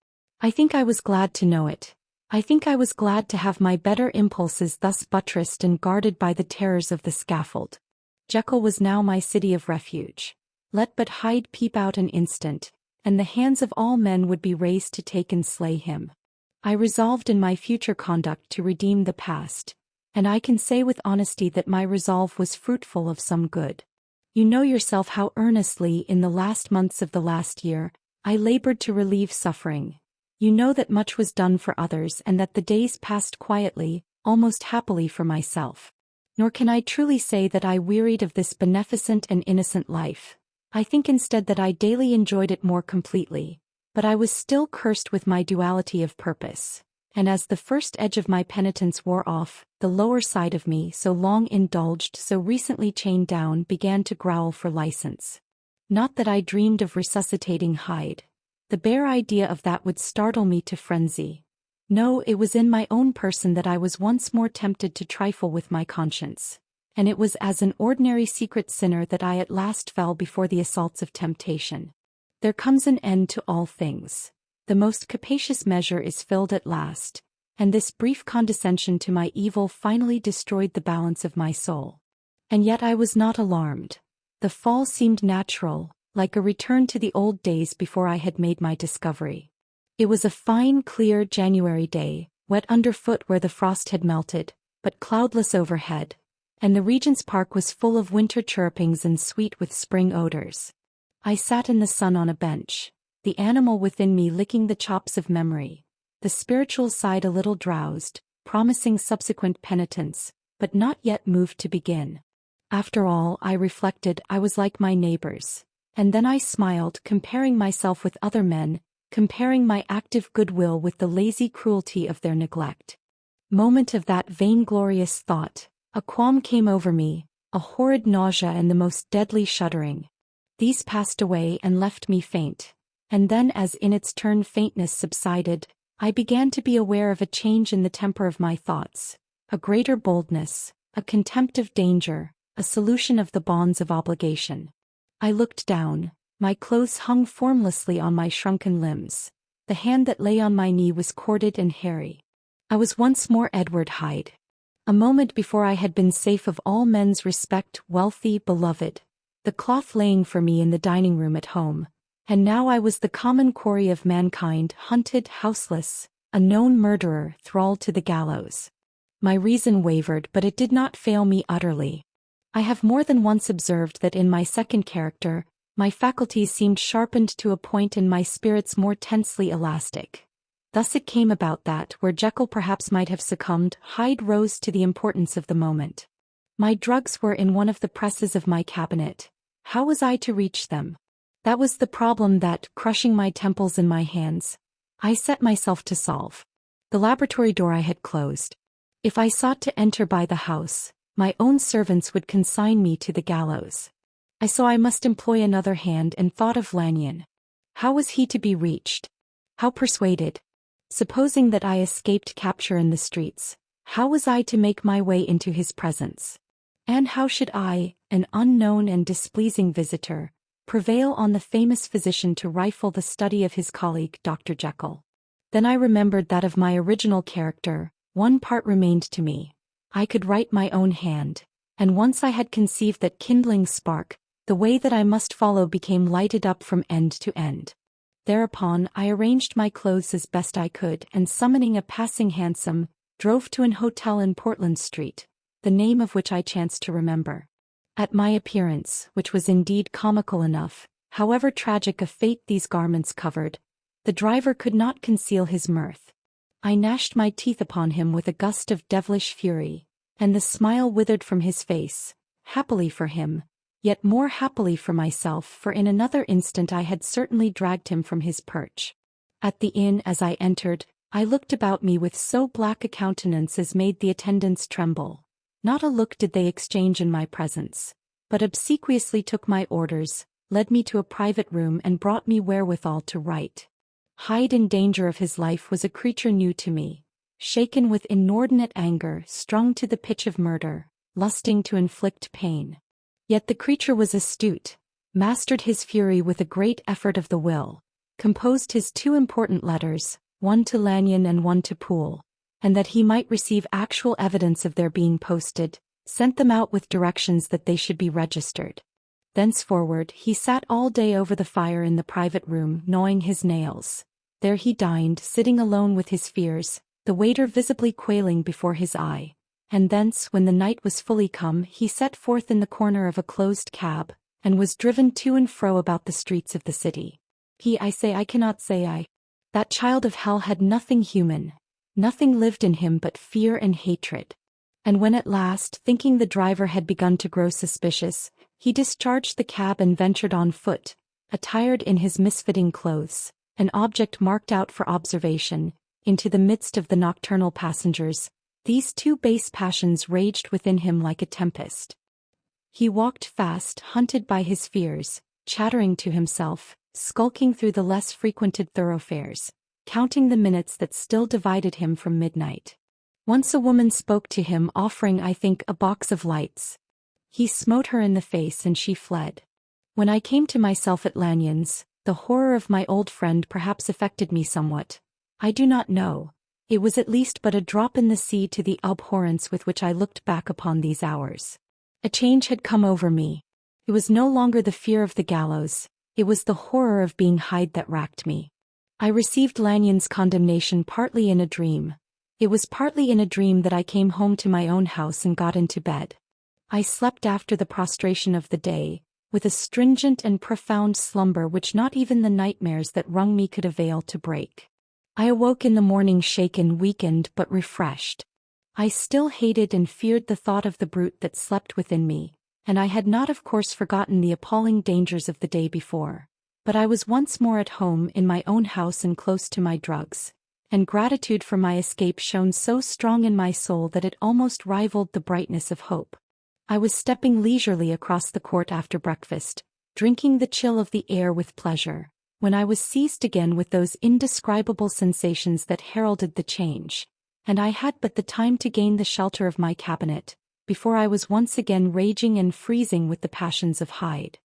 I think I was glad to know it. I think I was glad to have my better impulses thus buttressed and guarded by the terrors of the scaffold. Jekyll was now my city of refuge. Let but Hyde peep out an instant, and the hands of all men would be raised to take and slay him. I resolved in my future conduct to redeem the past, and I can say with honesty that my resolve was fruitful of some good. You know yourself how earnestly, in the last months of the last year, I labored to relieve suffering. You know that much was done for others and that the days passed quietly, almost happily for myself. Nor can I truly say that I wearied of this beneficent and innocent life. I think instead that I daily enjoyed it more completely, but I was still cursed with my duality of purpose, and as the first edge of my penitence wore off, the lower side of me, so long indulged, so recently chained down, began to growl for license. Not that I dreamed of resuscitating Hyde. The bare idea of that would startle me to frenzy. No, it was in my own person that I was once more tempted to trifle with my conscience, and it was as an ordinary secret sinner that I at last fell before the assaults of temptation. There comes an end to all things. The most capacious measure is filled at last, and this brief condescension to my evil finally destroyed the balance of my soul. And yet I was not alarmed. The fall seemed natural, like a return to the old days before I had made my discovery. It was a fine, clear January day, wet underfoot where the frost had melted, but cloudless overhead, and the Regent's Park was full of winter chirrupings and sweet with spring odors. I sat in the sun on a bench, the animal within me licking the chops of memory, the spiritual side a little drowsed, promising subsequent penitence, but not yet moved to begin. After all, I reflected, I was like my neighbors, and then I smiled, comparing myself with other men, comparing my active goodwill with the lazy cruelty of their neglect. Moment of that vainglorious thought, a qualm came over me, a horrid nausea and the most deadly shuddering. These passed away and left me faint, and then as in its turn faintness subsided, I began to be aware of a change in the temper of my thoughts, a greater boldness, a contempt of danger, a solution of the bonds of obligation. I looked down. My clothes hung formlessly on my shrunken limbs. The hand that lay on my knee was corded and hairy. I was once more Edward Hyde. A moment before I had been safe of all men's respect, wealthy, beloved, the cloth laying for me in the dining room at home, and now I was the common quarry of mankind, hunted, houseless, a known murderer, thrall to the gallows. My reason wavered, but it did not fail me utterly. I have more than once observed that in my second character, my faculties seemed sharpened to a point and my spirits more tensely elastic. Thus it came about that, where Jekyll perhaps might have succumbed, Hyde rose to the importance of the moment. My drugs were in one of the presses of my cabinet. How was I to reach them? That was the problem that, crushing my temples in my hands, I set myself to solve. The laboratory door I had closed. If I sought to enter by the house, my own servants would consign me to the gallows. I saw I must employ another hand and thought of Lanyon. How was he to be reached? How persuaded? Supposing that I escaped capture in the streets, how was I to make my way into his presence? And how should I, an unknown and displeasing visitor, prevail on the famous physician to rifle the study of his colleague Dr. Jekyll? Then I remembered that of my original character, one part remained to me. I could write my own hand, and once I had conceived that kindling spark, the way that I must follow became lighted up from end to end. Thereupon I arranged my clothes as best I could and summoning a passing hansom, drove to an hotel in Portland Street, the name of which I chanced to remember. At my appearance, which was indeed comical enough, however tragic a fate these garments covered, the driver could not conceal his mirth. I gnashed my teeth upon him with a gust of devilish fury, and the smile withered from his face, happily for him, yet more happily for myself, for in another instant I had certainly dragged him from his perch. At the inn as I entered, I looked about me with so black a countenance as made the attendants tremble. Not a look did they exchange in my presence, but obsequiously took my orders, led me to a private room and brought me wherewithal to write. Hyde in danger of his life was a creature new to me, shaken with inordinate anger, strung to the pitch of murder, lusting to inflict pain. Yet the creature was astute, mastered his fury with a great effort of the will, composed his two important letters, one to Lanyon and one to Poole, and that he might receive actual evidence of their being posted, sent them out with directions that they should be registered. Thenceforward he sat all day over the fire in the private room, gnawing his nails. There he dined, sitting alone with his fears, the waiter visibly quailing before his eye. And thence, when the night was fully come, he set forth in the corner of a closed cab, and was driven to and fro about the streets of the city. I cannot say that child of hell had nothing human, nothing lived in him but fear and hatred. And when at last, thinking the driver had begun to grow suspicious, he discharged the cab and ventured on foot, attired in his misfitting clothes, an object marked out for observation, into the midst of the nocturnal passengers, these two base passions raged within him like a tempest. He walked fast, hunted by his fears, chattering to himself, skulking through the less frequented thoroughfares, counting the minutes that still divided him from midnight. Once a woman spoke to him, offering, I think, a box of lights. He smote her in the face and she fled. When I came to myself at Lanyon's, the horror of my old friend perhaps affected me somewhat. I do not know. It was at least but a drop in the sea to the abhorrence with which I looked back upon these hours. A change had come over me. It was no longer the fear of the gallows, it was the horror of being Hyde that racked me. I received Lanyon's condemnation partly in a dream. It was partly in a dream that I came home to my own house and got into bed. I slept after the prostration of the day, with a stringent and profound slumber which not even the nightmares that wrung me could avail to break. I awoke in the morning shaken, weakened, but refreshed. I still hated and feared the thought of the brute that slept within me, and I had not of course forgotten the appalling dangers of the day before. But I was once more at home in my own house and close to my drugs, and gratitude for my escape shone so strong in my soul that it almost rivaled the brightness of hope. I was stepping leisurely across the court after breakfast, drinking the chill of the air with pleasure, when I was seized again with those indescribable sensations that heralded the change, and I had but the time to gain the shelter of my cabinet, before I was once again raging and freezing with the passions of Hyde.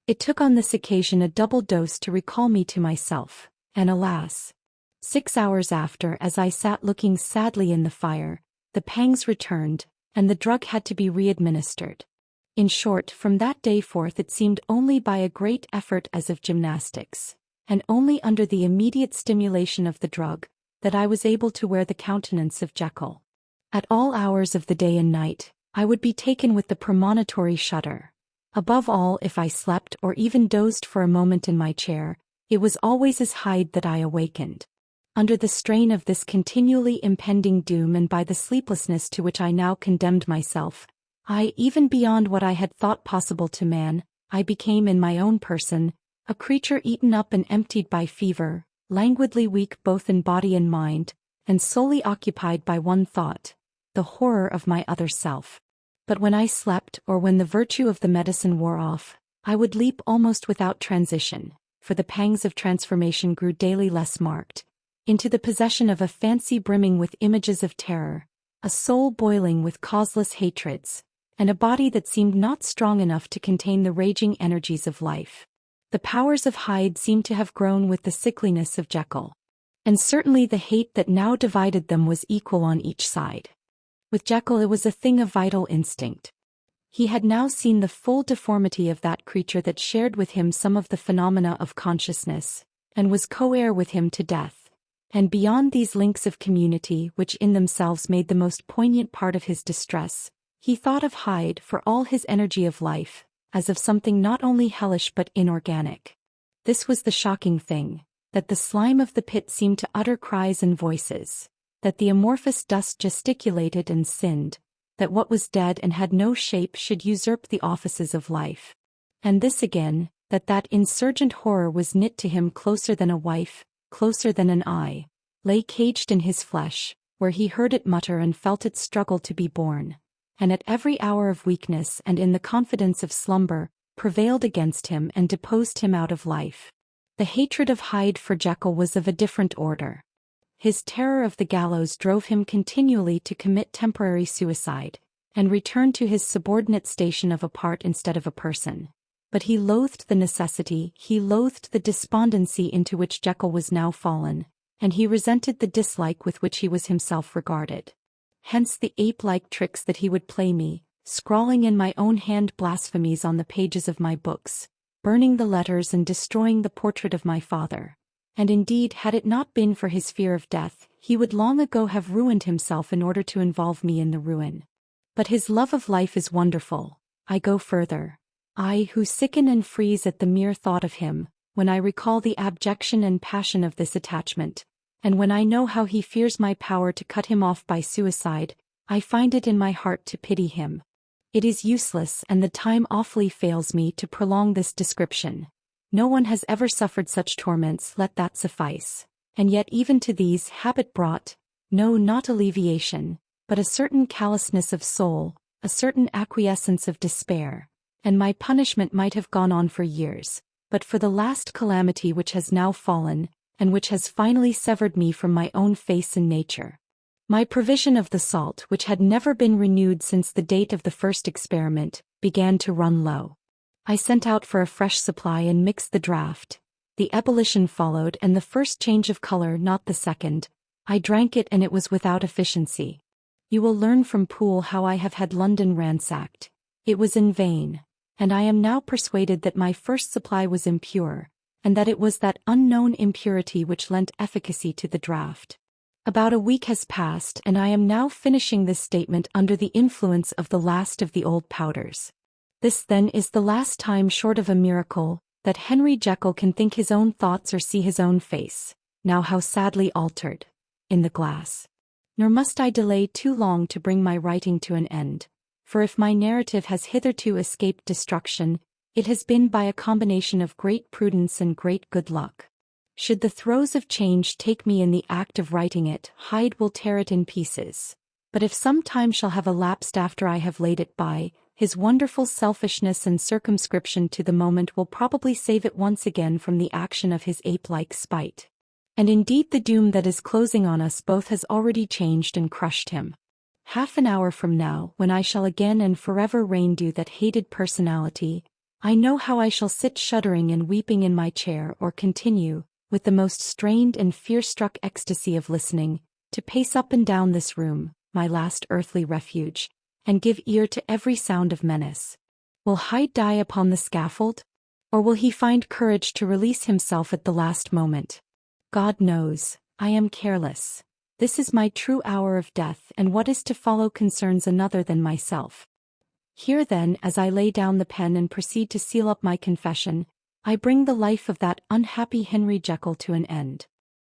It took on this occasion a double dose to recall me to myself, and alas! 6 hours after, as I sat looking sadly in the fire, the pangs returned, and the drug had to be re-administered. In short, from that day forth it seemed only by a great effort as of gymnastics, and only under the immediate stimulation of the drug, that I was able to wear the countenance of Jekyll. At all hours of the day and night, I would be taken with the premonitory shudder. Above all, if I slept or even dozed for a moment in my chair, it was always as Hyde that I awakened. Under the strain of this continually impending doom and by the sleeplessness to which I now condemned myself, even beyond what I had thought possible to man, I became in my own person, a creature eaten up and emptied by fever, languidly weak both in body and mind, and solely occupied by one thought, the horror of my other self. But when I slept, or when the virtue of the medicine wore off, I would leap almost without transition, for the pangs of transformation grew daily less marked, into the possession of a fancy brimming with images of terror, a soul boiling with causeless hatreds, and a body that seemed not strong enough to contain the raging energies of life. The powers of Hyde seemed to have grown with the sickliness of Jekyll. And certainly the hate that now divided them was equal on each side. With Jekyll it was a thing of vital instinct. He had now seen the full deformity of that creature that shared with him some of the phenomena of consciousness, and was co-heir with him to death. And beyond these links of community which in themselves made the most poignant part of his distress, he thought of Hyde, for all his energy of life, as of something not only hellish but inorganic. This was the shocking thing, that the slime of the pit seemed to utter cries and voices, that the amorphous dust gesticulated and sinned, that what was dead and had no shape should usurp the offices of life. And this again, that insurgent horror was knit to him closer than a wife, closer than an eye, lay caged in his flesh, where he heard it mutter and felt it struggle to be born, and at every hour of weakness and in the confidence of slumber, prevailed against him and deposed him out of life. The hatred of Hyde for Jekyll was of a different order. His terror of the gallows drove him continually to commit temporary suicide, and return to his subordinate station of a part instead of a person. But he loathed the necessity, he loathed the despondency into which Jekyll was now fallen, and he resented the dislike with which he was himself regarded. Hence the ape-like tricks that he would play me, scrawling in my own hand blasphemies on the pages of my books, burning the letters and destroying the portrait of my father. And indeed, had it not been for his fear of death, he would long ago have ruined himself in order to involve me in the ruin. But his love of life is wonderful. I go further. I, who sicken and freeze at the mere thought of him, when I recall the abjection and passion of this attachment, and when I know how he fears my power to cut him off by suicide, I find it in my heart to pity him. It is useless, and the time awfully fails me to prolong this description. No one has ever suffered such torments, let that suffice. And yet even to these habit brought, no, not alleviation, but a certain callousness of soul, a certain acquiescence of despair, and my punishment might have gone on for years, but for the last calamity which has now fallen, and which has finally severed me from my own face and nature. My provision of the salt, which had never been renewed since the date of the first experiment, began to run low. I sent out for a fresh supply and mixed the draught. The ebullition followed, and the first change of color, not the second. I drank it, and it was without efficiency. You will learn from Poole how I have had London ransacked. It was in vain, and I am now persuaded that my first supply was impure, and that it was that unknown impurity which lent efficacy to the draught. About a week has passed, and I am now finishing this statement under the influence of the last of the old powders. This then is the last time, short of a miracle, that Henry Jekyll can think his own thoughts or see his own face, now how sadly altered, in the glass. Nor must I delay too long to bring my writing to an end, for if my narrative has hitherto escaped destruction, it has been by a combination of great prudence and great good luck. Should the throes of change take me in the act of writing it, Hyde will tear it in pieces. But if some time shall have elapsed after I have laid it by, his wonderful selfishness and circumscription to the moment will probably save it once again from the action of his ape-like spite. And indeed the doom that is closing on us both has already changed and crushed him. Half an hour from now, when I shall again and forever rein do that hated personality, I know how I shall sit shuddering and weeping in my chair or continue, with the most strained and fear-struck ecstasy of listening, to pace up and down this room, my last earthly refuge, and give ear to every sound of menace. Will Hyde die upon the scaffold? Or will he find courage to release himself at the last moment? God knows, I am careless. This is my true hour of death, and what is to follow concerns another than myself. Here then, as I lay down the pen and proceed to seal up my confession, I bring the life of that unhappy Henry Jekyll to an end.